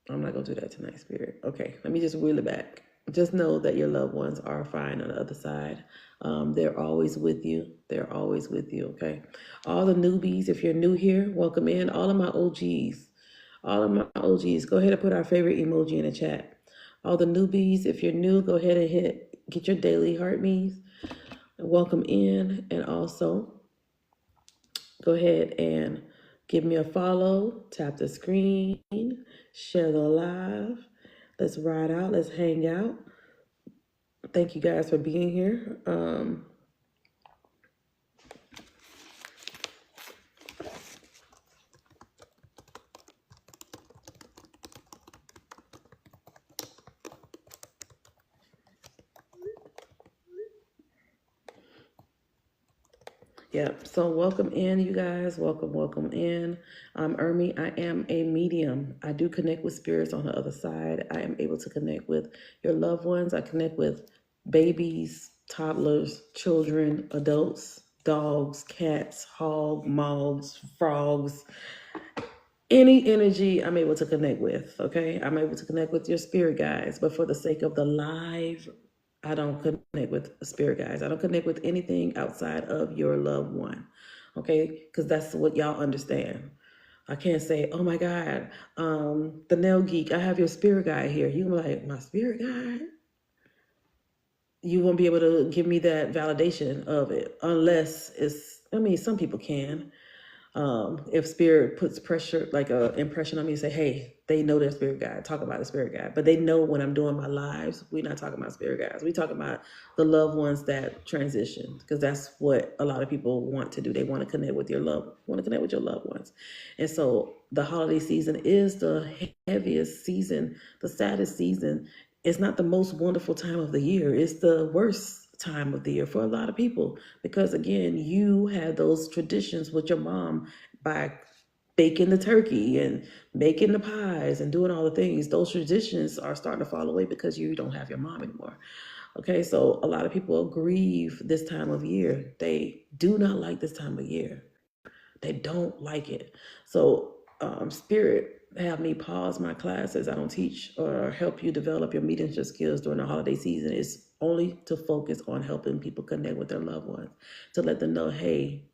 not going to do that tonight, Spirit. Okay, let me just reel it back. Just know that your loved ones are fine on the other side. They're always with you. They're always with you, okay? All the newbies, if you're new here, welcome in. All of my OGs, go ahead and put our favorite emoji in the chat. All the newbies, if you're new, go ahead and get your daily heart me's. Welcome in. And also, go ahead and give me a follow, tap the screen, share the live. Let's ride out. Let's hang out. Thank you guys for being here. Yeah, so welcome in, you guys. Welcome in. I'm Ermi. I am a medium. I do connect with spirits on the other side. I am able to connect with your loved ones. I connect with babies, toddlers, children, adults, dogs, cats, hogs, moths, frogs. Any energy I'm able to connect with, okay? I'm able to connect with your spirit guides, but for the sake of the live, I don't connect with spirit guides. I don't connect with anything outside of your loved one, okay? Because that's what y'all understand. I can't say, oh my God, the nail geek, I have your spirit guide here. You can be like, my spirit guide? You won't be able to give me that validation of it unless some people can. If spirit puts pressure, like a impression on me, say, hey, they know their spirit guide, talk about the spirit guide, but they know when I'm doing my lives, we're not talking about spirit guides. We talking about the loved ones that transition, because that's what a lot of people want to do. They want to connect with your loved ones. And so the holiday season is the heaviest season, the saddest season. It's not the most wonderful time of the year. It's the worst time of the year for a lot of people, because again, you had those traditions with your mom by baking the turkey and making the pies and doing all the things. Those traditions are starting to fall away because you don't have your mom anymore. Okay, so a lot of people grieve this time of year. They do not like this time of year. They don't like it. So Spirit have me pause my classes. I don't teach or help you develop your mediumship skills during the holiday season. It's only to focus on helping people connect with their loved ones, to let them know, hey,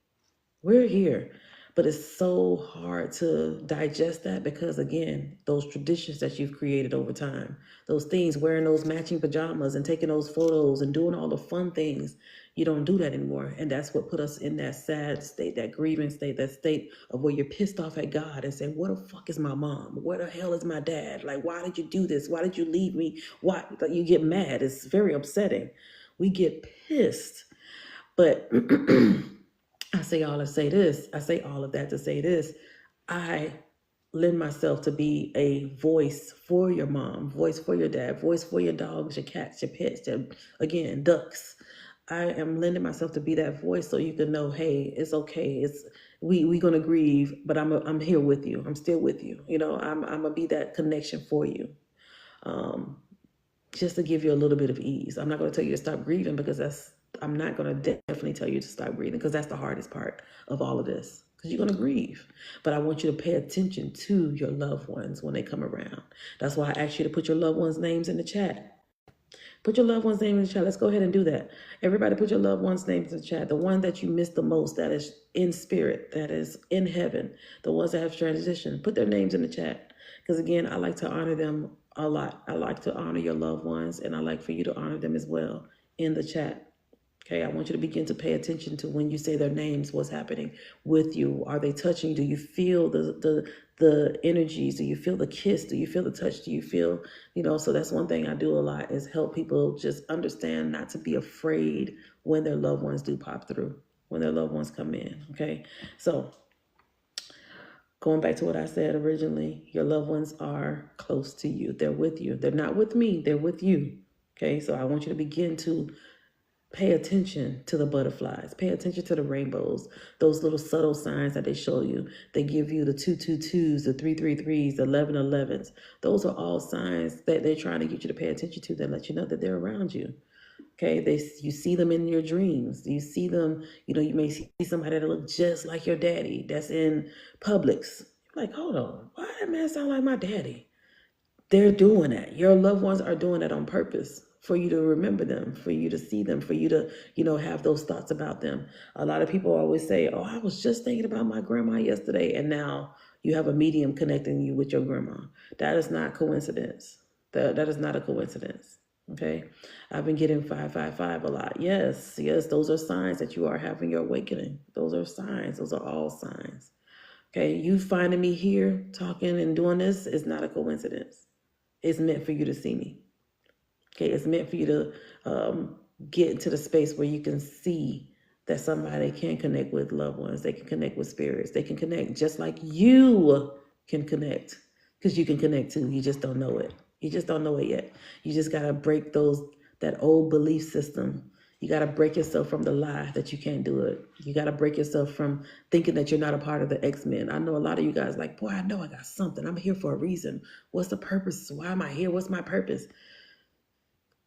we're here. But it's so hard to digest that because, again, those traditions that you've created over time, those things, wearing those matching pajamas and taking those photos and doing all the fun things, you don't do that anymore. And that's what put us in that sad state, that grieving state, that state of where you're pissed off at God and saying, what the fuck is my mom? Where the hell is my dad? Like, why did you do this? Why did you leave me? Why? Like, you get mad. It's very upsetting. We get pissed. But I say all of that to say this. I lend myself to be a voice for your mom, voice for your dad, voice for your dogs, your cats, your pets, again, ducks. I am lending myself to be that voice so you can know, hey, it's okay. We gonna grieve, but I'm here with you. I'm still with you. You know, I'm gonna be that connection for you. Just to give you a little bit of ease. I'm not gonna tell you to stop grieving because I'm not going to definitely tell you to stop grieving because that's the hardest part of all of this, because you're going to grieve. But I want you to pay attention to your loved ones when they come around. That's why I asked you to put your loved ones' names in the chat. Put your loved one's name in the chat. Let's go ahead and do that. Everybody put your loved one's names in the chat. The one that you miss the most, that is in spirit, that is in heaven, the ones that have transitioned, put their names in the chat. Because again, I like to honor them a lot. I like to honor your loved ones, and I like for you to honor them as well in the chat. Okay, I want you to begin to pay attention to when you say their names, what's happening with you. Are they touching? Do you feel the energies? Do you feel the kiss? Do you feel the touch? Do you feel, so that's one thing I do a lot is help people just understand not to be afraid when their loved ones do pop through, when their loved ones come in, okay? So going back to what I said originally, your loved ones are close to you. They're with you. They're not with me. They're with you, okay? So I want you to begin to pay attention to the butterflies. Pay attention to the rainbows, those little subtle signs that they show you. They give you the 222s, the 333s, the 1111s. Those are all signs that they're trying to get you to pay attention to that let you know that they're around you. Okay, you see them in your dreams. You see them, you may see somebody that looks just like your daddy that's in Publix. You're like, hold on, why that man sound like my daddy? They're doing that. Your loved ones are doing that on purpose for you to remember them, for you to see them, for you to, have those thoughts about them. A lot of people always say, oh, I was just thinking about my grandma yesterday. And now you have a medium connecting you with your grandma. That is not coincidence. That is not a coincidence. Okay. I've been getting 555 a lot. Yes. Those are signs that you are having your awakening. Those are signs. Those are all signs. Okay. You finding me here talking and doing this is not a coincidence. It's meant for you to see me. Okay, it's meant for you to get into the space where you can see that somebody can connect with loved ones. They can connect with spirits. They can connect just like you can connect, because you can connect too. You just don't know it. You just don't know it yet. You just got to break that old belief system. You got to break yourself from the lie that you can't do it. You got to break yourself from thinking that you're not a part of the X-Men. I know a lot of you guys like, boy, I know I got something. I'm here for a reason. What's the purpose? Why am I here? What's my purpose?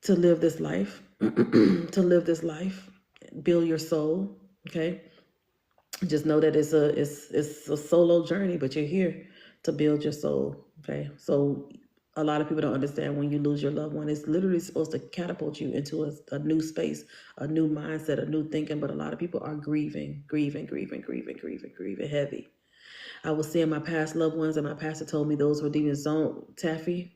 To live this life, build your soul, okay? Just know that it's a solo journey, but you're here to build your soul, okay? So a lot of people don't understand when you lose your loved one, it's literally supposed to catapult you into a new space, a new mindset, a new thinking, but a lot of people are grieving heavy. I was seeing my past loved ones, and my pastor told me those were demons. Taffy,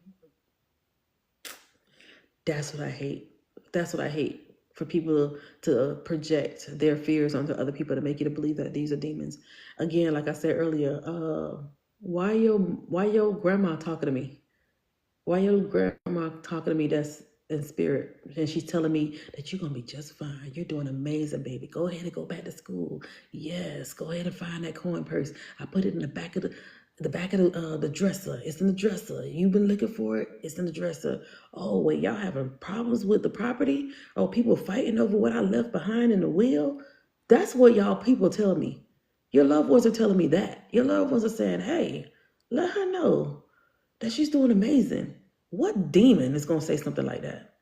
that's what I hate. That's what I hate, for people to project their fears onto other people to make you to believe that these are demons. Again, like I said earlier, why your grandma talking to me? Why your grandma talking to me that's in spirit? And she's telling me that you're going to be just fine. You're doing amazing, baby. Go ahead and go back to school. Yes, go ahead and find that coin purse. I put it in the back of the dresser. It's in the dresser. You've been looking for it. It's in the dresser. Oh, wait, y'all having problems with the property? Oh, people fighting over what I left behind in the will? That's what y'all people tell me. Your loved ones are telling me that. Your loved ones are saying, hey, let her know that she's doing amazing. What demon is going to say something like that?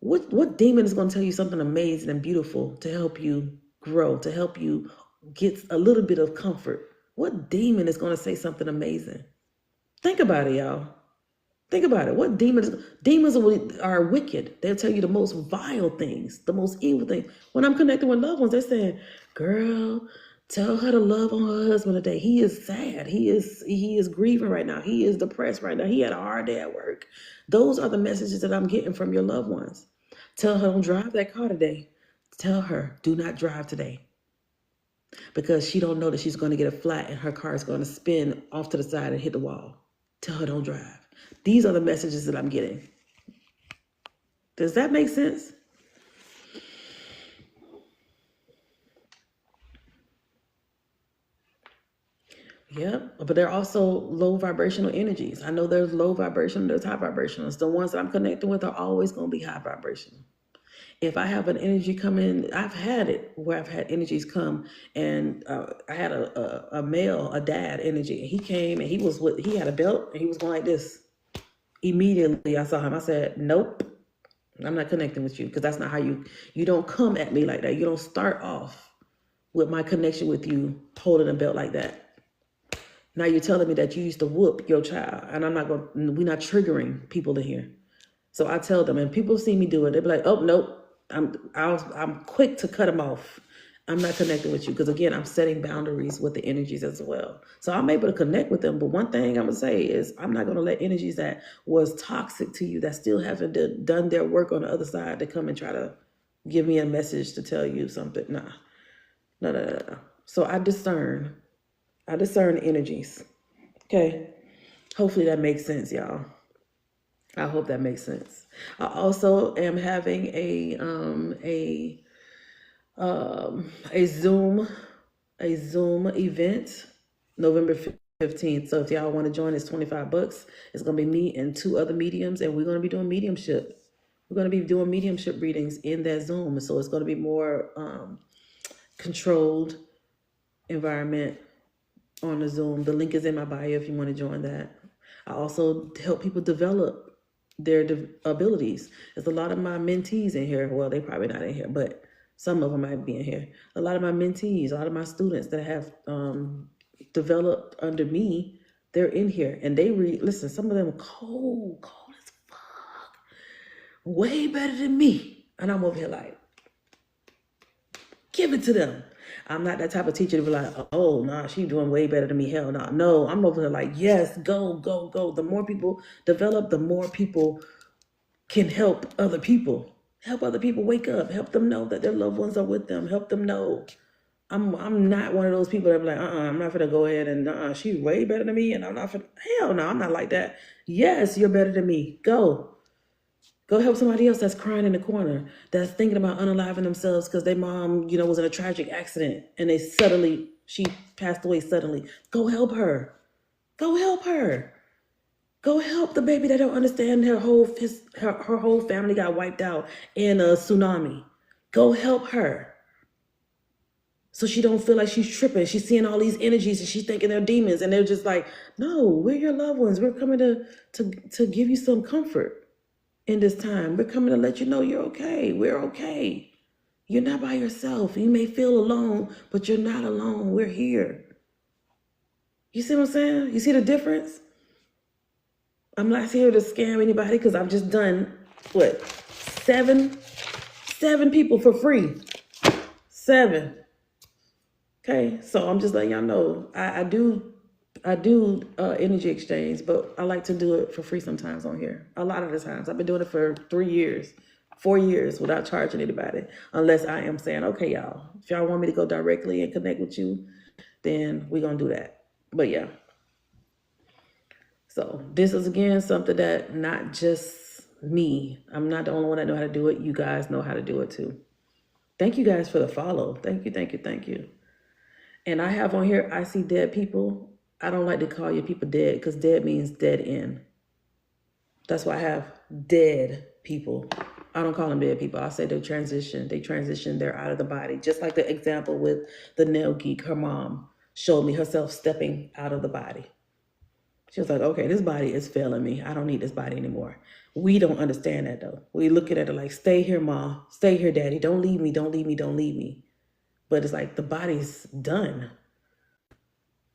What demon is going to tell you something amazing and beautiful to help you grow, to help you get a little bit of comfort? What demon is going to say something amazing? Think about it, y'all. Think about it. What demons are wicked. They'll tell you the most vile things, the most evil things. When I'm connecting with loved ones, they're saying, girl, tell her to love on her husband today. He is sad. He is grieving right now. He is depressed right now. He had a hard day at work. Those are the messages that I'm getting from your loved ones. Tell her, don't drive that car today. Tell her, do not drive today. Because she don't know that she's going to get a flat and her car is going to spin off to the side and hit the wall. Tell her, don't drive. These are the messages that I'm getting. Does that make sense? Yeah, but they're also low vibrational energies. I know there's low vibrational, there's high vibrational. The ones that I'm connecting with are always going to be high vibrational. If I have an energy come in, I've had it where I've had energies come, and I had a male, a dad energy, and he came and he had a belt and he was going like this. Immediately I saw him. I said, nope, I'm not connecting with you, because that's not how you don't come at me like that. You don't start off with my connection with you holding a belt like that. Now you're telling me that you used to whoop your child, and we're not triggering people in here. So I tell them, and people see me do it, they be like, oh, nope, I'm quick to cut them off. I'm not connecting with you, because again, I'm setting boundaries with the energies as well. So I'm able to connect with them. But one thing I'm gonna say is I'm not gonna let energies that was toxic to you, that still haven't done their work on the other side, to come and try to give me a message to tell you something. No. So I discern energies. Okay. Hopefully that makes sense, y'all. I hope that makes sense. I also am having a Zoom event November 15th. So if y'all want to join, it's $25. It's going to be me and 2 other mediums, and we're going to be doing mediumship. We're going to be doing mediumship readings in that Zoom. So it's going to be more controlled environment on the Zoom. The link is in my bio if you want to join that. I also help people develop their abilities. There's a lot of my mentees in here. Well, they probably not in here, but some of them might be in here. A lot of my mentees, a lot of my students that have developed under me, they're in here, and they listen, some of them cold as fuck, way better than me. And I'm over here like, give it to them. I'm not that type of teacher to be like, oh, nah, she's doing way better than me. Hell no. No, I'm over there like, yes, go. The more people develop, the more people can help other people. Help other people wake up. Help them know that their loved ones are with them. Help them know. I'm not one of those people that be like, I'm not gonna go ahead and she's way better than me, and I'm not hell no, I'm not like that. Yes, you're better than me. Go help somebody else that's crying in the corner, that's thinking about unaliving themselves because their mom, was in a tragic accident and she passed away suddenly. Go help her. Go help the baby that don't understand her whole family got wiped out in a tsunami. Go help her. So she don't feel like she's tripping. She's seeing all these energies and she's thinking they're demons, and they're just like, no, we're your loved ones. We're coming to give you some comfort in this time. We're coming to let you know you're okay. We're okay. You're not by yourself. You may feel alone, but you're not alone. We're here. You see what I'm saying? You see the difference? I'm not here to scam anybody, because I've just done, seven people for free. 7. Okay, so I'm just letting y'all know, I do energy exchange, but I like to do it for free sometimes on here. A lot of the times. I've been doing it for 4 years without charging anybody, unless I am saying, okay, y'all, if y'all want me to go directly and connect with you, then we're going to do that. But yeah. So this is, again, something that not just me. I'm not the only one that know how to do it. You guys know how to do it too. Thank you guys for the follow. Thank you. And I have on here, I see dead people. I don't like to call your people dead, because dead means dead end. That's why I have dead people. I don't call them dead people. I say they transition. They transition. They're out of the body. Just like the example with the nail geek. Her mom showed me herself stepping out of the body. She was like, okay, this body is failing me. I don't need this body anymore. We don't understand that though. We look at it like, stay here, Ma. Stay here, Daddy. Don't leave me. Don't leave me. Don't leave me. But it's like the body's done.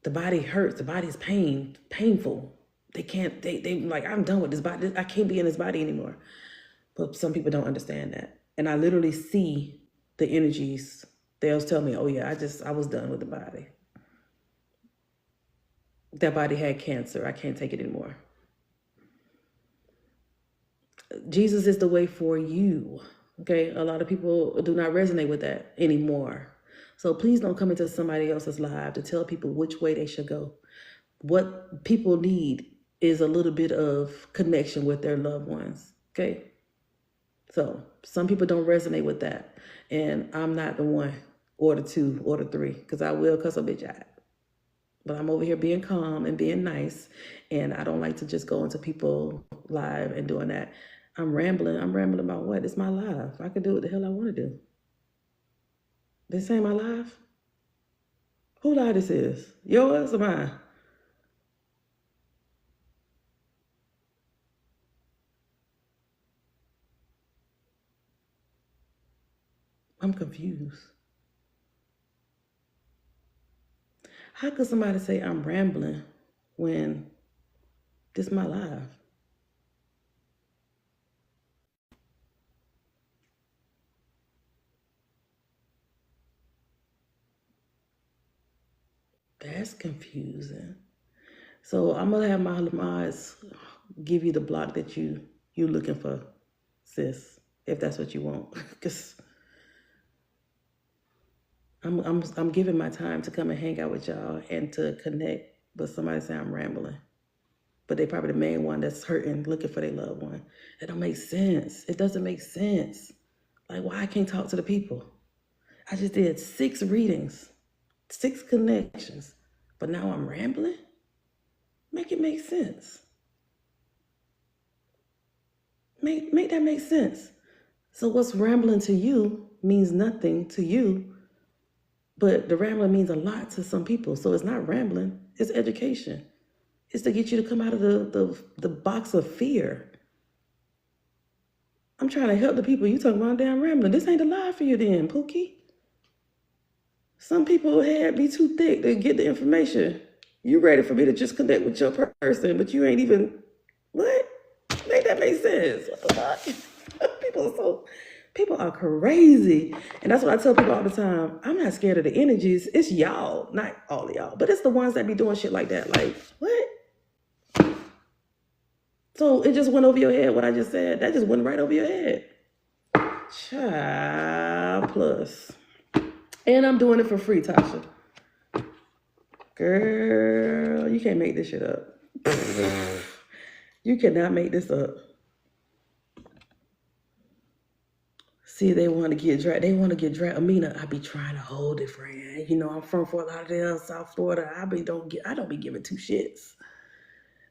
The body hurts. The body's painful. They can't, they like, I'm done with this body. I can't be in this body anymore. But some people don't understand that. And I literally see the energies. They'll tell me, oh yeah, I was done with the body. That body had cancer. I can't take it anymore. Jesus is the way for you. Okay. A lot of people do not resonate with that anymore. So please don't come into somebody else's life to tell people which way they should go. What people need is a little bit of connection with their loved ones. Okay. So some people don't resonate with that. And I'm not the one or the two or the three, because I will cuss a bitch out. But I'm over here being calm and being nice. And I don't like to just go into people live and doing that. I'm rambling. I'm rambling about what? It's my life. I can do what the hell I want to do. This ain't my life. Who life this is? Yours or mine? I'm confused. How could somebody say I'm rambling when this is my life? That's confusing. So I'm gonna have my Lamaze give you the block that you looking for, sis, if that's what you want. Because I'm giving my time to come and hang out with y'all and to connect. But somebody say I'm rambling. But they probably the main one that's hurting, looking for their loved one. It don't make sense. It doesn't make sense. Like, why I can't talk to the people? I just did 6 readings, 6 connections, but now I'm rambling? Make it make sense. Make that make sense. So what's rambling to you means nothing to you, but the rambling means a lot to some people. So it's not rambling, it's education. It's to get you to come out of the box of fear. I'm trying to help the people. You talking about damn rambling. This ain't a lie for you then, Pookie. Some people head be too thick to get the information. You ready for me to just connect with your person, but you ain't even, what? Make that make sense. What the fuck? People are crazy. And that's what I tell people all the time. I'm not scared of the energies. It's y'all, not all of y'all, but it's the ones that be doing shit like that. Like, what? So it just went over your head, what I just said. That just went right over your head. Child plus. And I'm doing it for free, Tasha. Girl, you can't make this shit up. You cannot make this up. See, they want to get dragged. Amina, I be trying to hold it, friend. You know, I'm from Fort Lauderdale, South Florida. I don't be giving 2 shits.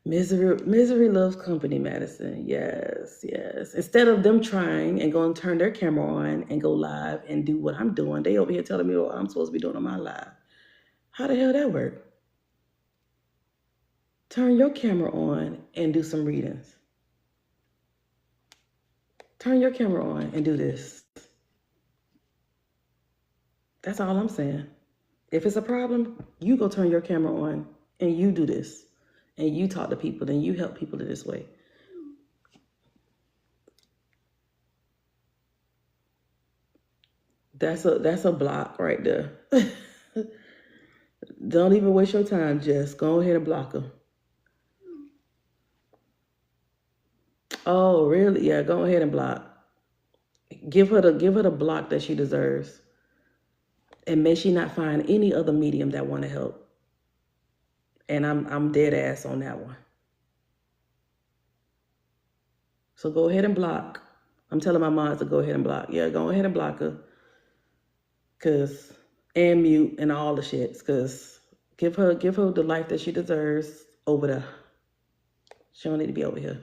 Misery loves company, Madison. Yes. Instead of them trying and going to turn their camera on and go live and do what I'm doing, they over here telling me what I'm supposed to be doing on my live. How the hell that work? Turn your camera on and do some readings. Turn your camera on and do this. That's all I'm saying. If it's a problem, you go turn your camera on and you do this. And you talk to people, then you help people in this way. That's a block right there. Don't even waste your time, Jess. Go ahead and block them. Oh, really? Yeah, go ahead and block. Give her the block that she deserves. And may she not find any other medium that want to help. And I'm dead ass on that one. So go ahead and block. I'm telling my mom to go ahead and block. Yeah, go ahead and block her. And mute and all the shits. Because give her the life that she deserves over there. She don't need to be over here.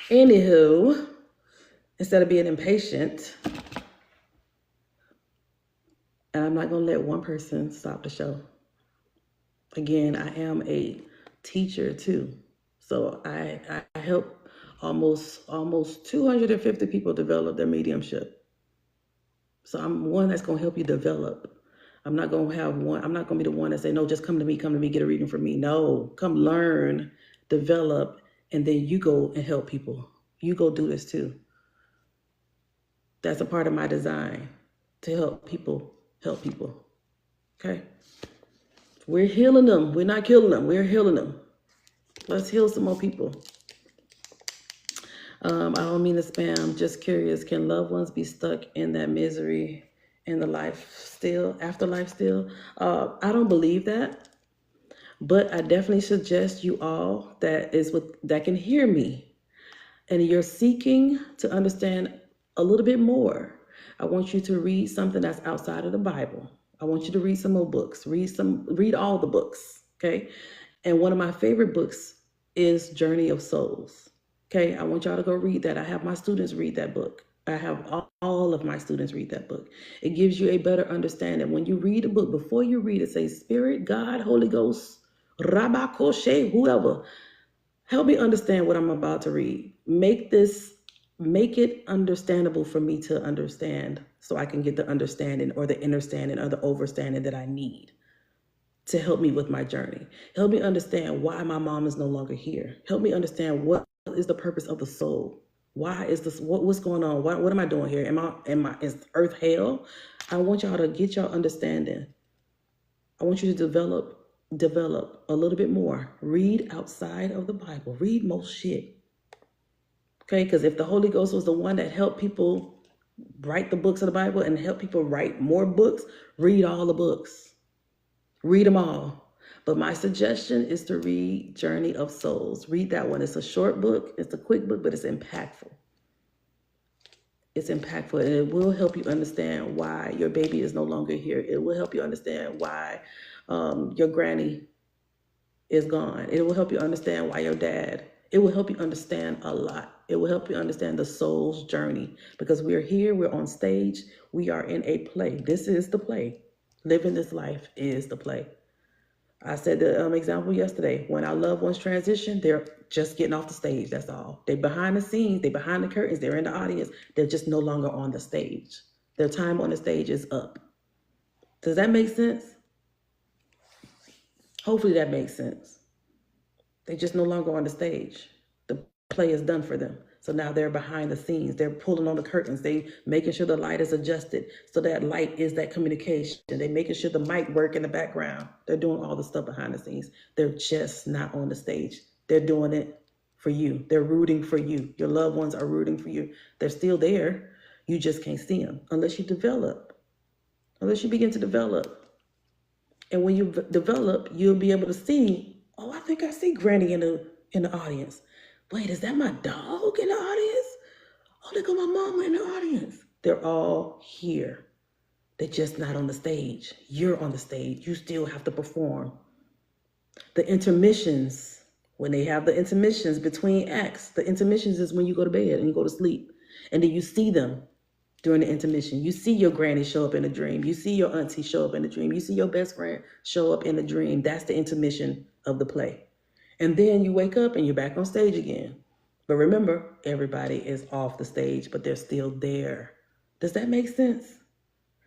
Anywho, instead of being impatient, and I'm not going to let one person stop the show. Again, I am a teacher too. So I help almost 250 people develop their mediumship. So I'm one that's going to help you develop. I'm not going to be the one that say, no, just come to me, get a reading from me. No, come learn, develop, and then you go and help people. You go do this too. That's a part of my design, to help people. Okay? We're healing them. We're not killing them. We're healing them. Let's heal some more people. I don't mean to spam. Just curious, can loved ones be stuck in that misery in the afterlife still? I don't believe that. But I definitely suggest you all that can hear me and you're seeking to understand a little bit more. I want you to read something that's outside of the Bible. I want you to read some more books. Read all the books, okay? And one of my favorite books is Journey of Souls. Okay, I want y'all to go read that. I have my students read that book. I have all of my students read that book. It gives you a better understanding. When you read a book, before you read it, say Spirit, God, Holy Ghost, Rabba Koshe, whoever, help me understand what I'm about to read. Make it understandable for me to understand, so I can get the understanding or the understanding or the overstanding that I need to help me with my journey. Help me understand why my mom is no longer here. Help me understand what is the purpose of the soul. Why is this? What's going on? What am I doing here? Is earth hell? I want y'all to get your understanding. I want you to develop a little bit more. Read outside of the Bible. Read most shit. Okay, because if the Holy Ghost was the one that helped people write the books of the Bible and help people write more books, read all the books. Read them all. But my suggestion is to read Journey of Souls. Read that one. It's a short book. It's a quick book, but it's impactful. It's impactful, and it will help you understand why your baby is no longer here. It will help you understand why your granny is gone. It will help you understand why your dad. It will help you understand a lot. It will help you understand the soul's journey, because we're here, we're on stage, we are in a play. This is the play. Living this life is the play. I said the example yesterday, when our loved ones transition, they're just getting off the stage, that's all. They're behind the scenes, they're behind the curtains, they're in the audience, they're just no longer on the stage. Their time on the stage is up. Does that make sense? Hopefully that makes sense. They're just no longer on the stage. The play is done for them. So now they're behind the scenes. They're pulling on the curtains. They making sure the light is adjusted. So that light is that communication. They're making sure the mic work in the background. They're doing all the stuff behind the scenes. They're just not on the stage. They're doing it for you. They're rooting for you. Your loved ones are rooting for you. They're still there. You just can't see them unless you develop. Unless you begin to develop. And when you develop, you'll be able to see, oh, I think I see Granny in the audience. Wait, is that my dog in the audience? Oh, look at my mama in the audience. They're all here. They're just not on the stage. You're on the stage. You still have to perform. The intermissions, when they have the intermissions between acts, the intermissions is when you go to bed and you go to sleep. And then you see them during the intermission. You see your granny show up in a dream. You see your auntie show up in a dream. You see your best friend show up in a dream. That's the intermission of the play. And then you wake up and you're back on stage again. But remember, everybody is off the stage, but they're still there. Does that make sense?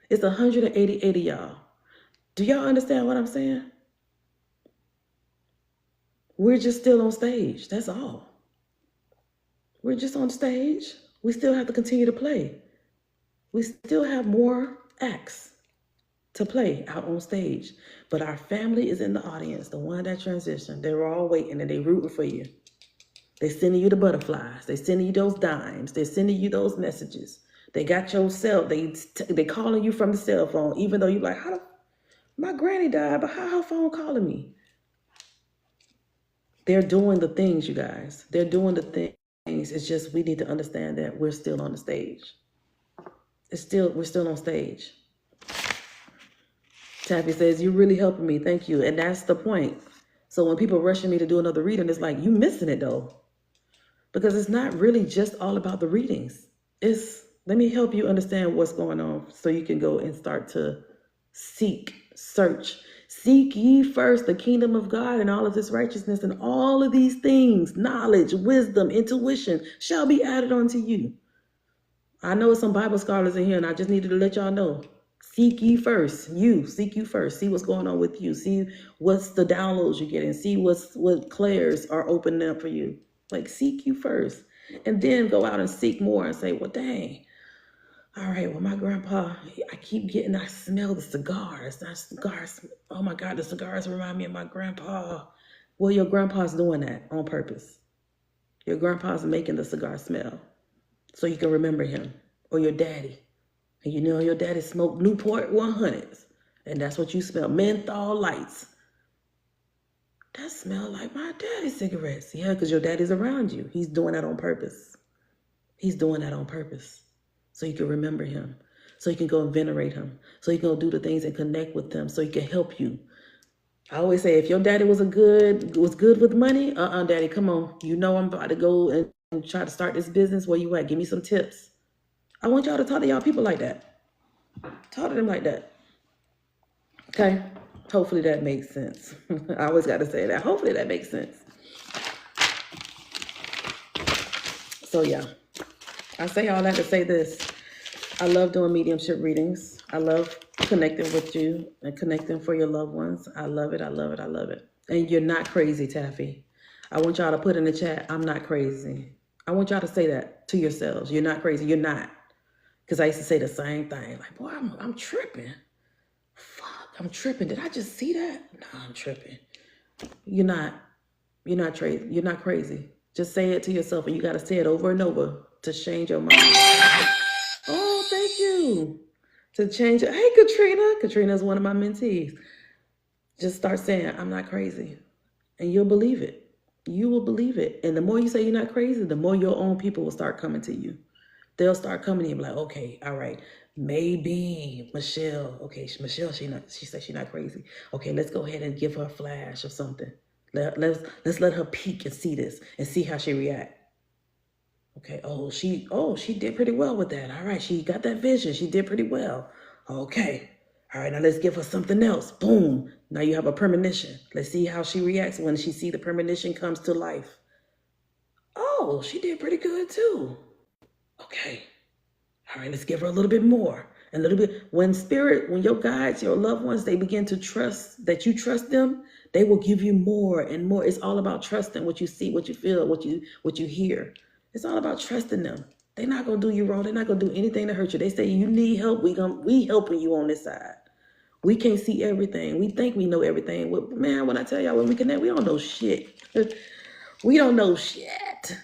It's 180 of y'all. Do y'all understand what I'm saying? We're just still on stage. That's all. We're just on stage. We still have to continue to play. We still have more acts to play out on stage. But our family is in the audience, the one that transitioned. They're all waiting and they're rooting for you. They're sending you the butterflies. They're sending you those dimes. They're sending you those messages. They got your cell. They calling you from the cell phone, even though you're like, my granny died, but how her phone calling me? They're doing the things, you guys. They're doing the things. It's just we need to understand that we're still on the stage. We're still on stage. Taffy says, you're really helping me. Thank you. And that's the point. So when people rushing me to do another reading, it's like, you missing it though. Because it's not really just all about the readings. let me help you understand what's going on so you can go and start to search. Seek ye first the kingdom of God and all of his righteousness, and all of these things, knowledge, wisdom, intuition, shall be added unto you. I know some Bible scholars in here, and I just needed to let y'all know. Seek ye first. Seek you first. See what's going on with you. See what's the downloads you're getting. See what clairs are opening up for you. Like, seek you first. And then go out and seek more and say, well, dang. All right, well, my grandpa, I smell the cigars. Oh my God, the cigars remind me of my grandpa. Well, your grandpa's doing that on purpose. Your grandpa's making the cigar smell so you can remember him, or your daddy. And you know your daddy smoked Newport 100s, and that's what you smell, menthol lights. That smell like my daddy's cigarettes. Yeah, because your daddy's around you. He's doing that on purpose. He's doing that on purpose. So you can remember him, so you can go and venerate him, so you can go do the things and connect with them, so he can help you. I always say, if your daddy was good with money, daddy, come on. You know I'm about to go and try to start this business. Where you at? Give me some tips. I want y'all to talk to y'all people like that. Talk to them like that. Okay? Hopefully that makes sense. I always got to say that. Hopefully that makes sense. So yeah. I say all that to say this. I love doing mediumship readings. I love connecting with you and connecting for your loved ones. I love it. I love it. I love it. And you're not crazy, Taffy. I want y'all to put in the chat, I'm not crazy. I want y'all to say that to yourselves. You're not crazy. You're not. Because I used to say the same thing. Like, boy, I'm tripping. Fuck, I'm tripping. Did I just see that? No, I'm tripping. You're not. You're not crazy. Just say it to yourself, and you got to say it over and over to change your mind. Oh, thank you. To change it. Hey, Katrina. Katrina is one of my mentees. Just start saying, I'm not crazy. And you'll believe it. You will believe it. And the more you say you're not crazy, the more your own people will start coming to you. They'll start coming to you and be like, okay, all right, maybe Michelle. Okay, Michelle, she said she's not crazy. Okay, let's go ahead and give her a flash or something. Let's let her peek and see this and see how she react. Okay, she did pretty well with that. All right, she got that vision. She did pretty well. Okay, all right, now let's give her something else. Boom, now you have a premonition. Let's see how she reacts when she see the premonition comes to life. Oh, she did pretty good too. Okay, all right, let's give her a little bit more. A little bit. When your guides, your loved ones, they begin to trust that you trust them, they will give you more and more. It's all about trusting what you see, what you feel, what you hear. It's all about trusting them. They're not gonna do you wrong. They're not gonna do anything to hurt you. They say you need help. We helping you on this side. We can't see everything. We think we know everything. Well, man, when I tell y'all when we connect, we don't know shit. We don't know shit.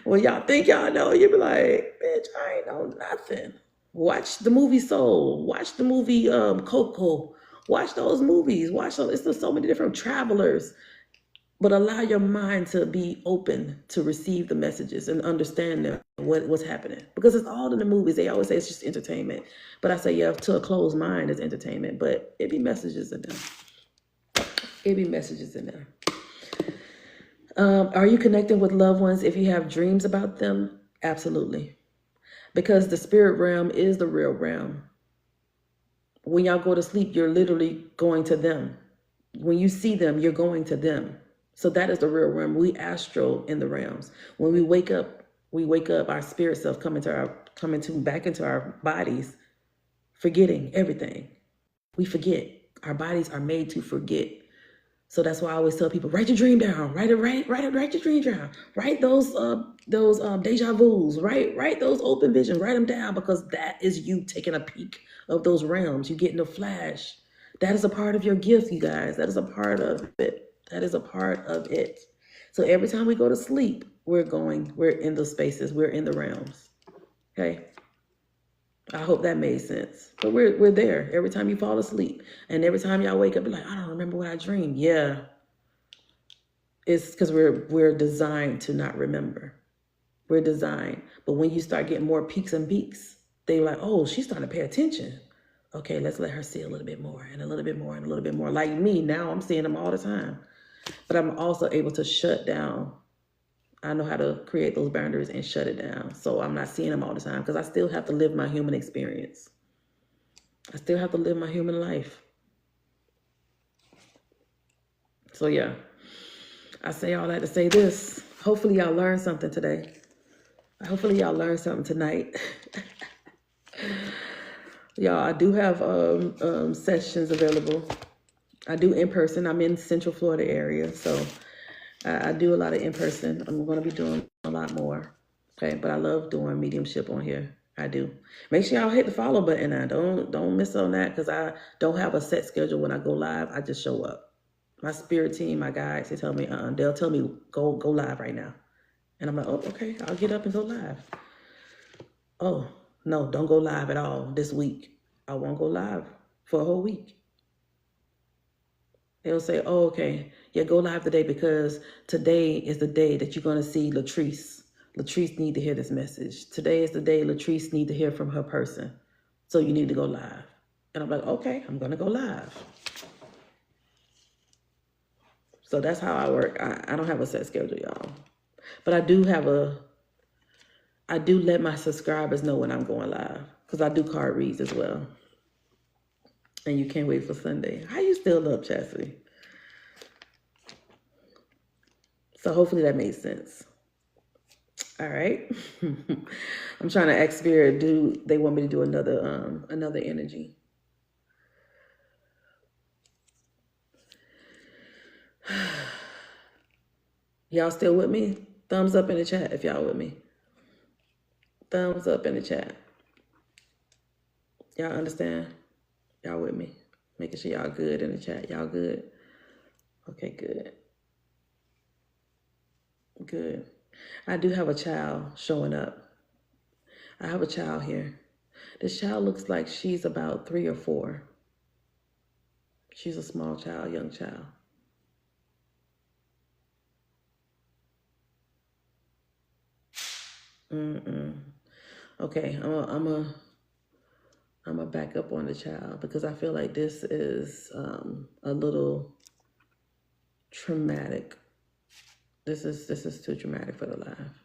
When y'all think y'all know, you be like, bitch, I ain't know nothing. Watch the movie Soul. Watch the movie Coco. Watch those movies. There's so many different travelers. But allow your mind to be open to receive the messages and understand them, what's happening. Because it's all in the movies. They always say it's just entertainment. But I say, yeah, to a closed mind is entertainment. But it be messages in them. It be messages in there. Are you connecting with loved ones if you have dreams about them? Absolutely. Because the spirit realm is the real realm. When y'all go to sleep, you're literally going to them. When you see them, you're going to them. So that is the real realm. We astral in the realms. When we wake up, our spirit self back into our bodies, forgetting everything. We forget. Our bodies are made to forget. So that's why I always tell people, write your dream down. Write your dream down. Write those deja vus. Write those open visions. Write them down, because that is you taking a peek of those realms. You getting a flash. That is a part of your gift, you guys. That is a part of it. That is a part of it. So every time we go to sleep, we're in those spaces. We're in the realms. Okay. I hope that made sense. But we're there every time you fall asleep. And every time y'all wake up, be like, I don't remember what I dreamed. Yeah. It's because we're designed to not remember. We're designed. But when you start getting more peaks and peaks, they're like, oh, she's starting to pay attention. Okay, let's let her see a little bit more and a little bit more and a little bit more. Like me, now I'm seeing them all the time. But I'm also able to shut down I know how to create those boundaries and shut it down. So I'm not seeing them all the time because I still have to live my human experience. I still have to live my human life. So yeah, I say all that to say this. Hopefully y'all learned something today. Hopefully y'all learned something tonight. Y'all, I do have sessions available. I do in person. I'm in Central Florida area, so I do a lot of in person. I'm going to be doing a lot more. Okay, but I love doing mediumship on here. I do. Make sure y'all hit the follow button now. Don't miss on that because I don't have a set schedule when I go live. I just show up. My spirit team, my guides, they tell me, they'll tell me go live right now, and I'm like, oh, okay, I'll get up and go live. Oh no, don't go live at all this week. I won't go live for a whole week. They'll say, oh, okay, yeah, go live today because today is the day that you're going to see Latrice. Latrice need to hear this message. Today is the day Latrice need to hear from her person. So you need to go live. And I'm like, okay, I'm going to go live. So that's how I work. I don't have a set schedule, y'all. But I do let my subscribers know when I'm going live because I do card reads as well. And you can't wait for Sunday. How you still up, Chastity? So hopefully that made sense. All right. I'm trying to ask Spirit, they want me to do another energy. Y'all still with me? Thumbs up in the chat if y'all with me. Thumbs up in the chat. Y'all understand? Y'all with me? Making sure y'all good in the chat. Y'all good? Okay, good. Good. I do have a child showing up. I have a child here. This child looks like she's about 3 or 4. She's a small child, young child. Okay, I'm a back up on the child because I feel like this is a little traumatic. This is too traumatic for the live.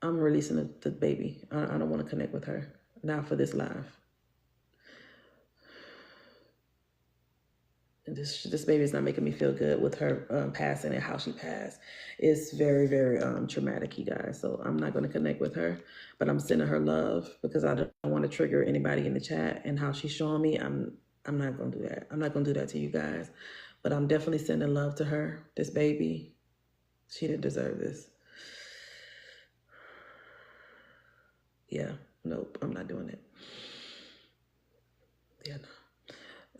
I'm releasing the baby. I don't want to connect with her now for this live. This baby is not making me feel good with her passing and how she passed. It's very, very traumatic, you guys. So I'm not going to connect with her, but I'm sending her love because I don't want to trigger anybody in the chat and how she's showing me. I'm not going to do that. I'm not going to do that to you guys, but I'm definitely sending love to her. This baby, she didn't deserve this. Yeah, nope, I'm not doing it. Yeah, no.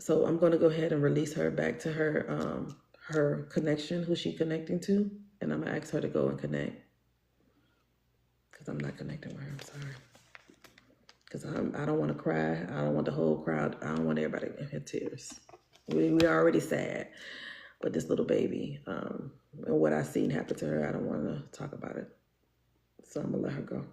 So I'm going to go ahead and release her back to her her connection, who she's connecting to, and I'm going to ask her to go and connect because I'm not connecting with her. I'm sorry. Because I don't want to cry. I don't want the whole crowd. I don't want everybody in tears. We already sad, but this little baby and what I seen happen to her, I don't want to talk about it. So I'm going to let her go.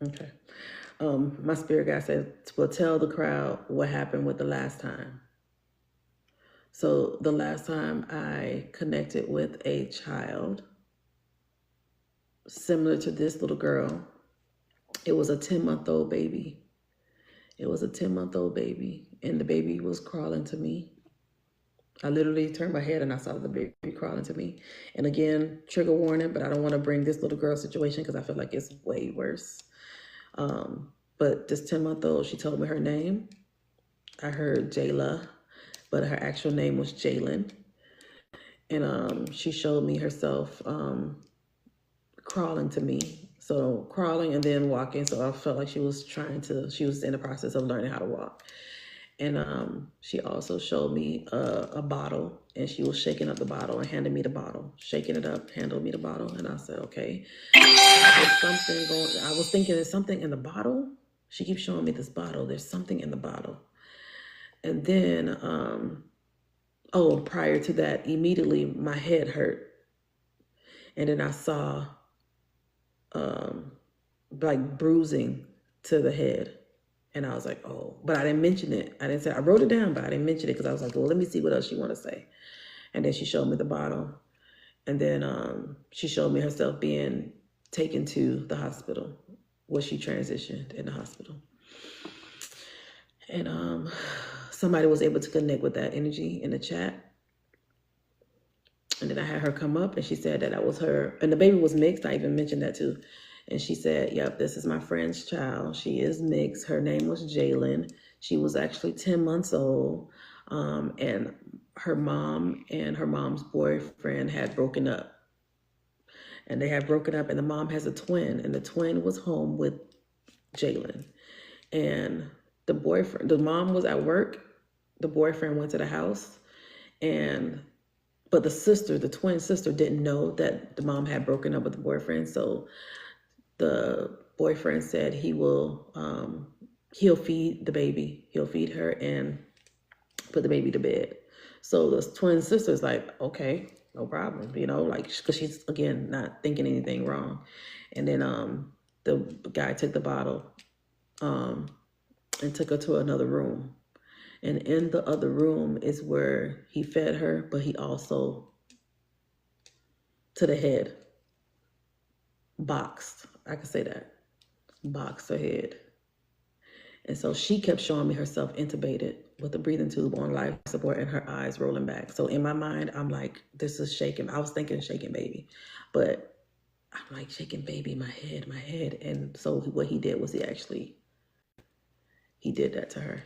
Okay. My spirit guide said, well, tell the crowd what happened with the last time. So the last time I connected with a child similar to this little girl, it was a 10-month-old baby. It was a 10-month-old baby, and the baby was crawling to me. I literally turned my head and I saw the baby crawling to me. And again, trigger warning, but I don't want to bring this little girl situation because I feel like it's way worse. But this 10-month-old, she told me her name. I heard Jayla, but her actual name was Jalen. And she showed me herself crawling to me. So crawling and then walking. So I felt like she was in the process of learning how to walk. And she also showed me a bottle, and she was shaking up the bottle and handing me the bottle, shaking it up, handing me the bottle. And I said, okay, there's something going. I was thinking there's something in the bottle. She keeps showing me this bottle. There's something in the bottle. And then oh, prior to that, immediately my head hurt. And then I saw like bruising to the head. And I was like, oh, but I didn't mention it. I didn't say, I wrote it down, but I didn't mention it because I was like, well, let me see what else she want to say. And then she showed me the bottle. And then she showed me herself being taken to the hospital where she transitioned in the hospital. And somebody was able to connect with that energy in the chat. And then I had her come up and she said that was her. And the baby was mixed. I even mentioned that too. And she said, yep, this is my friend's child. She is mixed. Her name was Jalen. She was actually 10 months old. And her mom and her mom's boyfriend had broken up. And they had broken up, and the mom has a twin, and the twin was home with Jalen. And the mom was at work. The boyfriend went to the house, but the twin sister didn't know that the mom had broken up with the boyfriend. So the boyfriend said he'll feed the baby. He'll feed her and put the baby to bed. So the twin sister's like, okay, no problem, like, because she's, again, not thinking anything wrong. And then the guy took the bottle and took her to another room. And in the other room is where he fed her, but he also, to the head, boxed. I could say that. Boxed her head. And so she kept showing me herself intubated with a breathing tube on life support and her eyes rolling back. So in my mind, I'm like, this is shaking. I was thinking shaking baby. But I'm like, shaking baby, my head. And so what he did was he did that to her.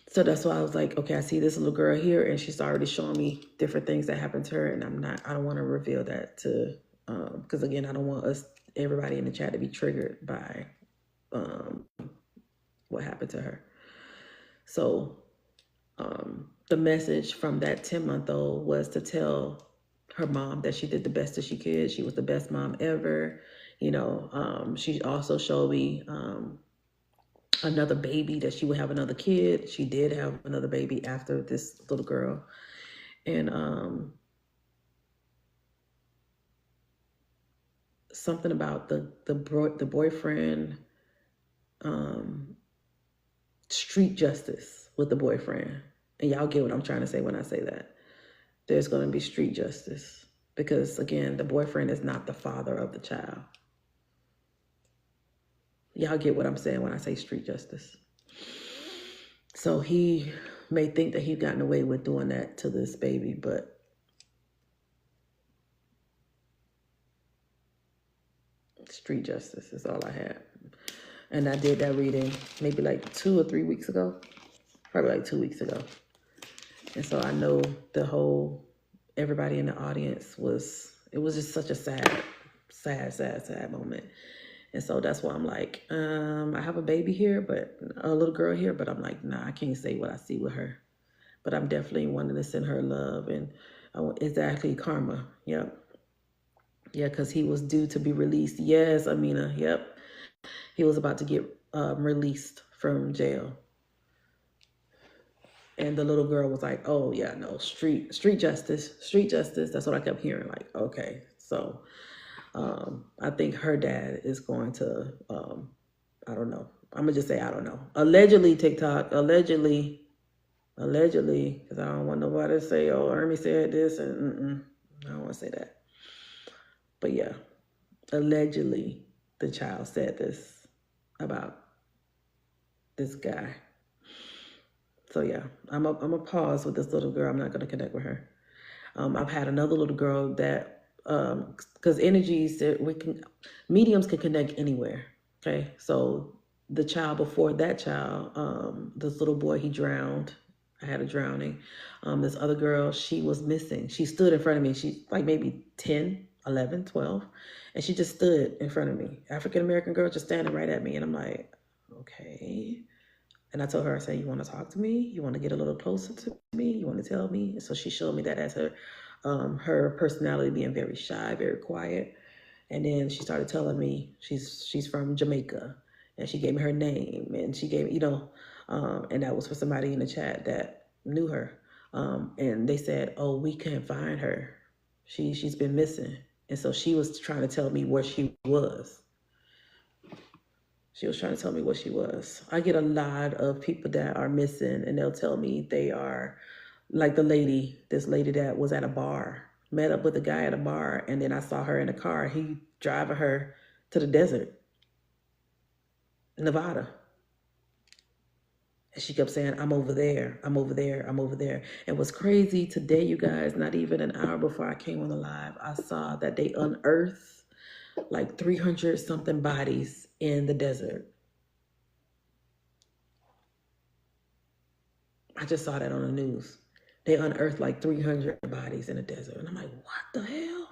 So that's why I was like, okay, I see this little girl here, and she's already showing me different things that happened to her, and I don't want to reveal that because again, I don't want everybody in the chat to be triggered by what happened to her. So the message from that 10-month-old was to tell her mom that she did the best that she could. She was the best mom ever. She also showed me another baby, that she would have another kid. She did have another baby after this little girl. And something about the boyfriend, street justice with the boyfriend. And y'all get what I'm trying to say when I say that. There's going to be street justice because, again, the boyfriend is not the father of the child. Y'all get what I'm saying when I say street justice. So he may think that he's gotten away with doing that to this baby, but street justice is all I had. And I did that reading maybe like 2 or 3 weeks ago. Probably like 2 weeks ago. And so I know everybody in the audience it was just such a sad moment. And so that's why I'm like, I have a baby here, but a little girl here, but I'm like, nah, I can't say what I see with her. But I'm definitely wanting to send her love and exactly karma. Yep. Yeah, because he was due to be released. Yes, Amina. Yep. He was about to get released from jail. And the little girl was like, oh, yeah, no, street justice. That's what I kept hearing. Like, okay. So I think her dad is going to, I don't know. I'm going to just say, I don't know. Allegedly, TikTok, allegedly, because I don't want nobody to say, oh, Ermi said this. And I don't want to say that. But yeah, allegedly, the child said this about this guy. So yeah, I'm a pause with this little girl. I'm not going to connect with her. I've had another little girl that, because energies, mediums can connect anywhere. Okay, so the child before that child, this little boy, he drowned. I had a drowning. This other girl, she was missing. She stood in front of me. She's like maybe 10, 11, 12. And she just stood in front of me. African-American girl just standing right at me. And I'm like, okay. And I told her, I said, you want to talk to me? You want to get a little closer to me? You want to tell me? And so she showed me that as her personality being very shy, very quiet. And then she started telling me she's from Jamaica. And she gave me her name. And she gave me, and that was for somebody in the chat that knew her. And they said, oh, we can't find her. She's been missing. And so she was trying to tell me where she was. She was trying to tell me what she was. I get a lot of people that are missing, and they'll tell me they are like this lady that was at a bar, met up with a guy at a bar, and then I saw her in a car. He driving her to the desert, Nevada. And she kept saying, I'm over there, I'm over there, I'm over there. And what's crazy today, you guys, not even an hour before I came on the live, I saw that they unearthed like 300 something bodies in the desert. I just saw that on the news. They unearthed like 300 bodies in the desert. And I'm like, what the hell?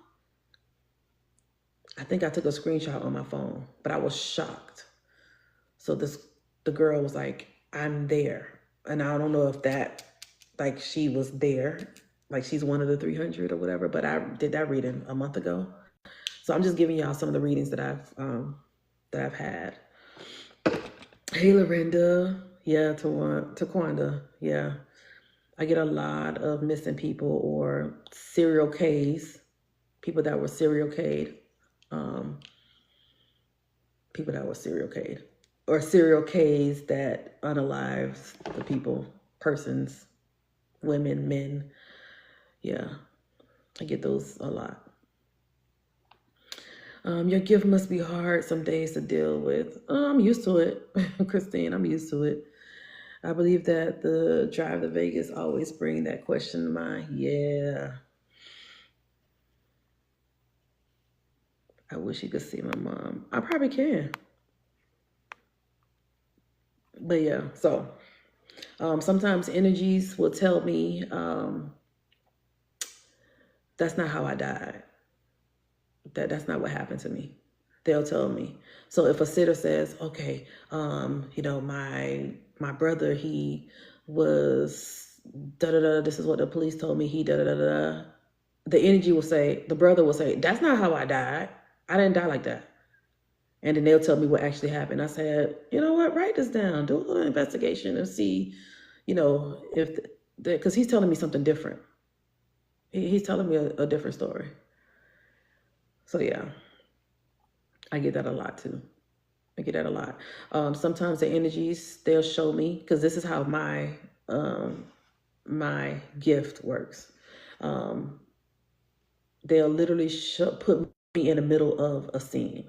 I think I took a screenshot on my phone, but I was shocked. So the girl was like, I'm there. And I don't know if that, like she was there, like she's one of the 300 or whatever, but I did that reading a month ago. So I'm just giving y'all some of the readings that I've had. Hey, Lorinda. Yeah, Taquanda. Yeah. I get a lot of missing people or serial Ks, people that were serial K'd. People that were serial K'd. Or serial Ks that unalives the people, persons, women, men. Yeah, I get those a lot. Your gift must be hard some days to deal with. I'm used to it, Christine, I'm used to it. I believe that the drive to Vegas always bring that question to mind. Yeah. I wish you could see my mom. I probably can. But yeah, so sometimes energies will tell me that's not how I died. That's not what happened to me. They'll tell me. So if a sitter says, okay, my brother, he was da-da-da, this is what the police told me, he da-da-da-da. The energy will say, the brother will say, that's not how I died. I didn't die like that. And then they'll tell me what actually happened. I said, you know what, write this down, do a little investigation and see, if, because he's telling me something different. He's telling me a different story. So yeah, I get that a lot too. I get that a lot. Sometimes the energies, they'll show me, because this is how my gift works. They'll literally put me in the middle of a scene.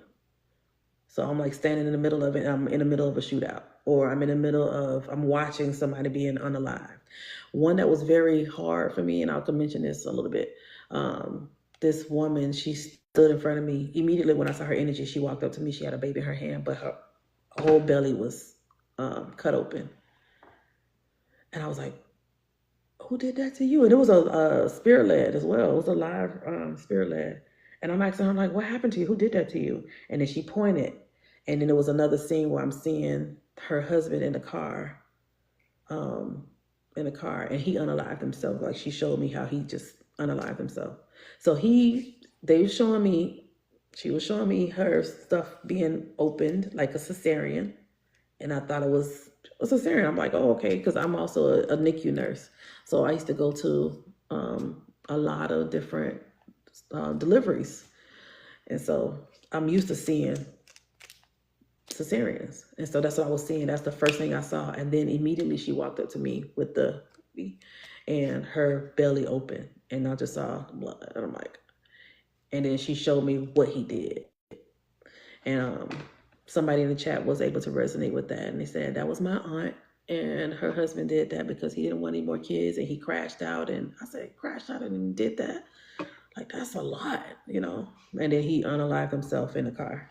So I'm like standing in the middle of it, I'm in the middle of a shootout, or I'm watching somebody being unalived. One that was very hard for me, and I'll mention this a little bit. This woman, she stood in front of me. Immediately when I saw her energy, she walked up to me. She had a baby in her hand, but her whole belly was cut open. And I was like, who did that to you? And it was a spirit led as well. It was a live spirit led. And I'm asking her, I'm like, what happened to you? Who did that to you? And then she pointed. And then there was another scene where I'm seeing her husband in the car, and he unalived himself. Like she showed me how he just unalived himself. So she was showing me her stuff being opened like a cesarean. And I thought it was a cesarean. I'm like, oh, okay, because I'm also a NICU nurse. So I used to go to a lot of different deliveries. And so I'm used to seeing cesareans. And so that's what I was seeing. That's the first thing I saw. And then immediately she walked up to me with the baby and her belly open. And I just saw blood. And I'm like, and then she showed me what he did. And somebody in the chat was able to resonate with that. And they said, that was my aunt. And her husband did that because he didn't want any more kids. And he crashed out. And I said, crashed out and did that? Like, that's a lot, And then he unalived himself in the car.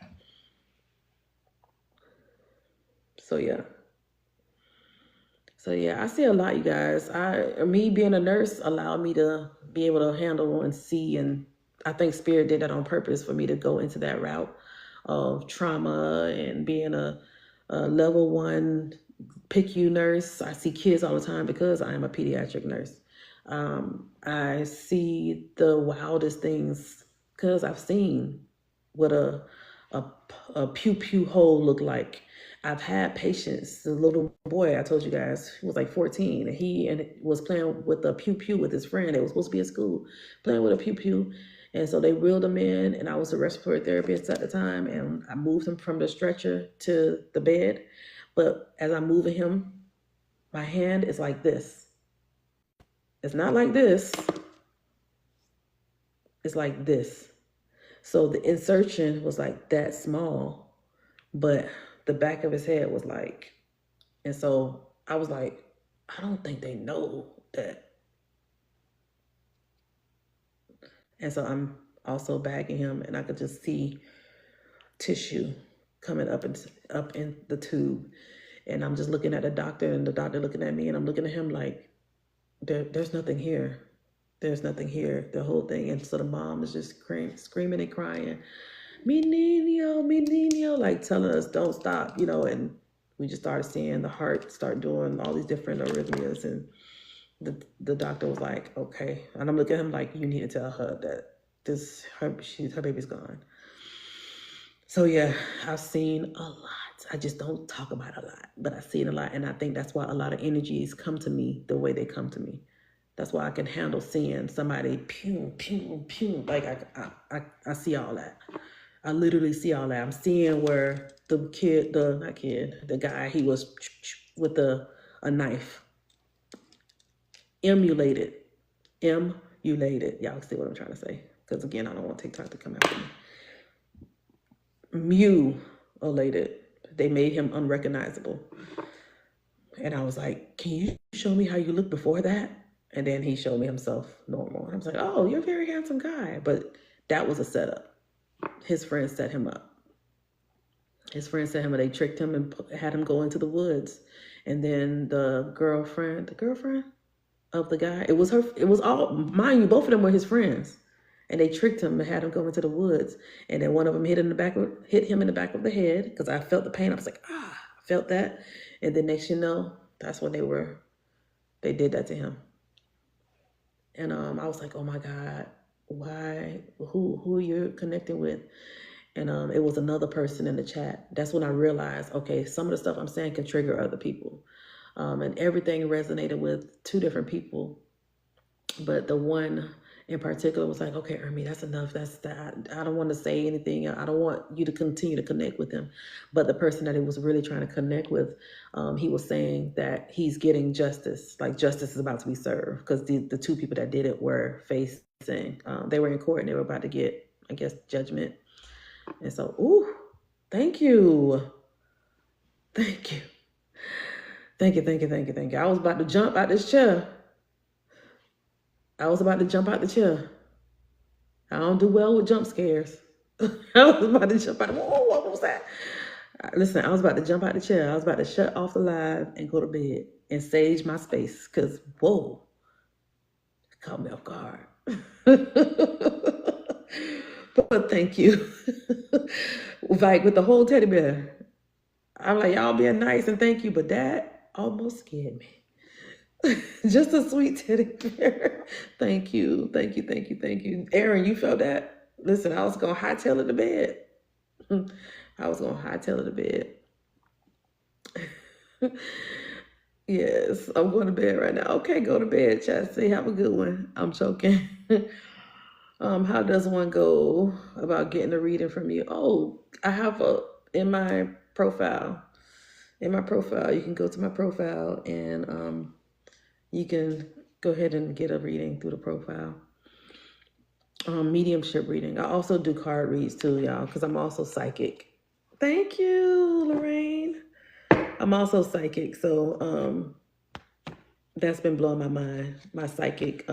So yeah, I see a lot, you guys. Me being a nurse allowed me to be able to handle and see, and I think Spirit did that on purpose for me to go into that route of trauma and being a level 1 PICU nurse. I see kids all the time because I am a pediatric nurse. I see the wildest things because I've seen what a pew hole look like. I've had patients. The little boy I told you guys, he was like 14, and he was playing with a pew pew with his friend. They was supposed to be at school playing with a pew pew, and so they wheeled him in, and I was a respiratory therapist at the time, and I moved him from the stretcher to the bed. But as I'm moving him, my hand is like this. It's not like this. It's like this. So the insertion was like that small, but the back of his head was like, and so I was like, I don't think they know that. And so I'm also bagging him, and I could just see tissue coming up in the tube. And I'm just looking at the doctor, and the doctor looking at me, and I'm looking at him like, there's nothing here. There's nothing here, the whole thing. And so the mom is just screaming and crying, mi niño, like telling us don't stop, and we just started seeing the heart start doing all these different arrhythmias. And the doctor was like, okay. And I'm looking at him like, you need to tell her that her baby's gone. So yeah, I've seen a lot. I just don't talk about a lot, but I've seen a lot. And I think that's why a lot of energies come to me the way they come to me. That's why I can handle seeing somebody pew, pew, pew. Like I see all that. I literally see all that. I'm seeing where the guy, he was with a knife. Emulated. Y'all see what I'm trying to say. Because again, I don't want TikTok to come after me. Mutilated. They made him unrecognizable. And I was like, can you show me how you looked before that? And then he showed me himself normal. I was like, oh, you're a very handsome guy. But that was a setup. His friends set him up. They tricked him and had him go into the woods. And then the girlfriend of the guy, it was all, mind you, both of them were his friends. And they tricked him and had him go into the woods. And then one of them hit him in the back of the head, because I felt the pain. I was like, I felt that. And then next you know, that's when they did that to him. And I was like, oh my God, why? Who you're connecting with? And it was another person in the chat. That's when I realized, okay, some of the stuff I'm saying can trigger other people. And everything resonated with two different people. But the one in particular was like, okay, Ermi, that's enough. That's that. I don't want to say anything. I don't want you to continue to connect with him. But the person that he was really trying to connect with, he was saying that he's getting justice. Like justice is about to be served, because the two people that did it were facing, they were in court and they were about to get, I guess, judgment. And so, thank you. Thank you. Thank you. I was about to jump out this chair. I was about to jump out the chair. I don't do well with jump scares. I was about to jump out. Whoa, what was that? Listen, I was about to jump out the chair. I was about to shut off the live and go to bed and sage my space, because, whoa, it caught me off guard. But thank you. Like with the whole teddy bear. I'm like, y'all being nice and thank you, but that almost scared me. Just a sweet teddy bear. Thank you. Aaron, you felt that? Listen, I was going to hightail it to bed. Yes, I'm going to bed right now. Okay, go to bed, Chastity. Have a good one. I'm joking. How does one go about getting a reading from you? Oh, I have in my profile. You can go to my profile and you can go ahead and get a reading through the profile. Mediumship reading. I also do card reads too, y'all, because I'm also psychic. Thank you, Lorraine. I'm also psychic, so that's been blowing my mind. My psychic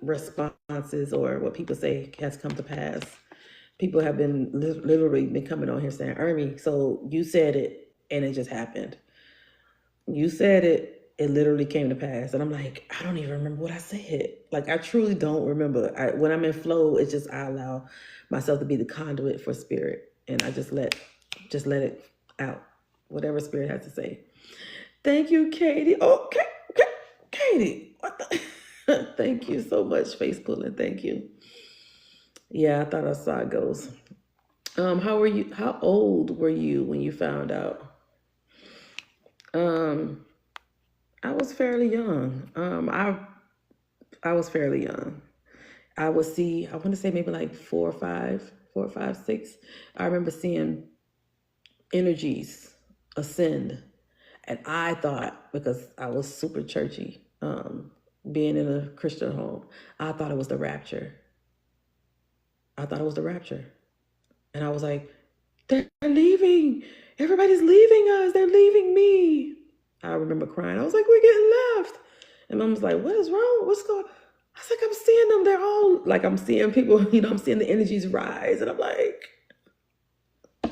responses, or what people say has come to pass. People have been literally been coming on here saying, Ermi, so you said it and it just happened. You said it, it literally came to pass. And I'm like, I don't even remember what I said. Like, I truly don't remember. When I'm in flow, it's just, I allow myself to be the conduit for spirit. And I just let it out, whatever spirit has to say. Thank you, Katie. Oh, Katie, what the? Thank you so much, face pulling. Thank you. Yeah, I thought I saw ghosts. How old were you when you found out? I was fairly young. I was fairly young. I would see, I want to say maybe like 4 or 5, 6. I remember seeing energies ascend. And I thought, because I was super churchy, being in a Christian home, I thought it was the rapture. I thought it was the rapture. And I was like, they're leaving. Everybody's leaving us. They're leaving me. I remember crying. I was like, we're getting left. And Mom was like, what is wrong? What's going on? I was like, I'm seeing them. They're all, like, I'm seeing people, I'm seeing the energies rise. And I'm like,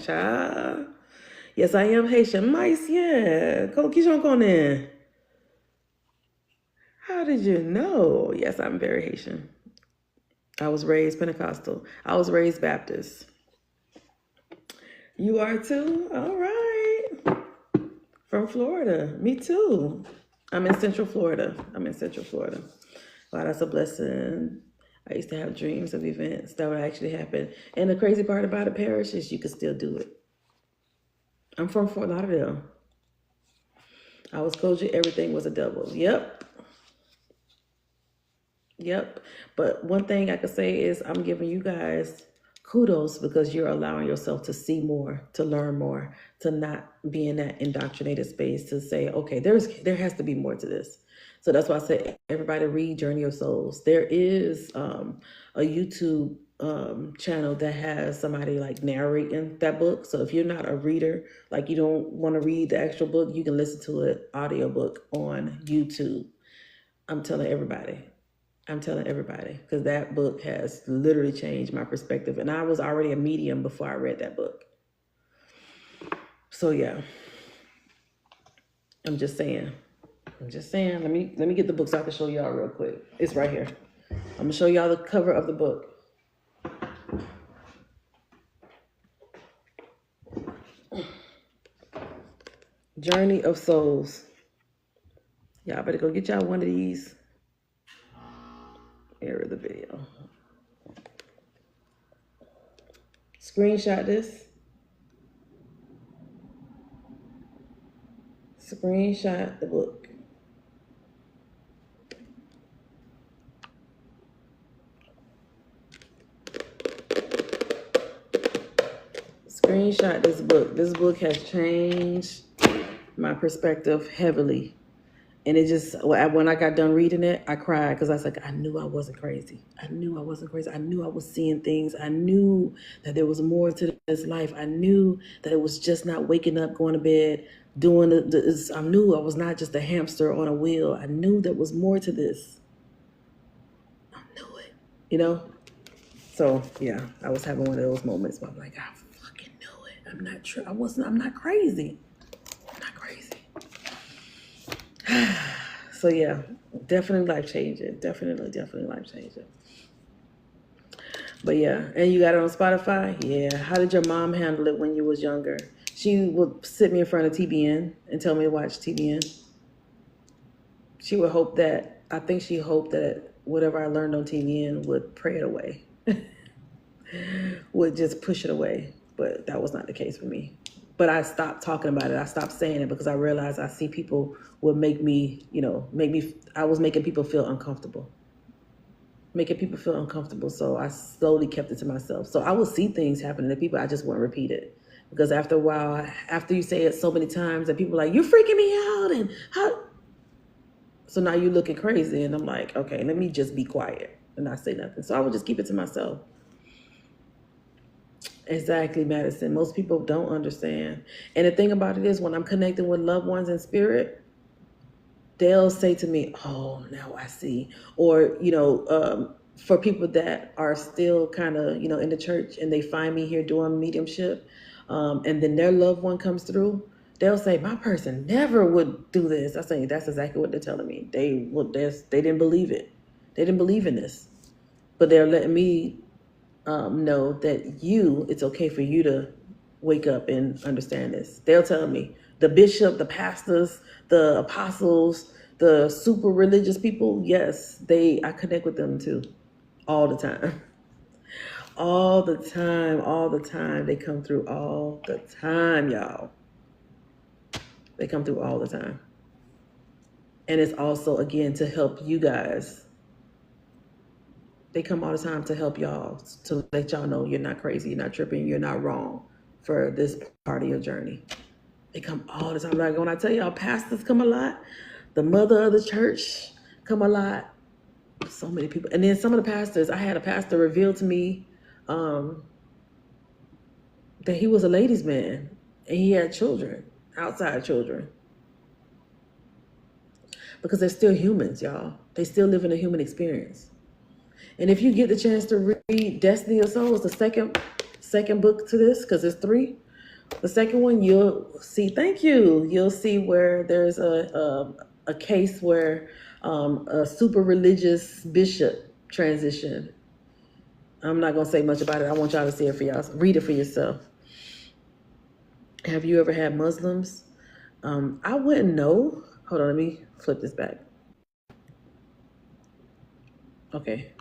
child. Yes, I am Haitian. Mais, yeah. Qui j'en connais? How did you know? Yes, I'm very Haitian. I was raised Pentecostal. I was raised Baptist. You are too? All right. From Florida. Me too. I'm in Central Florida. Wow, that's a blessing. I used to have dreams of events that would actually happen. And the crazy part about it, Parish, is you can still do it. I'm from Fort Lauderdale. I was told you everything was a devil. Yep. But one thing I could say is I'm giving you guys kudos because you're allowing yourself to see more, to learn more, to not be in that indoctrinated space, to say, okay, there has to be more to this. So that's why I say everybody read Journey of Souls. There is a YouTube channel that has somebody like narrating that book. So if you're not a reader, like you don't want to read the actual book, you can listen to an audiobook on YouTube. I'm telling everybody, because that book has literally changed my perspective. And I was already a medium before I read that book. So yeah, I'm just saying. Let me get the book so I can show y'all real quick. It's right here. I'm gonna show y'all the cover of the book. Journey of Souls. Y'all better go get y'all one of these. Here is the video. Screenshot this. Screenshot the book. Screenshot this book. This book has changed my perspective heavily. And it just, when I got done reading it, I cried because I was like, I knew I wasn't crazy. I knew I was seeing things. I knew that there was more to this life. I knew that it was just not waking up, going to bed, doing I knew I was not just a hamster on a wheel. I knew there was more to this. I knew it, So yeah, I was having one of those moments where I'm like, I fucking knew it. I'm not true. I'm not crazy. So yeah, definitely life changing. Definitely life changing. But yeah, and you got it on Spotify? Yeah. How did your mom handle it when you was younger? She would sit me in front of TBN and tell me to watch TBN. She would hoped that whatever I learned on TBN would pray it away. Would just push it away. But that was not the case for me. But I stopped talking about it. I stopped saying it because I realized I see people would I was making people feel uncomfortable. So I slowly kept it to myself. So I would see things happening to people. I just wouldn't repeat it. Because after a while, after you say it so many times that people are like, you're freaking me out. And how? So now you're looking crazy. And I'm like, okay, let me just be quiet and not say nothing. So I would just keep it to myself. Exactly, Madison. Most people don't understand. And the thing about it is when I'm connecting with loved ones in spirit, they'll say to me, oh, now I see. Or, for people that are still kind of, in the church and they find me here doing mediumship, and then their loved one comes through, they'll say, my person never would do this. I say, that's exactly what they're telling me. They didn't believe it. They didn't believe in this. But they're letting me know that it's okay for you to wake up and understand this. They'll tell me, the bishop, the pastors, the apostles, the super religious people, yes, I connect with them too, all the time. All the time. They come through all the time, y'all. They come through all the time. And it's also, again, to help you guys. They come all the time to help y'all, to let y'all know you're not crazy, you're not tripping, you're not wrong for this part of your journey. They come all the time. Like when I tell y'all, pastors come a lot, the mother of the church come a lot. So many people. And then some of the pastors, I had a pastor reveal to me that he was a ladies' man and he had children, outside children. Because they're still humans, y'all. They still live in a human experience. And if you get the chance to read Destiny of Souls, the second book to this, because there's 3. The second one, you'll see. Thank you. You'll see where there's a case where a super religious bishop transitioned. I'm not gonna say much about it. I want y'all to see it for y'all. Read it for yourself. Have you ever had Muslims? I wouldn't know. Hold on, let me flip this back. Okay.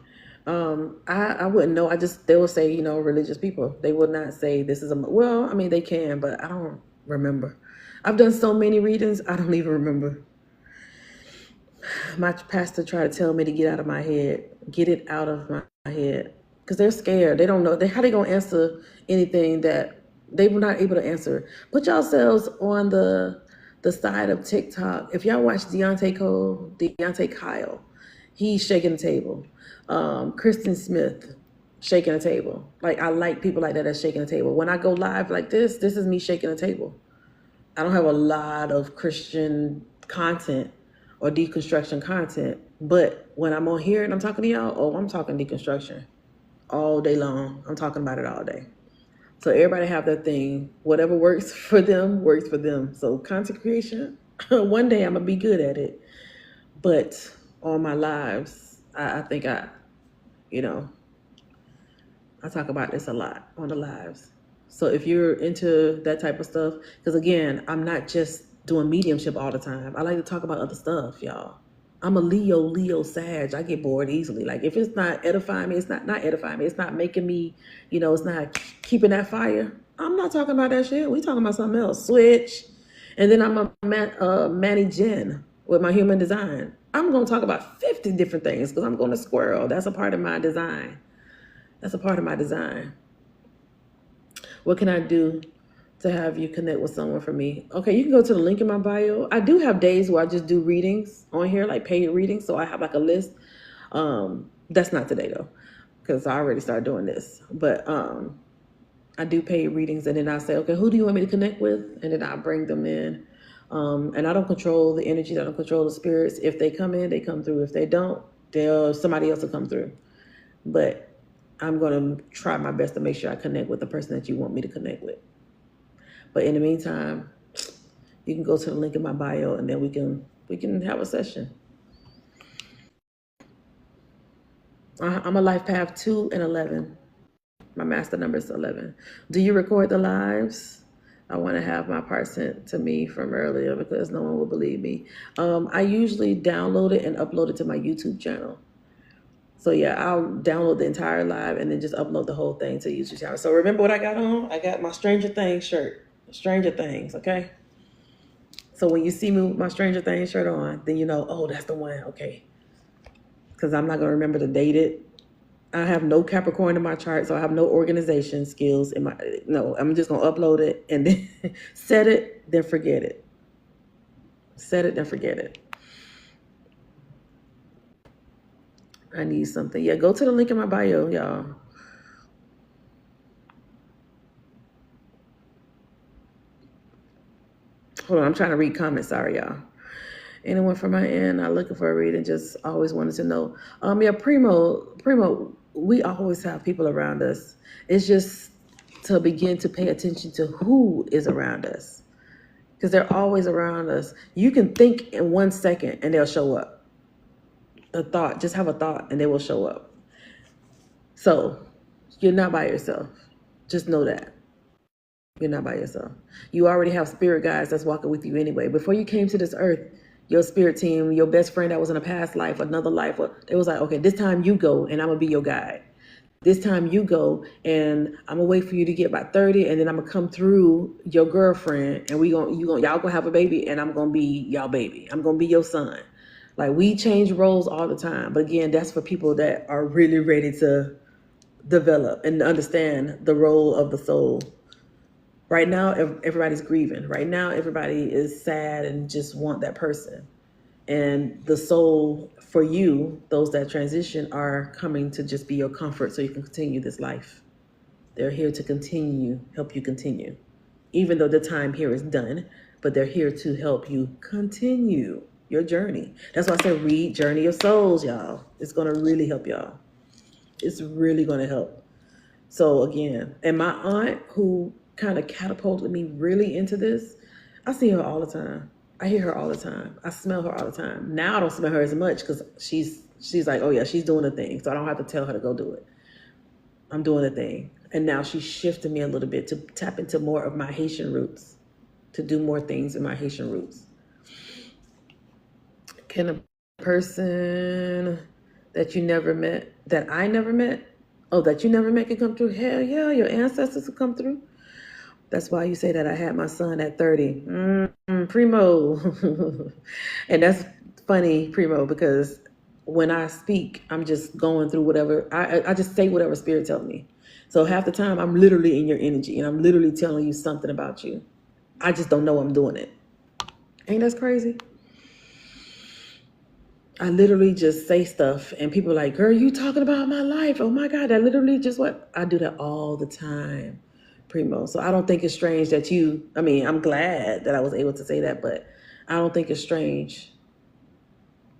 I wouldn't know. They will say, religious people. They will not say this is well, I mean, they can, but I don't remember. I've done so many readings, I don't even remember. My pastor tried to tell me to get it out of my head, because they're scared. They don't know. How they going to answer anything that they were not able to answer? Put yourselves on the side of TikTok. If y'all watch Deontay Kyle, he's shaking the table. Kristen Smith, shaking the table. Like, I like people like that that's shaking the table. When I go live like this is me shaking the table. I don't have a lot of Christian content or deconstruction content, but when I'm on here and I'm talking to y'all, I'm talking deconstruction all day long. I'm talking about it all day. So everybody have their thing. Whatever works for them, works for them. So content creation, one day I'm gonna be good at it. But on my lives, I think I talk about this a lot on the lives. So if you're into that type of stuff, because again, I'm not just doing mediumship all the time. I like to talk about other stuff, y'all. I'm a Leo Sag. I get bored easily. Like, if it's not edifying me, it's not edifying me. It's not making me, it's not keeping that fire. I'm not talking about that shit. We talking about something else. Switch. And then I'm a Manny Jen with my human design. I'm going to talk about 50 different things because I'm going to squirrel. That's a part of my design. What can I do to have you connect with someone for me? Okay, you can go to the link in my bio. I do have days where I just do readings on here, like paid readings. So I have like a list. That's not today though, because I already started doing this. But I do paid readings, and then I say, okay, who do you want me to connect with? And then I bring them in. And I don't control the energies. I don't control the spirits. If they come in, they come through. If they don't, somebody else will come through. But I'm going to try my best to make sure I connect with the person that you want me to connect with. But in the meantime, you can go to the link in my bio, and then we can have a session. I'm a life path 2 and 11. My master number is 11. Do you record the lives? I want to have my part sent to me from earlier because no one will believe me. I usually download it and upload it to my YouTube channel. So yeah, I'll download the entire live and then just upload the whole thing to the YouTube channel. So remember what I got on? I got my Stranger Things shirt. Stranger Things, okay? So when you see me with my Stranger Things shirt on, then you know, oh, that's the one, okay. Because I'm not going to remember to date it. I have no Capricorn in my chart, so I have no organization skills in no, I'm just going to upload it and then set it, then forget it. Set it, then forget it. I need something. Yeah, go to the link in my bio, y'all. Hold on, I'm trying to read comments. Sorry, y'all. Anyone from my end, I'm looking for a reading, just always wanted to know. Yeah, Primo, we always have people around us. It's just to begin to pay attention to who is around us. Because they're always around us. You can think in 1 second and they'll show up. A thought, just have a thought and they will show up. So you're not by yourself. Just know that. You're not by yourself. You already have spirit guides that's walking with you anyway. Before you came to this earth, your spirit team, your best friend that was in a past life, another life, it was like, okay, this time you go and I'm going to be your guide. this time you go, and I'm gonna wait for you to get about 30, and then I'm gonna come through your girlfriend, and y'all gonna have a baby, and I'm gonna be y'all baby. I'm gonna be your son. Like, we change roles all the time, but again, that's for people that are really ready to develop and understand the role of the soul. Right now, everybody's grieving. Right now, everybody is sad and just want that person. And the soul for you, those that transition, are coming to just be your comfort so you can continue this life. They're here to help you continue. Even though the time here is done, but they're here to help you continue your journey. That's why I said read Journey of Souls, y'all. It's going to really help y'all. It's really going to help. So again, and my aunt, who kind of catapulted me really into this, I see her all the time. I hear her all the time. I smell her all the time. Now I don't smell her as much because she's like, oh yeah, she's doing a thing. So I don't have to tell her to go do it. I'm doing a thing. And now she's shifting me a little bit to tap into more of my Haitian roots, to do more things in my Haitian roots. Can a person that you never met, that I never met, that you never met can come through? Hell yeah, your ancestors will come through. That's why you say that I had my son at 30. Primo. And that's funny, Primo, because when I speak, I'm just going through whatever, I just say whatever spirit tells me. So half the time I'm literally in your energy and I'm literally telling you something about you. I just don't know I'm doing it. Ain't that crazy? I literally just say stuff and people are like, girl, you talking about my life. Oh my God, I literally just I do that all the time, Primo. So I don't think it's strange that I'm glad that I was able to say that, but I don't think it's strange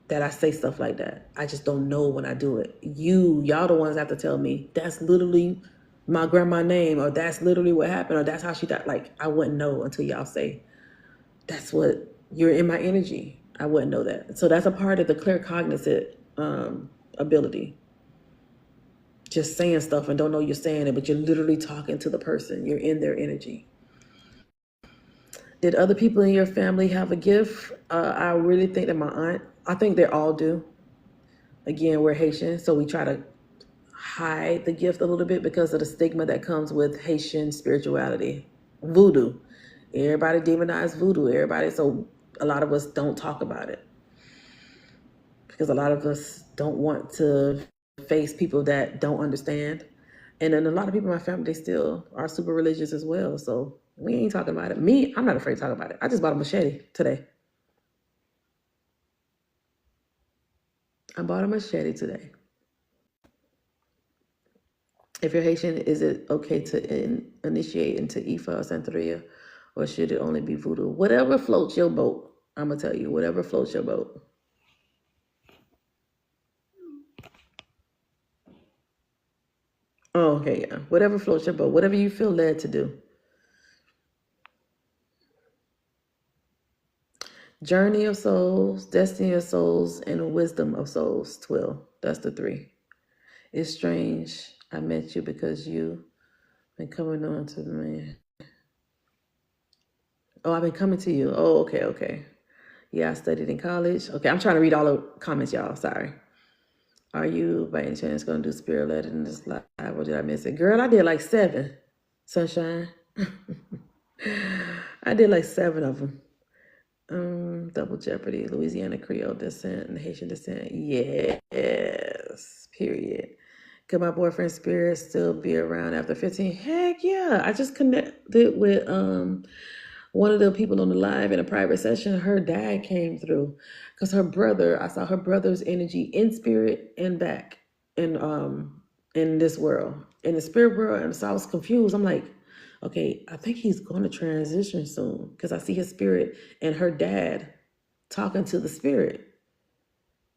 that I say stuff like that. I just don't know when I do it. Y'all the ones that have to tell me, that's literally my grandma's name, or that's literally what happened, or that's how she died. Like, I wouldn't know until y'all say, that's what, you're in my energy. I wouldn't know that. So that's a part of the claircognizant ability. Just saying stuff and don't know you're saying it, but you're literally talking to the person. You're in their energy. Did other people in your family have a gift? I really think that my aunt, I think they all do. Again, we're Haitian, so we try to hide the gift a little bit because of the stigma that comes with Haitian spirituality. Voodoo. Everybody demonized voodoo. So a lot of us don't talk about it because a lot of us don't want to face people that don't understand. And then a lot of people in my family, they still are super religious as well. So we ain't talking about it. Me, I'm not afraid to talk about it. I just bought a machete today. If you're Haitian, is it okay to initiate into Ifa or Santeria, or should it only be voodoo? Whatever floats your boat. I'm going to tell you, whatever floats your boat. Oh, okay, yeah. Whatever floats your boat, whatever you feel led to do. Journey of Souls, Destiny of Souls, and Wisdom of Souls, 12. That's the 3. It's strange. I met you because you've been coming on to me. Oh, I've been coming to you. Oh, okay. Yeah, I studied in college. Okay, I'm trying to read all the comments, y'all. Sorry. Are you, by any chance, going to do spirit led in this live, or did I miss it? Girl, I did like 7. Sunshine. I did like 7 of them. Double Jeopardy, Louisiana Creole descent, and Haitian descent. Yes, period. Could my boyfriend spirit still be around after 15? Heck yeah. I just connected with one of the people on the live in a private session. Her dad came through because I saw her brother's energy in spirit and back in this world, in the spirit world. And so I was confused. I'm like, okay, I think he's going to transition soon because I see his spirit and her dad talking to the spirit.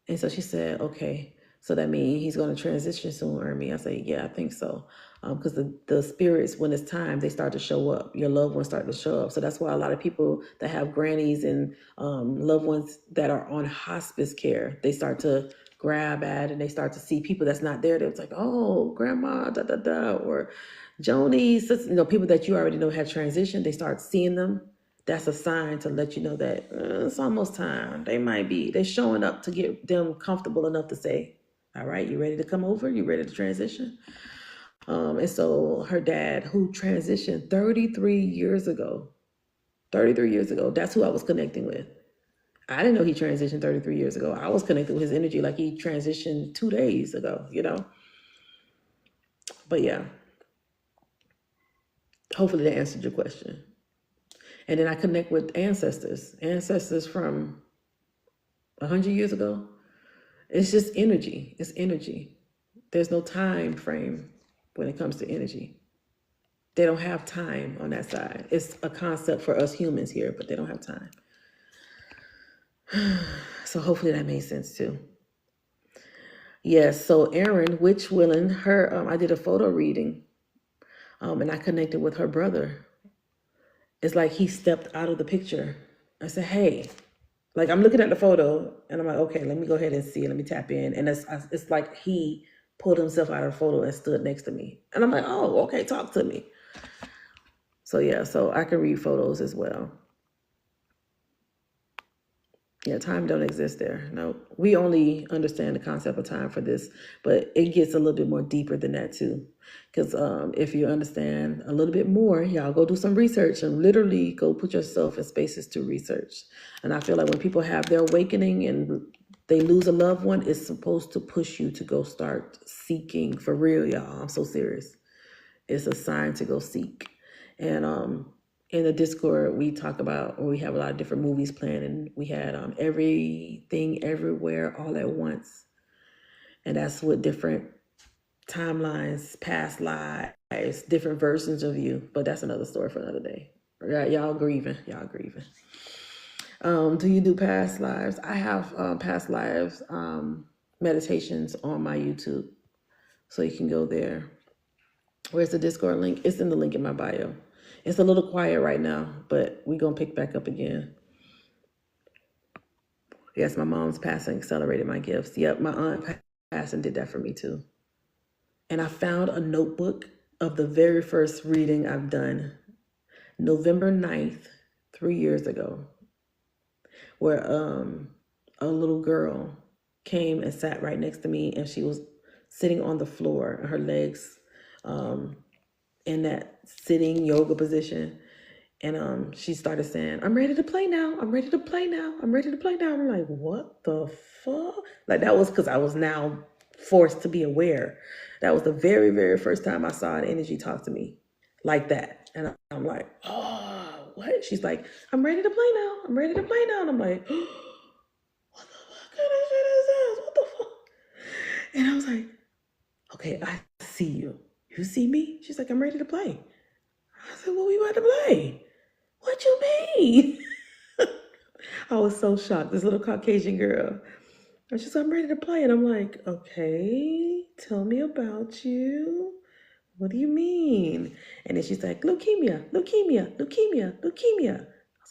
And so she said, okay, so that means he's going to transition soon, Ermi. I say, yeah, I think so. Because the spirits, when it's time, they start to show up. Your loved ones start to show up. So that's why a lot of people that have grannies and loved ones that are on hospice care, they start to grab at and they start to see people that's not there. They're like, oh, grandma, or Joni, people that you already know have transitioned. They start seeing them. That's a sign to let you know that it's almost time. They're showing up to get them comfortable enough to say, all right, you ready to come over? You ready to transition? And so her dad, who transitioned 33 years ago, 33 years ago, that's who I was connecting with. I didn't know he transitioned 33 years ago. I was connected with his energy like he transitioned 2 days ago, you know? But yeah, hopefully that answered your question. And then I connect with ancestors from 100 years ago. It's just energy. It's energy. There's no time frame when it comes to energy. They don't have time on that side. It's a concept for us humans here, but they don't have time. So hopefully that made sense too. Yes, so Erin, Witch Willing, her I did a photo reading, and I connected with her brother. It's like he stepped out of the picture. I said, hey, like I'm looking at the photo and I'm like, okay, let me go ahead and see it. Let me tap in. And it's like he pulled himself out of the photo and stood next to me. And I'm like, oh, okay, talk to me. So yeah, so I can read photos as well. Yeah, time don't exist there. No, we only understand the concept of time for this, but it gets a little bit more deeper than that too. Because if you understand a little bit more, y'all go do some research and literally go put yourself in spaces to research. And I feel like when people have their awakening and they lose a loved one, it's supposed to push you to go start seeking for real, y'all. I'm so serious. It's a sign to go seek. And in the Discord, we talk about, or we have a lot of different movies playing, and we had Everything Everywhere All at Once. And that's what different timelines, past lives, different versions of you. But that's another story for another day. Right? Y'all grieving. Do you do past lives? I have past lives meditations on my YouTube. So you can go there. Where's the Discord link? It's in the link in my bio. It's a little quiet right now, but we're going to pick back up again. Yes, my mom's passing accelerated my gifts. Yep, my aunt passed and did that for me too. And I found a notebook of the very first reading I've done, November 9th, 3 years ago, where a little girl came and sat right next to me, and she was sitting on the floor, her legs in that sitting yoga position. And she started saying, I'm ready to play now. I'm ready to play now. I'm ready to play now. I'm like, what the fuck? Like, that was because I was now forced to be aware. That was the very, very first time I saw an energy talk to me like that. And I'm like, oh, what? She's like, I'm ready to play now. I'm ready to play now. And I'm like, oh, what the fuck kind of shit is this? What the fuck? And I was like, okay, I see you. You see me? She's like, I'm ready to play. I said, what we about to play? What you mean? I was so shocked. This little Caucasian girl. And she's like, I'm ready to play. And I'm like, okay, tell me about you. What do you mean? And then she's like, leukemia. I was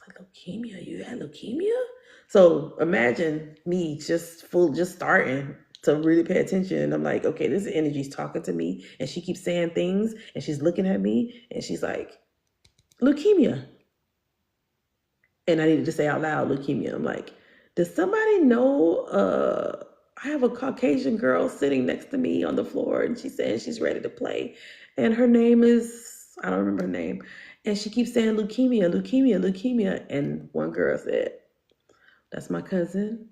like, leukemia? You had leukemia? So imagine me just starting to really pay attention. And I'm like, okay, this energy's talking to me. And she keeps saying things. And she's looking at me. And she's like, leukemia. And I needed to say out loud, leukemia. I'm like, does somebody know, I have a Caucasian girl sitting next to me on the floor, and she's saying she's ready to play. And her name is, I don't remember her name. And she keeps saying leukemia. And one girl said, that's my cousin.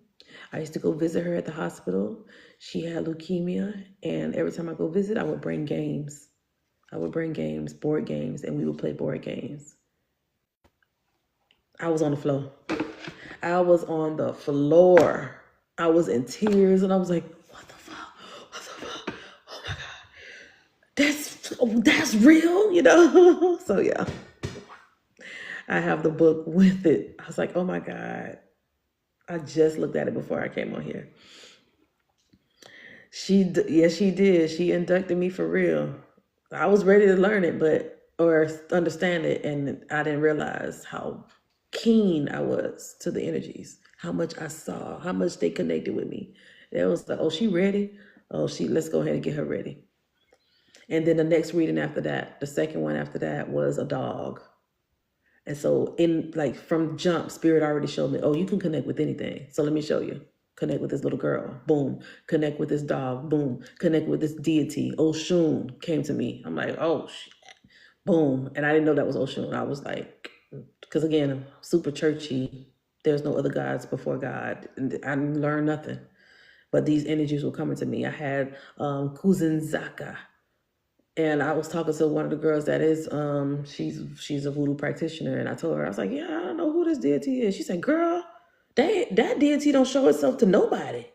I used to go visit her at the hospital. She had leukemia. And every time I go visit, I would bring games. Board games, and we would play board games. I was on the floor. I was in tears, and I was like, what the fuck? Oh my God. That's real, you know? So yeah. I have the book with it. I was like, oh my God. I just looked at it before I came on here. She did. She inducted me for real. I was ready to learn it, or understand it, and I didn't realize how keen I was to the energies, how much I saw, how much they connected with me. It was like, oh, she ready? Let's go ahead and get her ready. And then the next reading after that, the second one after that, was a dog. And so from jump, Spirit already showed me, oh, you can connect with anything. So let me show you. Connect with this little girl. Boom. Connect with this dog. Boom. Connect with this deity. Oshun came to me. I'm like, oh, shit. Boom. And I didn't know that was Oshun. I was like, because again, I'm super churchy. There's no other gods before God. And I didn't learn nothing. But these energies were coming to me. I had Kuzenzaka. And I was talking to one of the girls that is, she's a voodoo practitioner. And I told her, I was like, yeah, I don't know who this deity is. She said, girl, that deity don't show itself to nobody.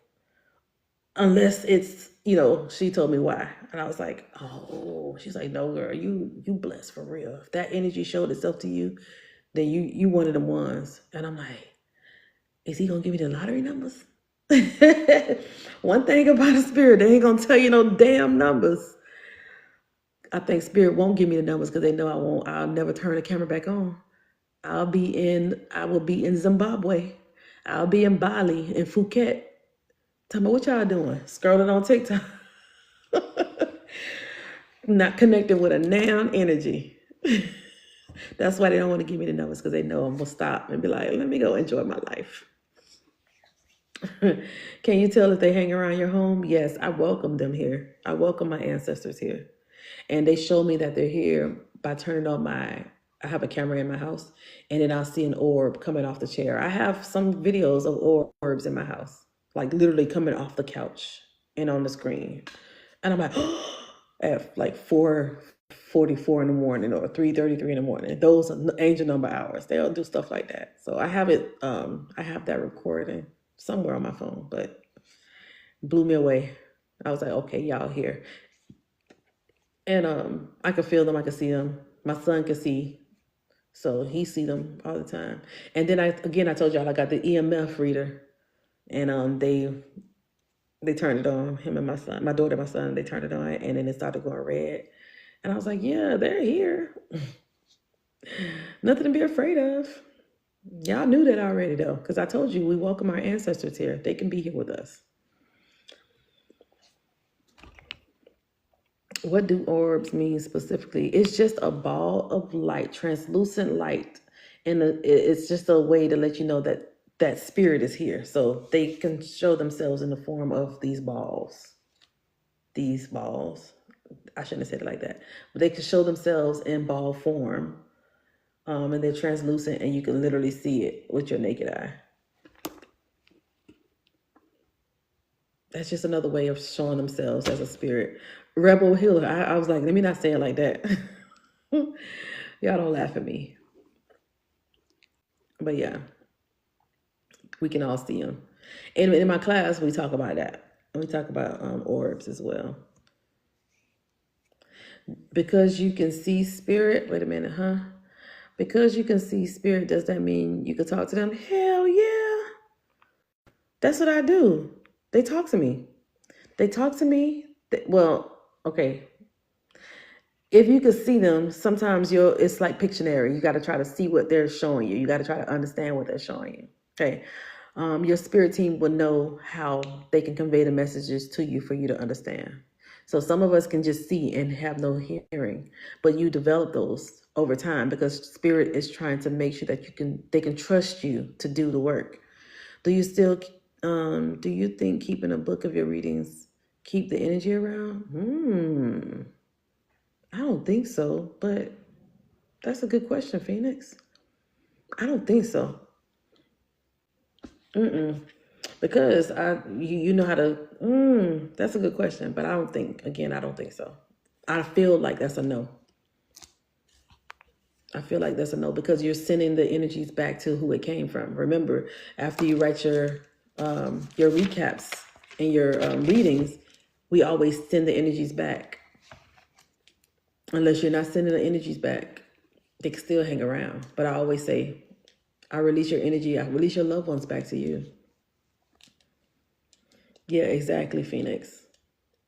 Unless it's, she told me why. And I was like, oh, she's like, no, girl, you blessed for real. If that energy showed itself to you, then you one of them ones. And I'm like, is he gonna give me the lottery numbers? One thing about a spirit, they ain't gonna tell you no damn numbers. I think spirit won't give me the numbers because they know I'll never turn the camera back on. I will be in Zimbabwe. I'll be in Bali, in Phuket. Tell me what y'all doing? Scrolling on TikTok. Not connected with a noun energy. That's why they don't want to give me the numbers, because they know I'm gonna stop and be like, let me go enjoy my life. Can you tell if they hang around your home? Yes, I welcome them here. I welcome my ancestors here. And they show me that they're here by turning on I have a camera in my house, and then I'll see an orb coming off the chair. I have some videos of orbs in my house, like literally coming off the couch and on the screen. And I'm like, at like 4:44 in the morning or 3:33 in the morning. Those are angel number hours. They'll do stuff like that. So I have it, I have that recording somewhere on my phone, but blew me away. I was like, okay, y'all here. And I could feel them, I could see them. My son could see, so he see them all the time. And then I told y'all I got the EMF reader, and they turned it on. Him and my son, my daughter, my son, they turned it on, and then it started going red. And I was like, yeah, they're here. Nothing to be afraid of. Y'all knew that already though, because I told you we welcome our ancestors here. They can be here with us. What do orbs mean specifically? It's just a ball of light, translucent light. And it's just a way to let you know that spirit is here. So they can show themselves in the form of these balls. These balls. I shouldn't have said it like that. But they can show themselves in ball form. And they're translucent, and you can literally see it with your naked eye. That's just another way of showing themselves as a spirit. Rebel healer. I was like, let me not say it like that. Y'all don't laugh at me. But yeah, we can all see them. And in my class, we talk about that. And we talk about orbs as well. Because you can see spirit. Wait a minute, huh? Because you can see spirit, does that mean you could talk to them? Hell yeah. That's what I do. They talk to me. Well, okay. If you could see them, sometimes it's like Pictionary. You got to try to see what they're showing you. You got to try to understand what they're showing you. Okay. Your spirit team will know how they can convey the messages to you for you to understand. So some of us can just see and have no hearing, but you develop those over time because spirit is trying to make sure that they can trust you to do the work. Do you think keeping a book of your readings keep the energy around? I don't think so, but that's a good question, Phoenix. I don't think so. Because you know how to, that's a good question, but I don't think so. I feel like that's a no. Because you're sending the energies back to who it came from. Remember, after you write your recaps and your readings, we always send the energies back. Unless you're not sending the energies back, they can still hang around. But I always say, I release your energy. I release your loved ones back to you. Yeah, exactly, Phoenix.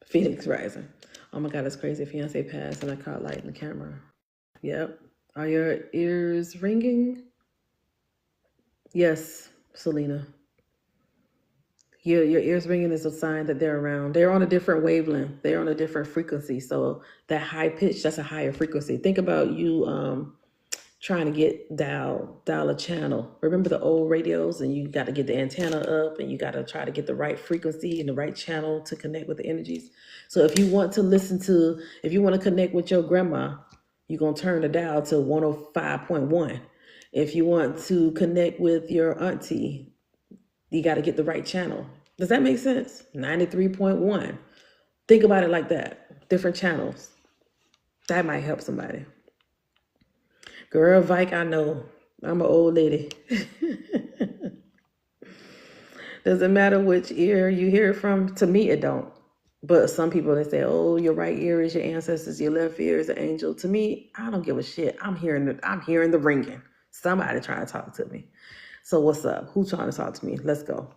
Phoenix rising. Oh my God, that's crazy. Fiance passed and I caught light in the camera. Yep. Are your ears ringing? Yes, Selena. Your ears ringing is a sign that they're around. They're on a different wavelength. They're on a different frequency. So that high pitch, that's a higher frequency. Think about you trying to dial a channel. Remember the old radios, and you got to get the antenna up, and you got to try to get the right frequency and the right channel to connect with the energies. So if you want to connect with your grandma, you're going to turn the dial to 105.1. If you want to connect with your auntie, you got to get the right channel. Does that make sense? 93.1. Think about it like that. Different channels. That might help somebody. Girl, Vike, I know. I'm an old lady. Doesn't matter which ear you hear it from. To me, it don't. But some people, they say, oh, your right ear is your ancestors, your left ear is an angel. To me, I don't give a shit. I'm hearing the ringing. Somebody trying to talk to me. So what's up? Who's trying to talk to me? Let's go.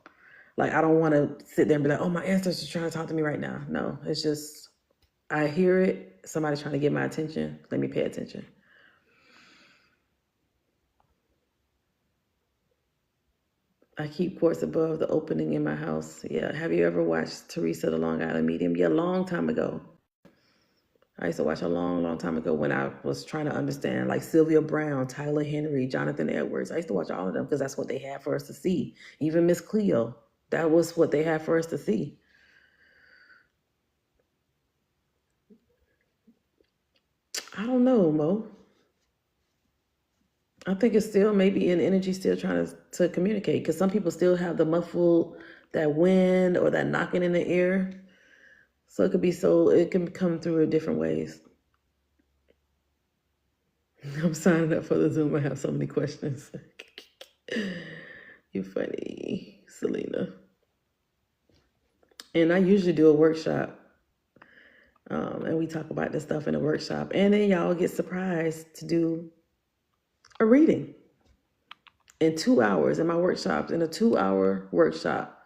Like, I don't want to sit there and be like, oh, my ancestors trying to talk to me right now. No, it's just, I hear it. Somebody trying to get my attention. Let me pay attention. I keep quartz above the opening in my house. Yeah. Have you ever watched Teresa the Long Island Medium? Yeah, a long time ago. I used to watch a long, long time ago when I was trying to understand, like Sylvia Brown, Tyler Henry, Jonathan Edwards. I used to watch all of them because that's what they had for us to see. Even Miss Cleo, that was what they had for us to see. I don't know, Mo. I think it's still maybe an energy still trying to communicate, because some people still have the muffled, that wind or that knocking in the ear. So it can come through in different ways. I'm signing up for the Zoom. I have so many questions. You're funny, Selena. And I usually do a workshop. And we talk about this stuff in a workshop. And then y'all get surprised to do a reading in 2 hours in my workshops, in a 2-hour workshop.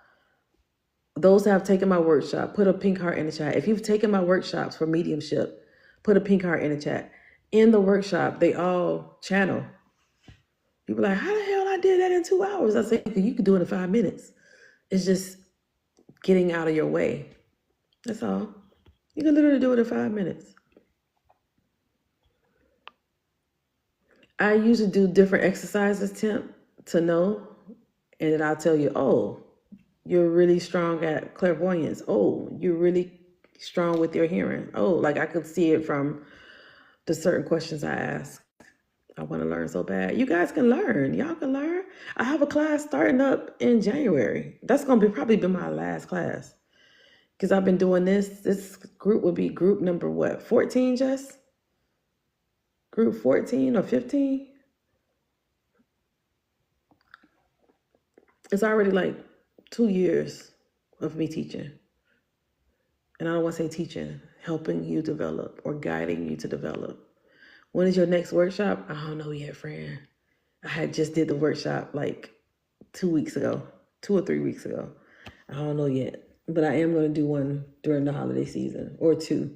Those that have taken my workshop, put a pink heart in the chat. If you've taken my workshops for mediumship, put a pink heart in the chat. In the workshop, they all channel. People are like, how the hell I did that in 2 hours? I say, you can do it in 5 minutes. It's just getting out of your way. That's all. You can literally do it in 5 minutes. I usually do different exercises, Tim, to know. And then I'll tell you, oh, you're really strong at clairvoyance. Oh, you're really strong with your hearing. Oh, like I could see it from the certain questions I ask. I want to learn so bad. You guys can learn. Y'all can learn. I have a class starting up in January. That's going to probably be my last class, because I've been doing this. This group would be group number what? 14, Jess? Group 14 or 15? It's already like 2 years of me teaching. And I don't want to say teaching, helping you develop or guiding you to develop. When is your next workshop? I don't know yet, friend. I had just did the workshop like 2 weeks ago, 2 or 3 weeks ago. I don't know yet, but I am going to do one during the holiday season, or 2.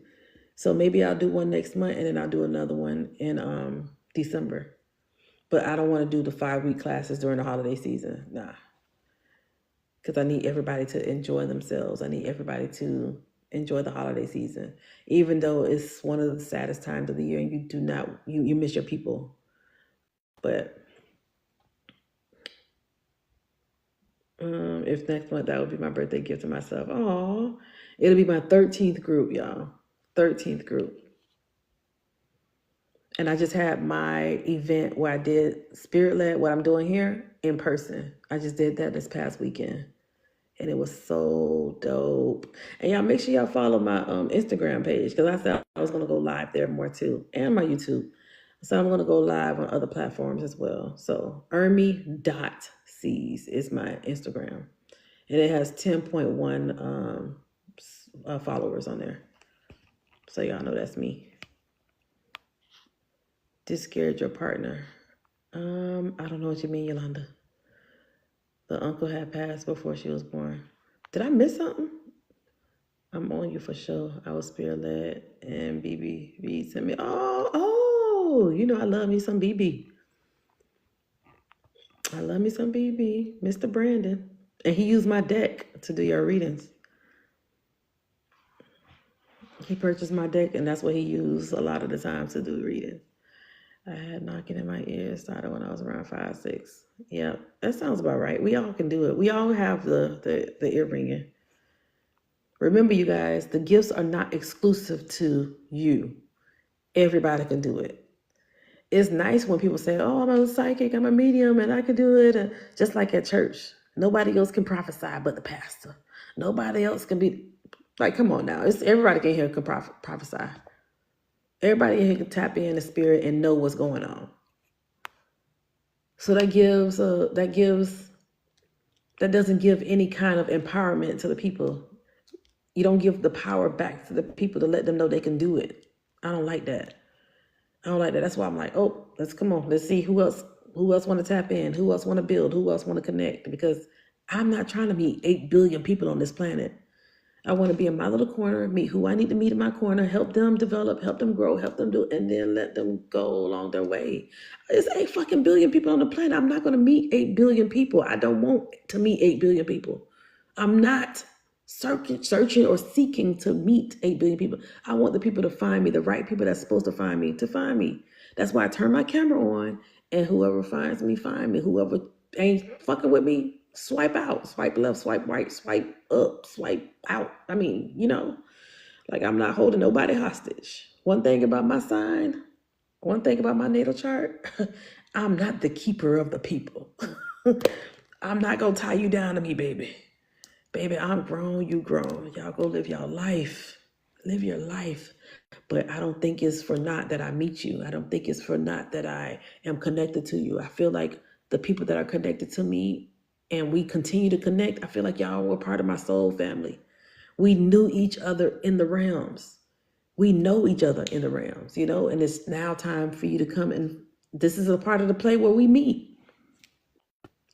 So maybe I'll do one next month, and then I'll do another one in December. But I don't want to do the 5-week classes during the holiday season. Nah. Because I need everybody to enjoy themselves. I need everybody to enjoy the holiday season, even though it's one of the saddest times of the year, and you miss your people. But if next month, that would be my birthday gift to myself. Oh, it'll be my 13th group, y'all. 13th group. And I just had my event where I did Spirit Led, what I'm doing here, in person. I just did that this past weekend. And it was so dope. And y'all make sure y'all follow my Instagram page, because I said I was going to go live there more too, and my YouTube. So I'm going to go live on other platforms as well. So Ermi.Seas is my Instagram. And it has 10.1 followers on there. So y'all know that's me. Discarriage your partner. I don't know what you mean, Yolanda. The uncle had passed before she was born. Did I miss something? I'm on you for sure. I was spirit led, and BB sent me. Oh, you know I love me some BB. I love me some BB, Mr. Brandon. And he used my deck to do your readings. He purchased my deck, and that's what he used a lot of the time to do readings. I had knocking in my ears started when I was around 5, 6. Yeah, that sounds about right. We all can do it. We all have the ear ringing. Remember, you guys, the gifts are not exclusive to you. Everybody can do it. It's nice when people say, oh, I'm a psychic, I'm a medium, and I can do it. And just like at church, nobody else can prophesy but the pastor. Nobody else can be, like, come on now. It's everybody in here can prophesy. Everybody in here can tap in the spirit and know what's going on. So that doesn't give any kind of empowerment to the people. You don't give the power back to the people to let them know they can do it. I don't like that. That's why I'm like, oh, let's see who else want to tap in, who else want to build, who else want to connect, because I'm not trying to meet 8 billion people on this planet. I want to be in my little corner, meet who I need to meet in my corner, help them develop, help them grow, help them do, and then let them go along their way. There's 8 fucking billion people on the planet. I'm not going to meet 8 billion people. I don't want to meet 8 billion people. I'm not searching or seeking to meet 8 billion people. I want the people to find me, the right people that's supposed to find me, to find me. That's why I turn my camera on, and whoever finds me, find me. Whoever ain't fucking with me, swipe out, swipe left, swipe right, swipe up, swipe out. I mean, like, I'm not holding nobody hostage. One thing about my sign, one thing about my natal chart, I'm not the keeper of the people. I'm not gonna tie you down to me, baby. Baby, I'm grown, you grown. Y'all go live your life. Live your life. But I don't think it's for naught that I meet you. I don't think it's for naught that I am connected to you. I feel like the people that are connected to me and we continue to connect, I feel like y'all were part of my soul family. We knew each other in the realms. We know each other in the realms, and it's now time for you to come, and this is a part of the play where we meet.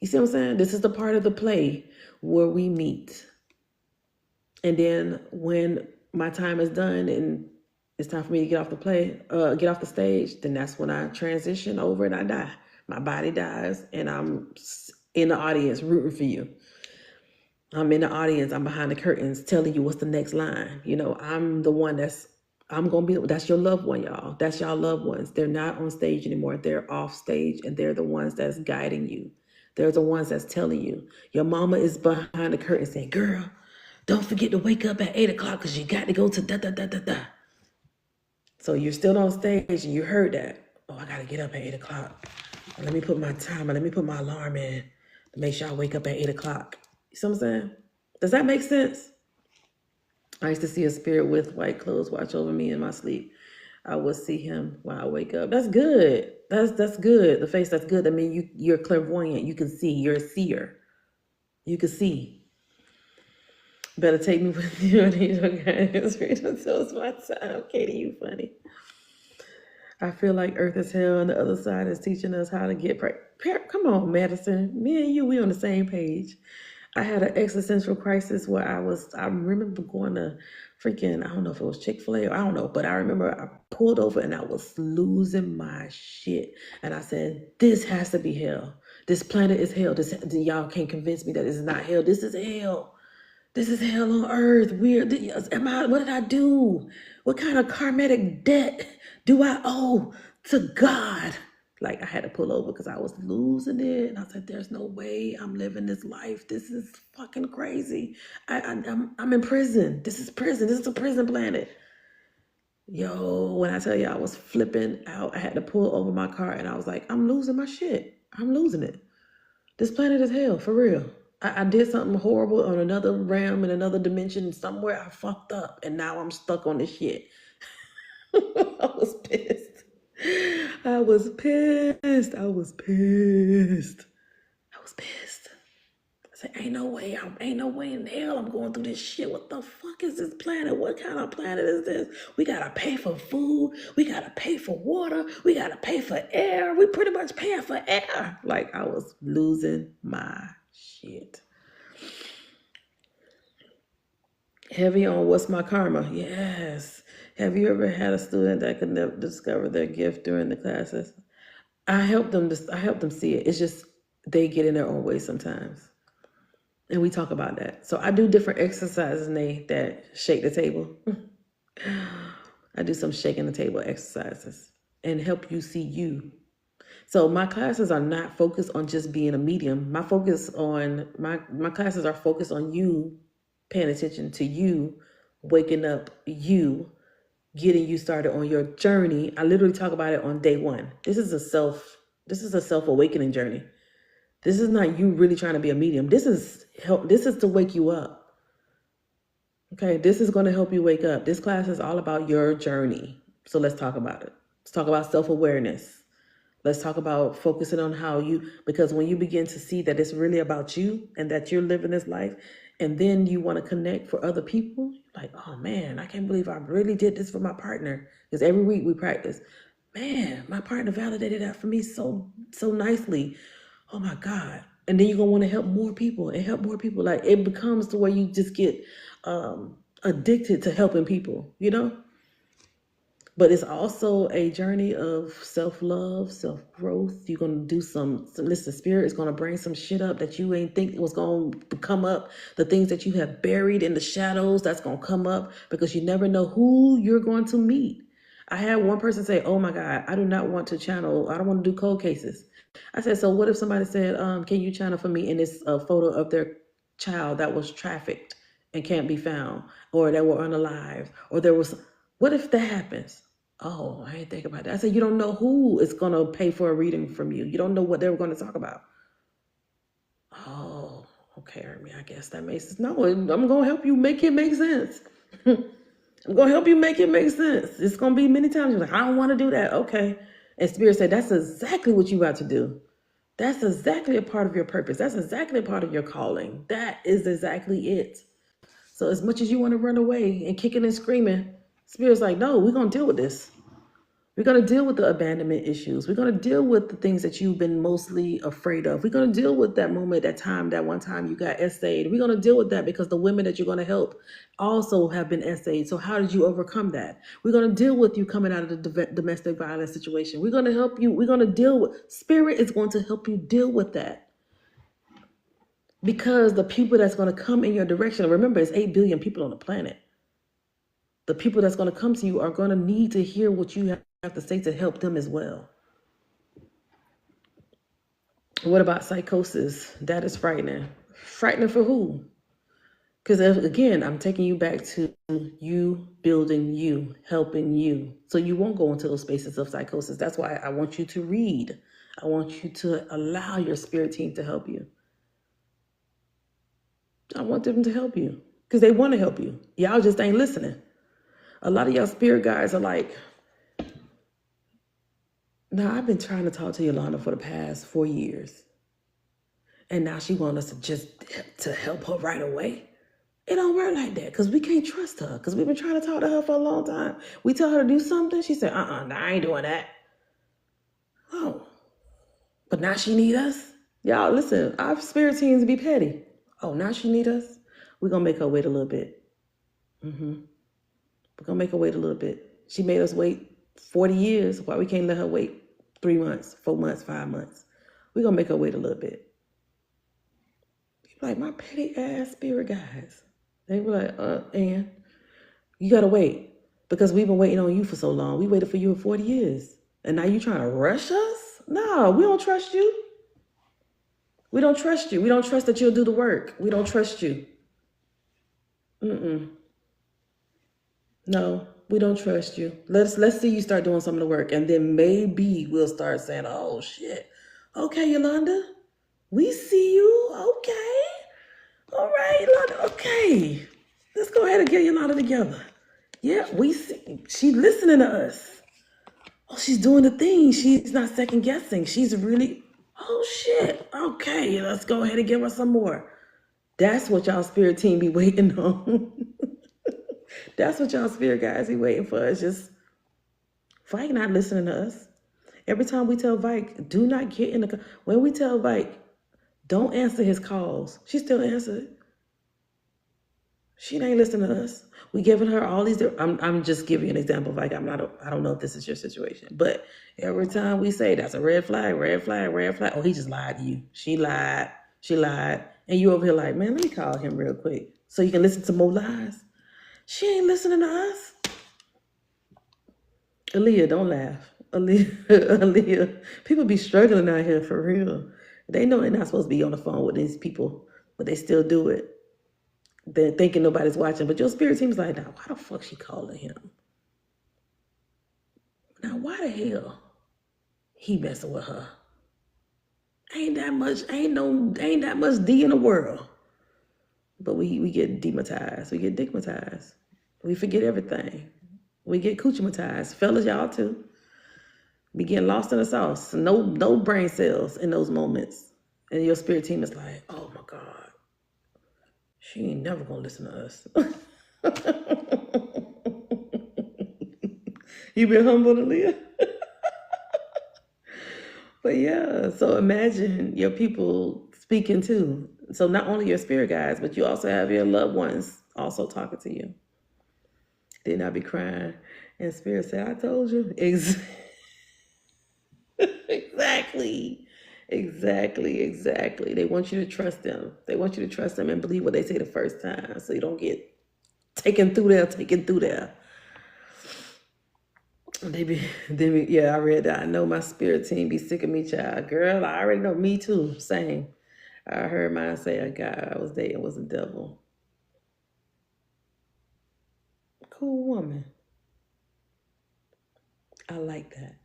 You see what I'm saying? This is the part of the play where we meet. And then when my time is done and it's time for me to get off the stage, then that's when I transition over and I die. My body dies and I'm in the audience rooting for you. I'm in the audience, I'm behind the curtains telling you what's the next line. I'm the one that's your loved one, y'all. That's y'all loved ones. They're not on stage anymore. They're off stage, and they're the ones that's guiding you. They're the ones that's telling you. Your mama is behind the curtain saying, girl, don't forget to wake up at 8 o'clock because you got to go to da-da-da-da-da. So you're still on stage and you heard that. Oh, I got to get up at 8 o'clock. Let me put my timer. Let me put my alarm in to make sure I wake up at 8 o'clock. You see what I'm saying? Does that make sense? I used to see a spirit with white clothes watch over me in my sleep. I would see him when I wake up. That's good. That's good. The face, that's good. I mean, you're clairvoyant. You can see. You're a seer. You can see. Better take me with you on these guys. So it's my time. Katie, you funny. I feel like Earth is hell and the other side is teaching us how to get pregnant. Come on, Madison. Me and you, we on the same page. I had an existential crisis where I remember going to freaking, I don't know if it was Chick-fil-A or I don't know, but I remember I pulled over and I was losing my shit. And I said, this has to be hell. This planet is hell. Y'all can't convince me that this is not hell. This is hell. This is hell on earth. What did I do? What kind of karmic debt do I owe to God? Like, I had to pull over because I was losing it. And I said, there's no way I'm living this life. This is fucking crazy. I'm in prison. This is prison. This is a prison planet. Yo, when I tell you I was flipping out, I had to pull over my car and I was like, I'm losing my shit. I'm losing it. This planet is hell, for real. I did something horrible on another realm in another dimension. Somewhere I fucked up and now I'm stuck on this shit. I was pissed. I was pissed. I said, ain't no way in hell I'm going through this shit. What the fuck is this planet? What kind of planet is this? We gotta pay for food. We gotta pay for water. We gotta pay for air. We pretty much paying for air. Like, I was losing my shit. Heavy on what's my karma? Yes. Have you ever had a student that could never discover their gift during the classes? I help them see it. It's just they get in their own way sometimes. And we talk about that. So I do different exercises, Nate, that shake the table. I do some shaking the table exercises. and help you see you. So my classes are not focused on just being a medium. My classes are focused on you paying attention to you, waking up you, getting you started on your journey. I literally talk about it on day one. This is a self-awakening journey. This is not you really trying to be a medium. This is to wake you up. Okay, this is going to help you wake up. This class is all about your journey. So let's talk about it. Let's talk about self-awareness. Let's talk about focusing on because when you begin to see that it's really about you and that you're living this life, and then you want to connect for other people, like, oh man, I can't believe I really did this for my partner. Because every week we practice. Man, my partner validated that for me so nicely. Oh my God. And then you're going to want to help more people and help more people. Like it becomes to where you just get addicted to helping people, you know? But it's also a journey of self-love, self-growth. You're going to do listen, Spirit is going to bring some shit up that you ain't think was going to come up. The things that you have buried in the shadows, that's going to come up because you never know who you're going to meet. I had one person say, oh my God, I don't want to do cold cases. I said, so what if somebody said, can you channel for me? And it's a photo of their child that was trafficked and can't be found, or that were unalived, or what if that happens? Oh, I didn't think about that. I said, you don't know who is going to pay for a reading from you. You don't know what they were going to talk about. Oh, okay, Ermi, I guess that makes sense. No, I'm going to help you make it make sense. I'm going to help you make it make sense. It's going to be many times you're like, I don't want to do that. Okay. And Spirit said, that's exactly what you got to do. That's exactly a part of your purpose. That's exactly a part of your calling. That is exactly it. So as much as you want to run away and kicking and screaming, Spirit's like, no, we're going to deal with this. We're going to deal with the abandonment issues. We're going to deal with the things that you've been mostly afraid of. We're going to deal with that moment, that one time you got essayed. We're going to deal with that because the women that you're going to help also have been essayed. So how did you overcome that? We're going to deal with you coming out of the domestic violence situation. We're going to help you. We're going to deal with, Spirit is going to help you deal with that. Because the people that's going to come in your direction, remember, it's 8 billion people on the planet. The people that's going to come to you are going to need to hear what you have to say to help them as well. What about psychosis? That is frightening. Frightening for who? Because again, I'm taking you back to you building you, helping you. So you won't go into those spaces of psychosis. That's why I want you to read. I want you to allow your spirit team to help you. I want them to help you because they want to help you. Y'all just ain't listening. A lot of y'all spirit guys are like, now I've been trying to talk to Yolanda for the past 4 years. And now she wants us to help her right away. It don't work like that because we can't trust her because we've been trying to talk to her for a long time. We tell her to do something. She said, nah, I ain't doing that. Oh, but now she need us? Y'all, listen, our spirit teams be petty. Oh, now she need us? We're going to make her wait a little bit. We're going to make her wait a little bit. She made us wait 40 years. Why we can't let her wait 3 months, 4 months, 5 months? We're going to make her wait a little bit. Like, my petty ass spirit guys. They were like, Ann, you got to wait because we've been waiting on you for so long. We waited for you for 40 years. And now you trying to rush us? No, we don't trust you. We don't trust you. We don't trust that you'll do the work. We don't trust you. No, we don't trust you. Let's see you start doing some of the work. And then maybe we'll start saying, oh, shit. Okay, Yolanda, we see you. Okay. All right, Yolanda. Okay. Let's go ahead and get Yolanda together. Yeah, we see. She's listening to us. Oh, she's doing the thing. She's not second guessing. She's really, oh, shit. Okay, let's go ahead and give her some more. That's what y'all spirit team be waiting on. That's what y'all spirit guys be waiting for. It's just, Vike not listening to us. Every time we tell Vike, do not get in the, when we tell Vike, don't answer his calls, she still answered. She ain't listening to us. We giving her all these, I'm just giving you an example, Vike. I don't know if this is your situation, but every time we say that's a red flag, red flag, red flag. Oh, he just lied to you. She lied. And you over here like, man, let me call him real quick so you can listen to more lies. She ain't listening to us. Aaliyah, don't laugh. Aaliyah, people be struggling out here for real. They know they're not supposed to be on the phone with these people, but they still do it. They're thinking nobody's watching, but your spirit team's like, now why the fuck she calling him? Now why the hell he messing with her? Ain't that much D in the world. But we get dematized. We get digmatized. We forget everything. We get coochiematized. Fellas, y'all too. Be getting lost in the sauce. No brain cells in those moments. And your spirit team is like, oh my God, she ain't never gonna listen to us. You been humbled, Aaliyah? But yeah, so imagine your people speaking too. So not only your spirit guides, but you also have your loved ones also talking to you. Then I'll be crying. And spirit said, I told you. Exactly. They want you to trust them. They want you to trust them and believe what they say the first time, so you don't get taken through there. Yeah, I read that. I know my spirit team be sick of me, child. Girl, I already know. Me too. Same. I heard mine say a guy I was dating was a devil. Cool woman. I like that.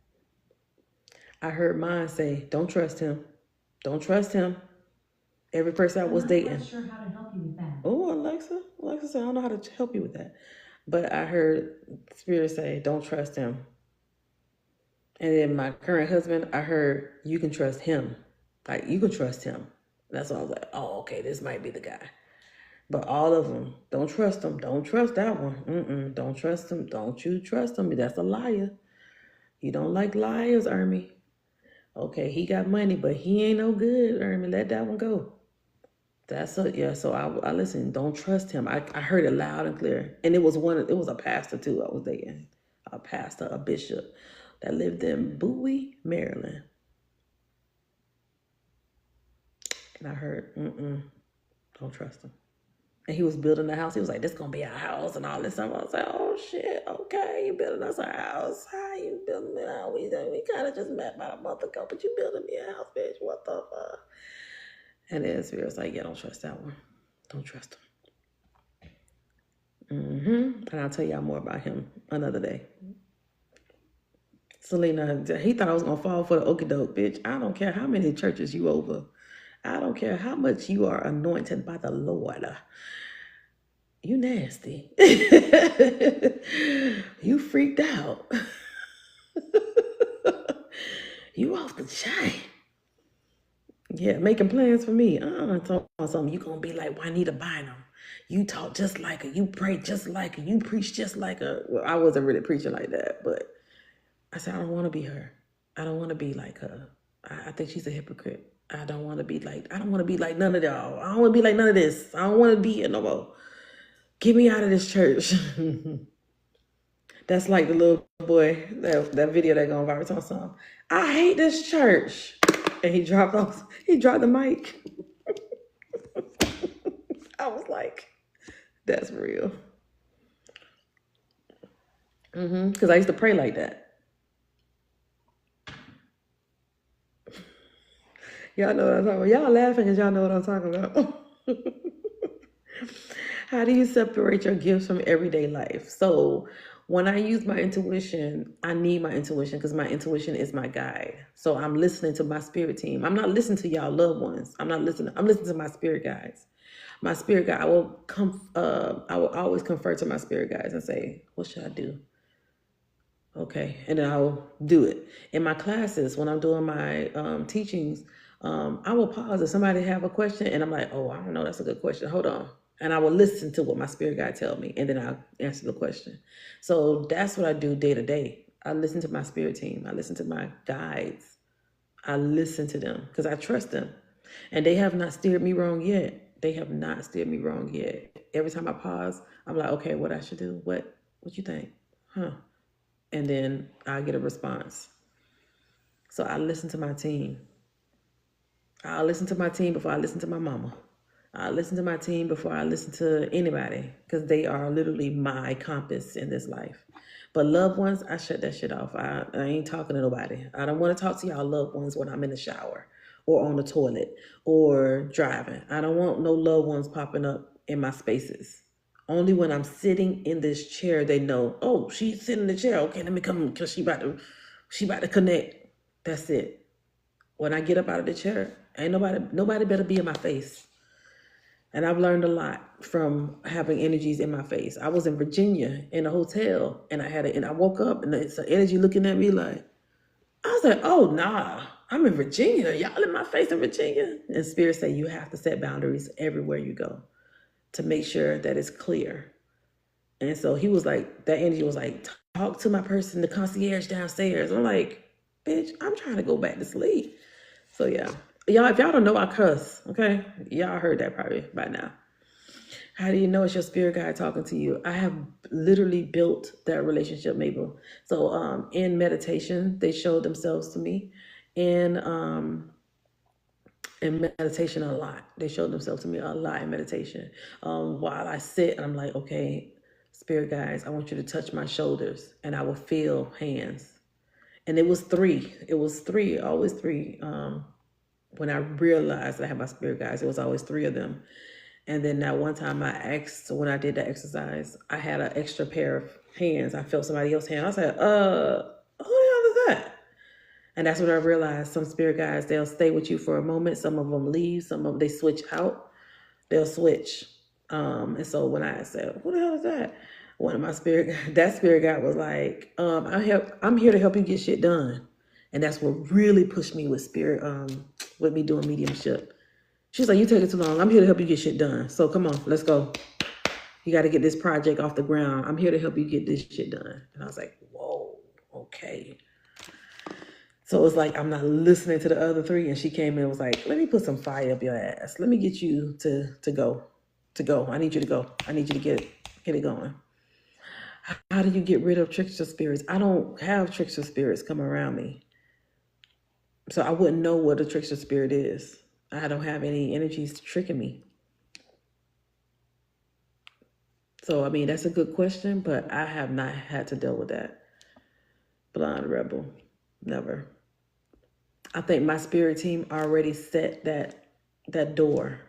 I heard mine say, don't trust him. Don't trust him. Every person I was dating. I'm not sure how to help you with that. Oh, Alexa said, I don't know how to help you with that. But I heard Spirit say, don't trust him. And then my current husband, I heard, you can trust him. Like, you can trust him. That's why I was like, oh, okay, this might be the guy. But all of them, don't trust him. Don't trust that one. Don't trust him. Don't you trust him. That's a liar. You don't like liars, Ermi. Okay, he got money, but he ain't no good, Ermi. Let that one go. So I listen, don't trust him. I heard it loud and clear. And it was a pastor too I was dating. A pastor, a bishop that lived in Bowie, Maryland. And I heard, don't trust him. And he was building the house. He was like, this is gonna be our house and all this stuff. I was like, oh shit, okay, you building us a house. How you building it out? We kind of just met about a month ago, but you building me a house, bitch. What the fuck? And then Spirit was like, yeah, don't trust that one. Don't trust him. And I'll tell y'all more about him another day. Selena, he thought I was gonna fall for the okie doke, bitch. I don't care how many churches you over. I don't care how much you are anointed by the Lord. You nasty. You freaked out. You off the chain. Yeah, making plans for me. Talking about something. You gonna be like Juanita Bynum. You talk just like her. You pray just like her. You preach just like her. Well, I wasn't really preaching like that, but I said I don't want to be her. I don't want to be like her. I think she's a hypocrite. I don't want to be like none of y'all. I don't want to be like none of this. I don't want to be here no more. Get me out of this church. That's like the little boy, that video that going viral on something. I hate this church. And he dropped the mic. I was like, that's real. Because I used to pray like that. Y'all know what I'm talking about. Y'all laughing because y'all know what I'm talking about. How do you separate your gifts from everyday life? So when I use my intuition, I need my intuition because my intuition is my guide. So I'm listening to my spirit team. I'm not listening to y'all loved ones. I'm listening to my spirit guides. My spirit guide, I will always confer to my spirit guides and say, what should I do? Okay, and then I'll do it. In my classes, when I'm doing my teachings, I will pause if somebody have a question and I'm like, oh, I don't know, that's a good question. Hold on. And I will listen to what my spirit guide tell me, and then I'll answer the question. So that's what I do day to day. I listen to my spirit team. I listen to my guides. I listen to them because I trust them. And they have not steered me wrong yet. Every time I pause, I'm like, okay, what I should do? What you think? And then I get a response. So I listen to my team. I'll listen to my team before I listen to my mama. I listen to my team before I listen to anybody because they are literally my compass in this life. But loved ones, I shut that shit off. I ain't talking to nobody. I don't want to talk to y'all loved ones when I'm in the shower or on the toilet or driving. I don't want no loved ones popping up in my spaces. Only when I'm sitting in this chair, they know, oh, she's sitting in the chair. Okay, let me come because she about to connect. That's it. When I get up out of the chair, ain't nobody better be in my face. And I've learned a lot from having energies in my face. I was in Virginia in a hotel, and I woke up, and it's an energy looking at me like, I was like, oh nah, I'm in Virginia. Y'all in my face in Virginia. And Spirit said you have to set boundaries everywhere you go to make sure that it's clear. And so he was like, that energy was like, talk to my person, the concierge downstairs. I'm like, bitch, I'm trying to go back to sleep. So yeah. Y'all, if y'all don't know, I cuss, okay? Y'all heard that probably by now. How do you know it's your spirit guide talking to you? I have literally built that relationship, Mabel. So in meditation, they showed themselves to me. In meditation a lot. They showed themselves to me a lot in meditation. While I sit and I'm like, okay, spirit guides, I want you to touch my shoulders, and I will feel hands. And it was three. Always three. When I realized I had my spirit guides, it was always three of them. And then that one time I asked, when I did that exercise, I had an extra pair of hands. I felt somebody else's hand. I was like, who the hell is that? And that's when I realized some spirit guides, they'll stay with you for a moment. Some of them leave. Some of them, they switch out. They'll switch. And so when I said, who the hell is that? One of my that spirit guide was like, I'm here to help you get shit done. And that's what really pushed me with spirit, with me doing mediumship. She's like, you take it too long. I'm here to help you get shit done. So come on, let's go. You got to get this project off the ground. I'm here to help you get this shit done. And I was like, whoa, okay. So it was like, I'm not listening to the other three. And she came in and was like, let me put some fire up your ass. Let me get you to go. I need you to go. I need you to get it going. How do you get rid of trickster spirits? I don't have trickster spirits come around me. So I wouldn't know what a trickster spirit is. I don't have any energies tricking me. So, I mean, that's a good question, but I have not had to deal with that. Blonde Rebel, never. I think my spirit team already set that door,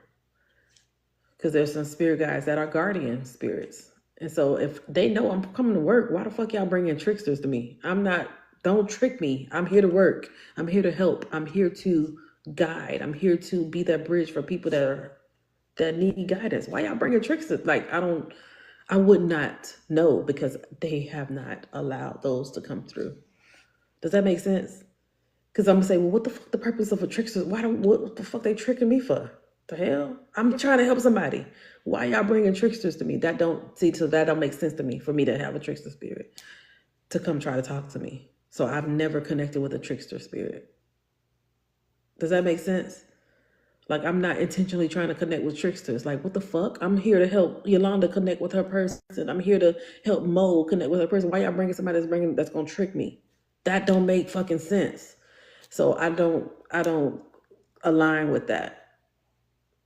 because there's some spirit guides that are guardian spirits. And so if they know I'm coming to work, why the fuck y'all bringing tricksters to me? Don't trick me. I'm here to work. I'm here to help. I'm here to guide. I'm here to be that bridge for people that need guidance. Why y'all bringing tricksters? Like, I would not know, because they have not allowed those to come through. Does that make sense? Because I'm gonna say, well, what the fuck the purpose of a trickster? What the fuck they tricking me for? The hell? I'm trying to help somebody. Why y'all bringing tricksters to me? That don't make sense to me, for me to have a trickster spirit to come try to talk to me. So I've never connected with a trickster spirit. Does that make sense? Like, I'm not intentionally trying to connect with tricksters. Like, what the fuck? I'm here to help Yolanda connect with her person. I'm here to help Mo connect with her person. Why y'all bringing somebody that's gonna trick me? That don't make fucking sense. So I don't align with that.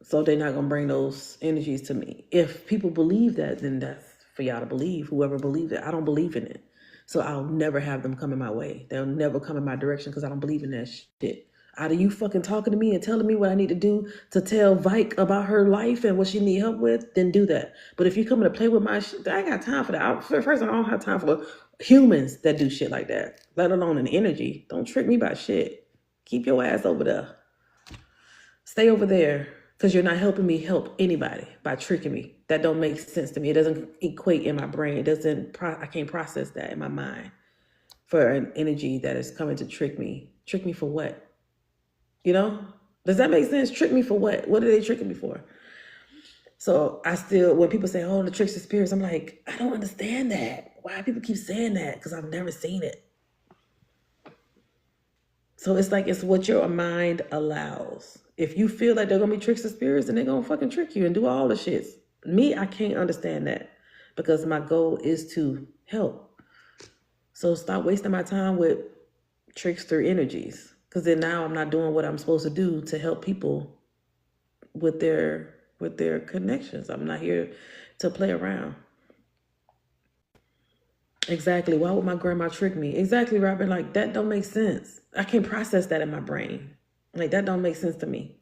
So they're not gonna bring those energies to me. If people believe that, then that's for y'all to believe. Whoever believes it, I don't believe in it. So I'll never have them come in my way. They'll never come in my direction, because I don't believe in that shit. Out of you fucking talking to me and telling me what I need to do to tell Vike about her life and what she need help with, then do that. But if you coming to play with my shit, I ain't got time for that. First, I don't have time for humans that do shit like that, let alone an energy. Don't trick me about shit. Keep your ass over there. Stay over there, because you're not helping me help anybody by tricking me. That don't make sense to me. It doesn't equate in my brain. I can't process that in my mind for an energy that is coming to trick me. Trick me for what? You know? Does that make sense? Trick me for what? What are they tricking me for? So when people say, oh, the trickster spirits, I'm like, I don't understand that. Why people keep saying that? Because I've never seen it. So it's like, it's what your mind allows. If you feel like they're going to be trickster spirits, then they're going to fucking trick you and do all the shits. Me, I can't understand that, because my goal is to help. So stop wasting my time with trickster energies, because then now I'm not doing what I'm supposed to do to help people with their with their connections. I'm not here to play around. Exactly. Why would my grandma trick me? Exactly, Robin. Like, that don't make sense. I can't process that in my brain. Like, that don't make sense to me.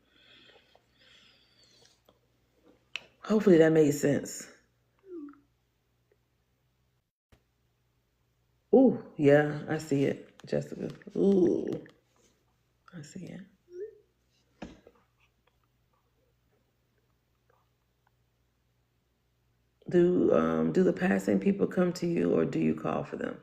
Hopefully that made sense. Ooh, yeah, I see it, Jessica. Ooh, I see it. Do the passing people come to you, or do you call for them?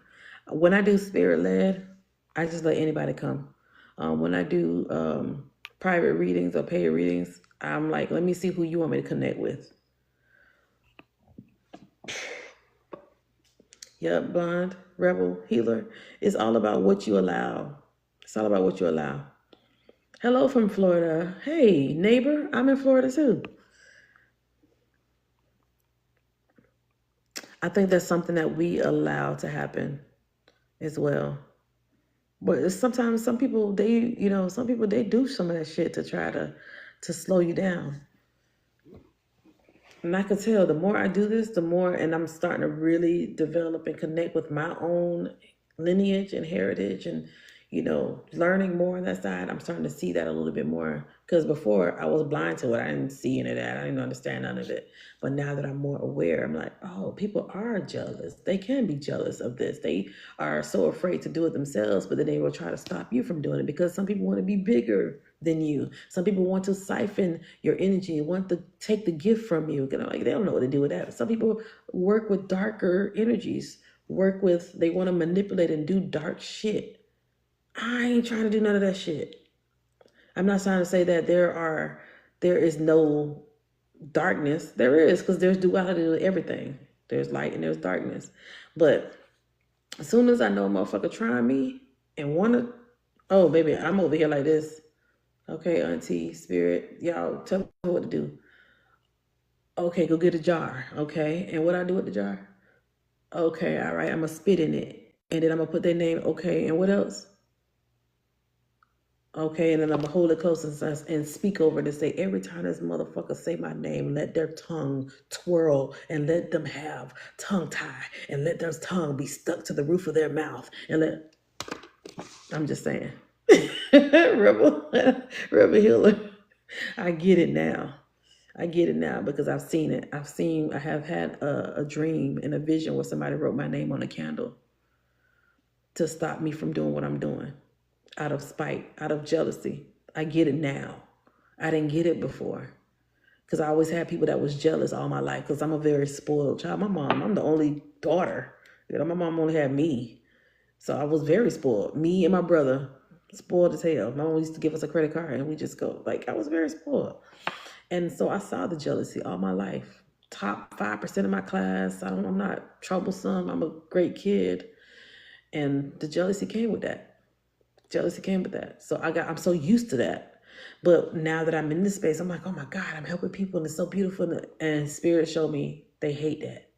When I do spirit led, I just let anybody come. When I do private readings or paid readings, I'm like, let me see who you want me to connect with. Yep, blonde, rebel, healer. It's all about what you allow. It's all about what you allow. Hello from Florida. Hey, neighbor, I'm in Florida too. I think that's something that we allow to happen as well. But it's sometimes some people, they do some of that shit to try to slow you down. And I can tell the more I do this, the more, and I'm starting to really develop and connect with my own lineage and heritage and, learning more on that side. I'm starting to see that a little bit more. Because before I was blind to it. I didn't see any of that. I didn't understand none of it. But now that I'm more aware, I'm like, oh, people are jealous. They can be jealous of this. They are so afraid to do it themselves, but then they will try to stop you from doing it because some people want to be bigger than you. Some people want to siphon your energy, want to take the gift from you. Like, they don't know what to do with that. Some people work with darker energies, they want to manipulate and do dark shit. I ain't trying to do none of that shit. I'm not trying to say that there is no darkness. There is, because there's duality to everything. There's light and there's darkness. But as soon as I know a motherfucker trying me and wanna, oh baby, I'm over here like this. Okay, auntie, spirit, y'all tell me what to do. Okay, go get a jar. Okay, and what I do with the jar? Okay, all right, I'm gonna spit in it, and then I'm gonna put their name. Okay, and what else? Okay, and then I'm gonna hold it close and speak over it and say, every time this motherfucker say my name, let their tongue twirl and let them have tongue tie and let their tongue be stuck to the roof of their mouth I'm just saying. Rebel healer. I get it now. Because I've seen it. I have had a dream and a vision where somebody wrote my name on a candle to stop me from doing what I'm doing. Out of spite, out of jealousy. I get it now. I didn't get it before. Because I always had people that was jealous all my life. Because I'm a very spoiled child. I'm the only daughter. My mom only had me. So I was very spoiled. Me and my brother, spoiled as hell. My mom used to give us a credit card and we just go. Like, I was very spoiled. And so I saw the jealousy all my life. Top 5% of my class. I'm not troublesome. I'm a great kid. And the jealousy came with that. So I'm so used to that. But now that I'm in this space, I'm like, oh my God, I'm helping people and it's so beautiful. And spirit showed me they hate that.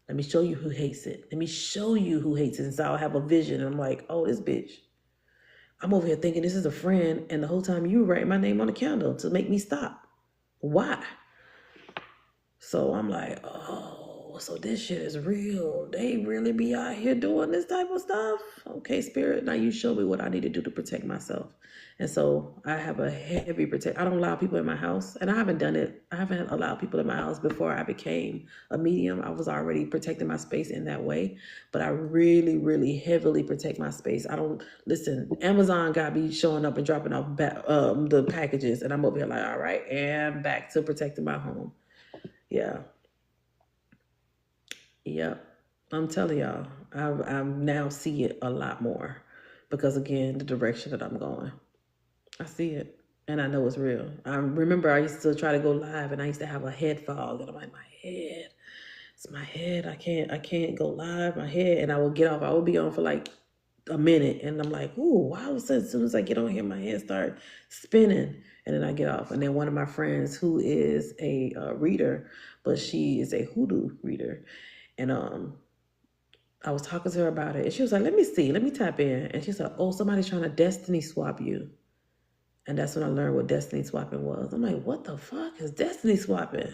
Let me show you who hates it. And so I'll have a vision and I'm like, oh, this bitch. I'm over here thinking this is a friend. And the whole time you write my name on the candle to make me stop. Why? So I'm like, oh, so this shit is real. They really be out here doing this type of stuff. Okay, spirit, now you show me what I need to do to protect myself. And so I have a heavy protect. I don't allow people in my house, and I haven't done it. I haven't allowed people in my house before I became a medium. I was already protecting my space in that way, but I really, really heavily protect my space. I don't listen. Amazon got me showing up and dropping off the packages, and I'm over here like, all right, and back to protecting my home. Yeah. Yep. I'm telling y'all, I now see it a lot more because, again, the direction that I'm going. I see it and I know it's real. I remember I used to try to go live and I used to have a head fog and I'm like, it's my head. I can't go live, my head. And I would get off. I would be on for like a minute and I'm like, ooh, wow. So as soon as I get on here, my head start spinning and then I get off. And then one of my friends who is a reader, but she is a hoodoo reader. And I was talking to her about it and she was like, let me tap in. And she said, oh, somebody's trying to destiny swap you. And that's when I learned what destiny swapping was. I'm like, what the fuck is destiny swapping?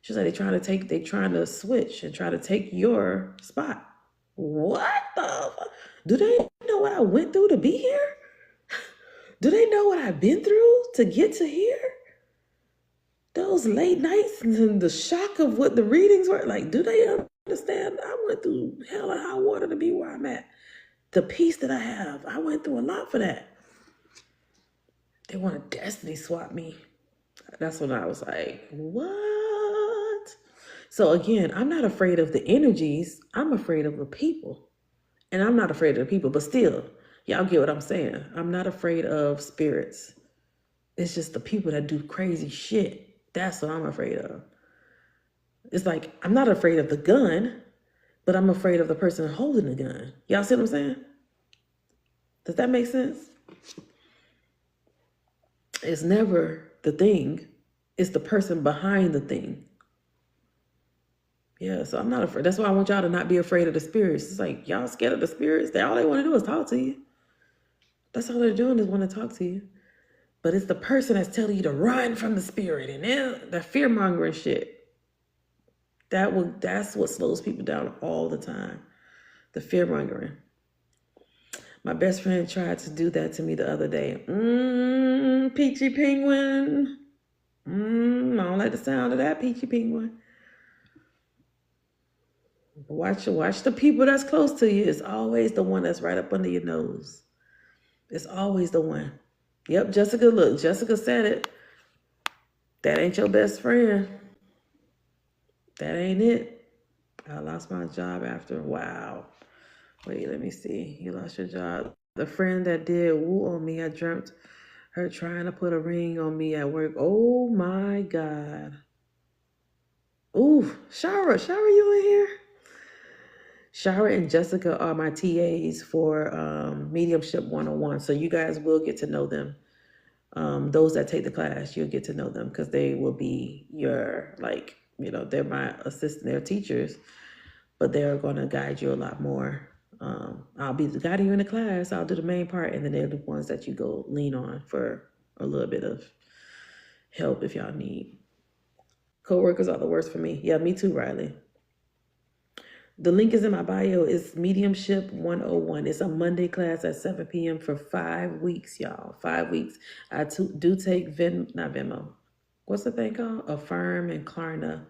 She's like, they trying to switch and try to take your spot. What the fuck? Do they know what I went through to be here? Do they know what I've been through to get to here? Those late nights and the shock of what the readings were like, do they understand? I went through hell and high water to be where I'm at. The peace that I have, I went through a lot for that. They want to destiny swap me. That's when I was like, what? So again, I'm not afraid of the energies. I'm afraid of the people. And I'm not afraid of the people, but still, y'all get what I'm saying. I'm not afraid of spirits. It's just the people that do crazy shit. That's what I'm afraid of. It's like, I'm not afraid of the gun, but I'm afraid of the person holding the gun. Y'all see what I'm saying? Does that make sense? It's never the thing. It's the person behind the thing. Yeah, so I'm not afraid. That's why I want y'all to not be afraid of the spirits. It's like, y'all scared of the spirits? All they want to do is talk to you. That's all they're doing is want to talk to you. But it's the person that's telling you to run from the spirit and then the fear-mongering shit. That's what slows people down all the time. The fear-mongering. My best friend tried to do that to me the other day. Peachy Penguin. I don't like the sound of that, Peachy Penguin. Watch the people that's close to you. It's always the one that's right up under your nose. It's always the one. Yep, Jessica, look, Jessica said it. That ain't your best friend. That ain't it. I lost my job after, wow. Wait, let me see. You lost your job. The friend that did woo on me, I dreamt her trying to put a ring on me at work. Oh my God. Ooh, Shara, you in here? Shara and Jessica are my TAs for Mediumship 101. So you guys will get to know them. Those that take the class, you'll get to know them because they will be your, like, you know, they're my assistant, they're teachers, but they're going to guide you a lot more. I'll be guiding you in the class. I'll do the main part, and then they're the ones that you go lean on for a little bit of help if y'all need. Co-workers are the worst for me. Yeah, me too, Riley. The link is in my bio. It's Mediumship 101. It's a Monday class at 7 p.m. for 5 weeks, y'all. 5 weeks. I do take not Venmo. What's the thing called? Affirm and Klarna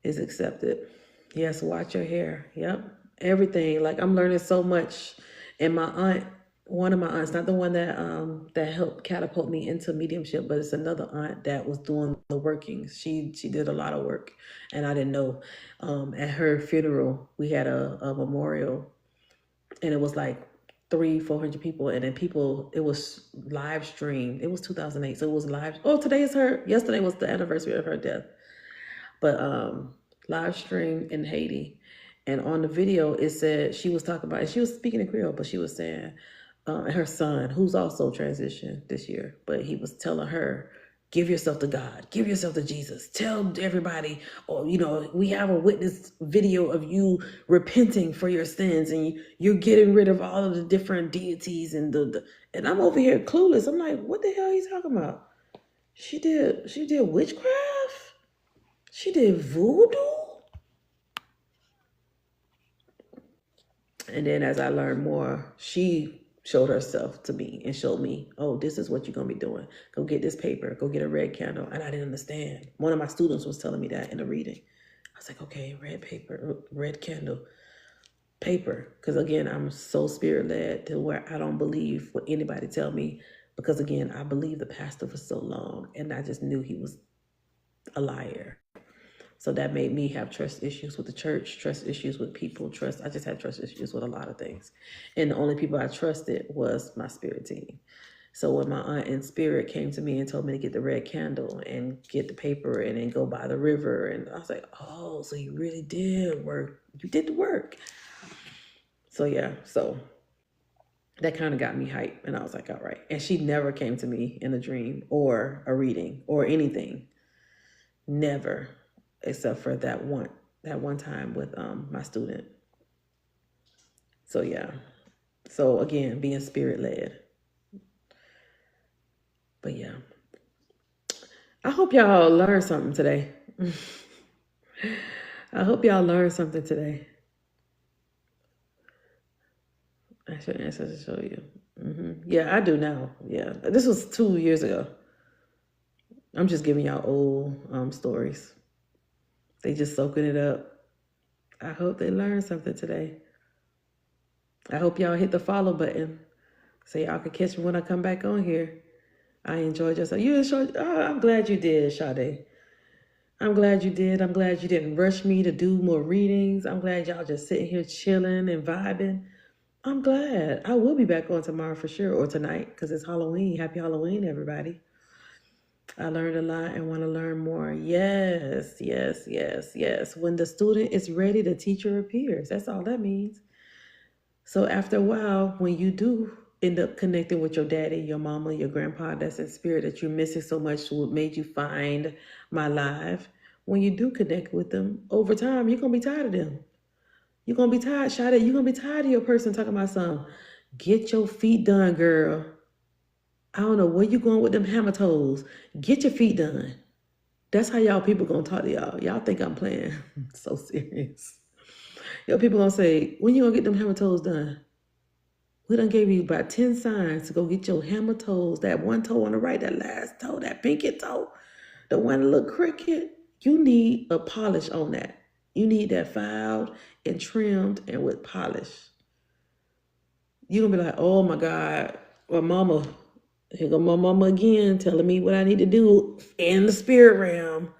is accepted. Yes, watch your hair. Yep. Everything. Like, I'm learning so much. And my aunt, one of my aunts, not the one that helped catapult me into mediumship, but it's another aunt that was doing the workings. She did a lot of work, and I didn't know. At her funeral, we had a memorial, and it was like 300-400 people, and then it was live streamed. It was 2008, so it was live. Oh, yesterday was the anniversary of her death, but live streamed in Haiti. And on the video, it said, she was talking about, and she was speaking in Creole, but she was saying, her son, who's also transitioned this year, but he was telling her, give yourself to God, give yourself to Jesus. Tell everybody, or, you know, we have a witness video of you repenting for your sins, and you're getting rid of all of the different deities and and I'm over here clueless. I'm like, what the hell are you talking about? She did witchcraft? She did voodoo? And then as I learned more, she showed herself to me and showed me, oh, this is what you're going to be doing. Go get this paper. Go get a red candle. And I didn't understand. One of my students was telling me that in the reading. I was like, okay, red paper, red candle, paper. Because again, I'm so spirit-led to where I don't believe what anybody tell me. Because again, I believed the pastor for so long, and I just knew he was a liar. So that made me have trust issues with the church, trust issues with people, I just had trust issues with a lot of things. And the only people I trusted was my spirit team. So when my aunt in spirit came to me and told me to get the red candle and get the paper and then go by the river, and I was like, oh, so you really did work. You did the work. So yeah, so that kind of got me hyped. And I was like, all right. And she never came to me in a dream or a reading or anything. Never. Except for that one time with my student. So yeah. So again, being spirit led. But yeah, I hope y'all learned something today. I hope y'all learned something today. I should answer to show you. Yeah, I do now. Yeah, this was 2 years ago. I'm just giving y'all old stories. They just soaking it up. I hope they learned something today. I hope y'all hit the follow button so y'all can catch me when I come back on here. I enjoyed yourself. You enjoyed. Oh, I'm glad you did, Sade. I'm glad you did. I'm glad you didn't rush me to do more readings. I'm glad y'all just sitting here chilling and vibing. I'm glad. I will be back on tomorrow for sure, or tonight, because it's Halloween. Happy Halloween, everybody. I learned a lot and want to learn more. Yes, yes, yes, yes. When the student is ready, the teacher appears. That's all that means. So after a while, when you do end up connecting with your daddy, your mama, your grandpa, that's in spirit that you're missing so much, what made you find my live. When you do connect with them, over time, you're going to be tired of them. You're going to be tired, Shada. You're going to be tired of your person talking about something. Get your feet done, girl. I don't know where you going with them hammer toes. Get your feet done. That's how y'all people going to talk to y'all. Y'all think I'm playing. So serious. Yo, people going to say, when you going to get them hammer toes done? We done gave you about 10 signs to go get your hammer toes, that one toe on the right, that last toe, that pinky toe, the one that look crooked. You need a polish on that. You need that filed and trimmed and with polish. You're going to be like, oh my God, well, mama, here go my mama again telling me what I need to do in the spirit realm.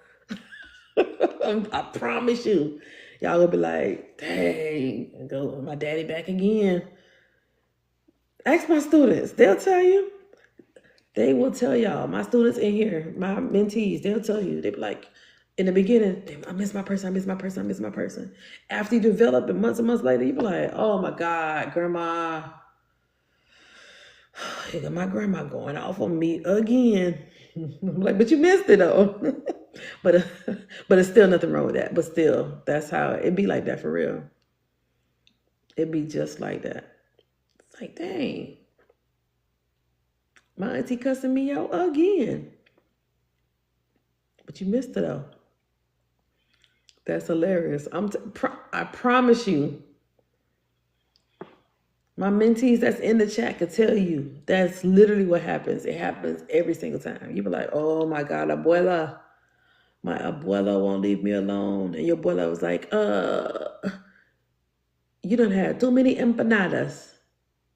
I promise you. Y'all going to be like, dang, go my daddy back again. Ask my students. They'll tell you. They will tell y'all. My students in here, my mentees, they'll tell you. They be like, in the beginning, I miss my person, I miss my person, I miss my person. After you develop it, months and months later, you be like, oh my God, grandma. Here got my grandma going off on me again. I'm like, but you missed it though. but it's still nothing wrong with that. But still, that's how it be like that for real. It be just like that. It's like, dang. My auntie cussing me out again. But you missed it though. That's hilarious. I promise you. My mentees that's in the chat could tell you that's literally what happens. It happens every single time. You be like, oh my God, abuela. My abuela won't leave me alone. And your abuela was like, you done had too many empanadas.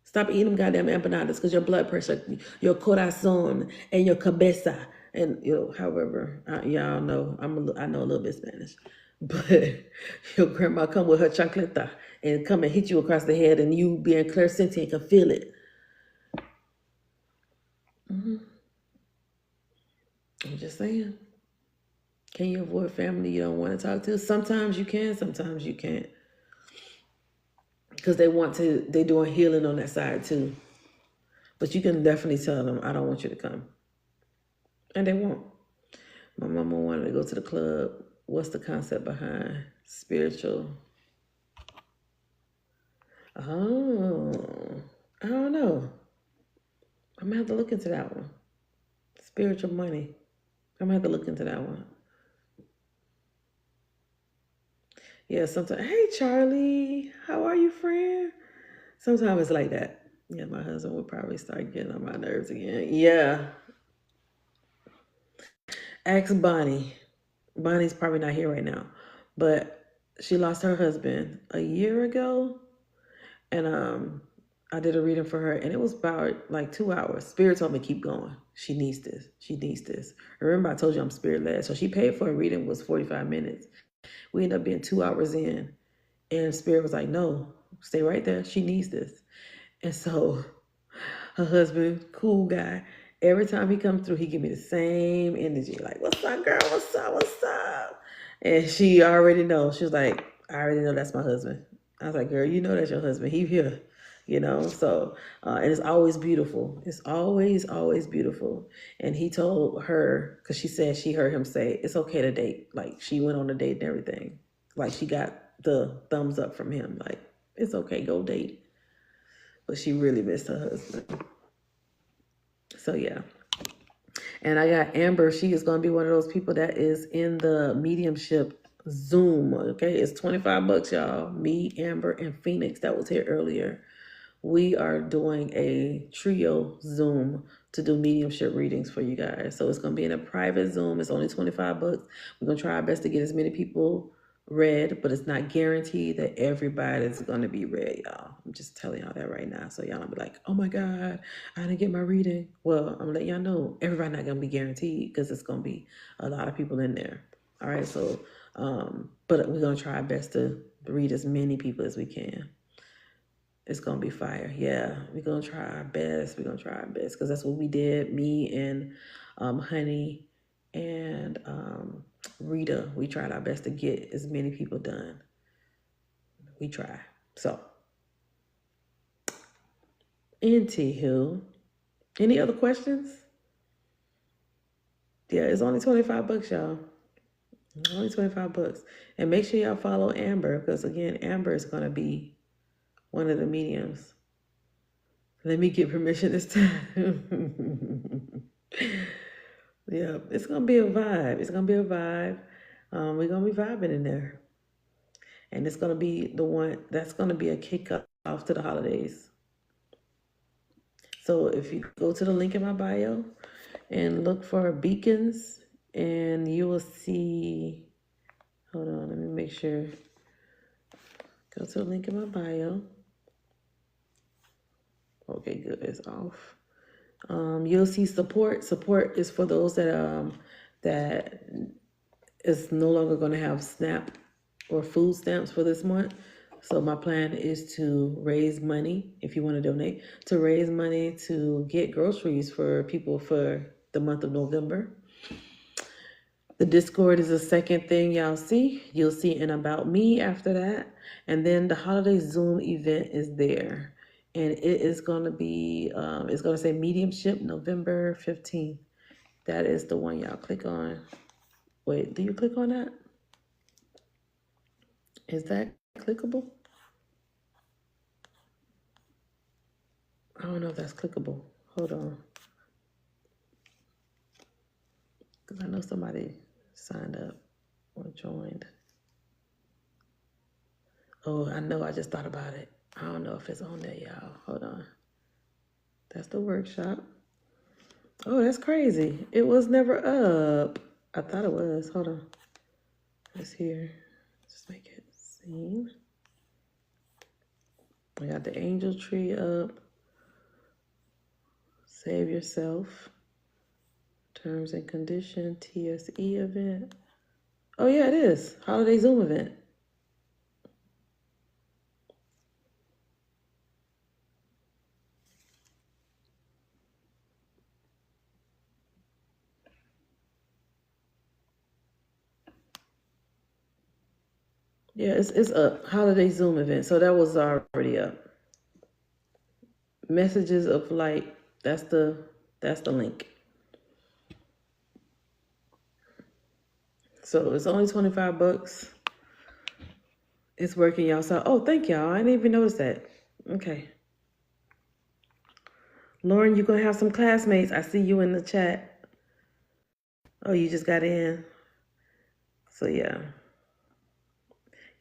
Stop eating them goddamn empanadas because your blood pressure, your corazon, and your cabeza, and however, y'all know, I know a little bit Spanish, but your grandma come with her chancleta and come and hit you across the head, and you being clairsentient can feel it. I'm just saying. Can you avoid family you don't want to talk to? Sometimes you can, sometimes you can't. Because they're doing healing on that side too. But you can definitely tell them, I don't want you to come. And they won't. My mama wanted to go to the club. What's the concept behind spiritual? Oh, I don't know. I'm gonna have to look into that one. Spiritual money. I'm gonna have to look into that one. Yeah, sometimes, hey Charlie, how are you, friend? Sometimes it's like that. Yeah, my husband would probably start getting on my nerves again. Yeah. Ask Bonnie. Bonnie's probably not here right now, but she lost her husband a year ago, and I did a reading for her, and it was about like 2 hours. Spirit told me keep going. She needs this. She needs this. Remember, I told you I'm spirit led, so she paid for a reading was 45 minutes. We ended up being 2 hours in, and Spirit was like, "No, stay right there. She needs this." And so, her husband, cool guy. Every time he comes through, he give me the same energy. Like, what's up, girl? What's up? What's up? And she already knows. She was like, I already know that's my husband. I was like, girl, you know that's your husband. He here, So, and it's always beautiful. It's always, always beautiful. And he told her, because she said she heard him say, it's okay to date. Like, she went on a date and everything. Like, she got the thumbs up from him. Like, it's okay, go date. But she really missed her husband. So yeah, And I got Amber. She is going to be one of those people that is in the mediumship Zoom. Okay, it's $25, y'all. Me, Amber, and Phoenix that was here earlier. We are doing a trio Zoom to do mediumship readings for you guys. So it's going to be in a private Zoom. It's only $25. We're going to try our best to get as many people read, but it's not guaranteed that everybody's going to be read, y'all. I'm just telling y'all that right now. So y'all don't be like, oh my God, I didn't get my reading. Well, I'm letting y'all know everybody not going to be guaranteed because it's going to be a lot of people in there. All right. So, but we're going to try our best to read as many people as we can. It's going to be fire. Yeah, we're going to try our best. We're going to try our best because that's what we did. Me and Honey and Rita, we tried our best to get as many people done. We try. So, anywho, any other questions? Yeah, it's only $25, y'all. Only $25. And make sure y'all follow Amber because, again, Amber is going to be one of the mediums. Let me get permission this time. Yeah, it's going to be a vibe. It's going to be a vibe. We're going to be vibing in there. And it's going to be the one that's going to be a kickoff to the holidays. So if you go to the link in my bio and look for beacons, and you will see, hold on, let me make sure. Go to the link in my bio. Okay, good, it's off. You'll see support. Support is for those that that is no longer going to have SNAP or food stamps for this month. So my plan is to raise money, if you want to donate, to raise money to get groceries for people for the month of November. The Discord is the second thing y'all see. You'll see an About Me after that. And then the holiday Zoom event is there. And it is going to be, it's going to say Mediumship November 15th. That is the one y'all click on. Wait, do you click on that? Is that clickable? I don't know if that's clickable. Hold on. Because I know somebody signed up or joined. Oh, I know. I just thought about it. I don't know if it's on there, y'all. Hold on. That's the workshop. Oh, that's crazy. It was never up. I thought it was. Hold on. It's here. Just make it seen. We got the angel tree up. Save yourself. Terms and condition. TSE event. Oh, yeah, it is. Holiday Zoom event. Yeah, it's up. Holiday Zoom event. So that was already up. Messages of Light. That's the link. So it's only $25. It's working, y'all. So, oh, thank y'all. I didn't even notice that. Okay. Lauren, you're going to have some classmates. I see you in the chat. Oh, you just got in. So, yeah.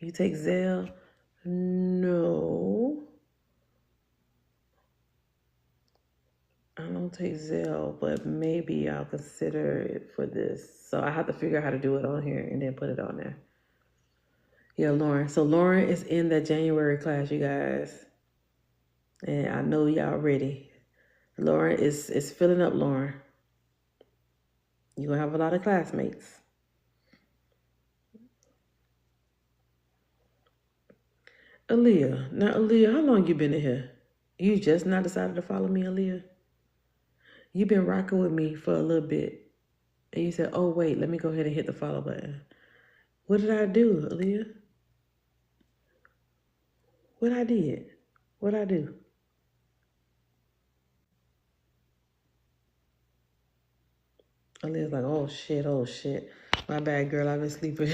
You take Zelle? No. I don't take Zelle, but maybe I'll consider it for this. So I have to figure out how to do it on here and then put it on there. Yeah, Lauren. So Lauren is in the January class, you guys. And I know y'all ready. Lauren is filling up, Lauren. You're going to have a lot of classmates. Aaliyah. Now, Aaliyah, how long you been in here? You just not decided to follow me, Aaliyah? You've been rocking with me for a little bit. And you said, oh, wait, let me go ahead and hit the follow button. What did I do, Aaliyah? What I did? What I do? Aaliyah's like, oh, shit, oh, shit. My bad, girl, I've been sleeping.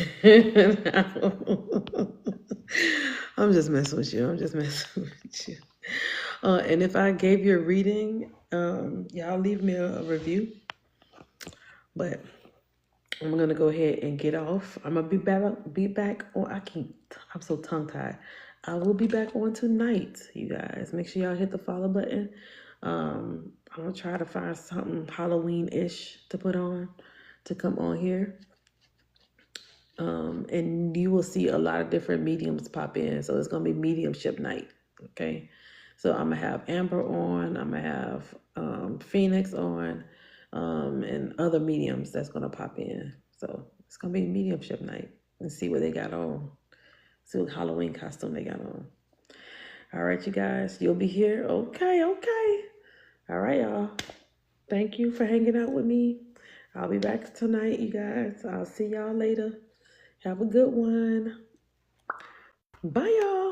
I'm just messing with you. I'm just messing with you. And if I gave you a reading, y'all leave me a review. But I'm gonna go ahead and get off. I'm gonna be back on. I'm so tongue tied. I will be back on tonight, you guys. Make sure y'all hit the follow button. I'm gonna try to find something Halloween-ish to put on to come on here. And you will see a lot of different mediums pop in. So it's gonna be mediumship night. Okay. So I'm gonna have Amber on, I'm gonna have Phoenix on, and other mediums that's gonna pop in. So it's gonna be mediumship night and see what they got on. See what Halloween costume they got on. All right, you guys, you'll be here. Okay. All right, y'all. Thank you for hanging out with me. I'll be back tonight, you guys. I'll see y'all later. Have a good one. Bye, y'all.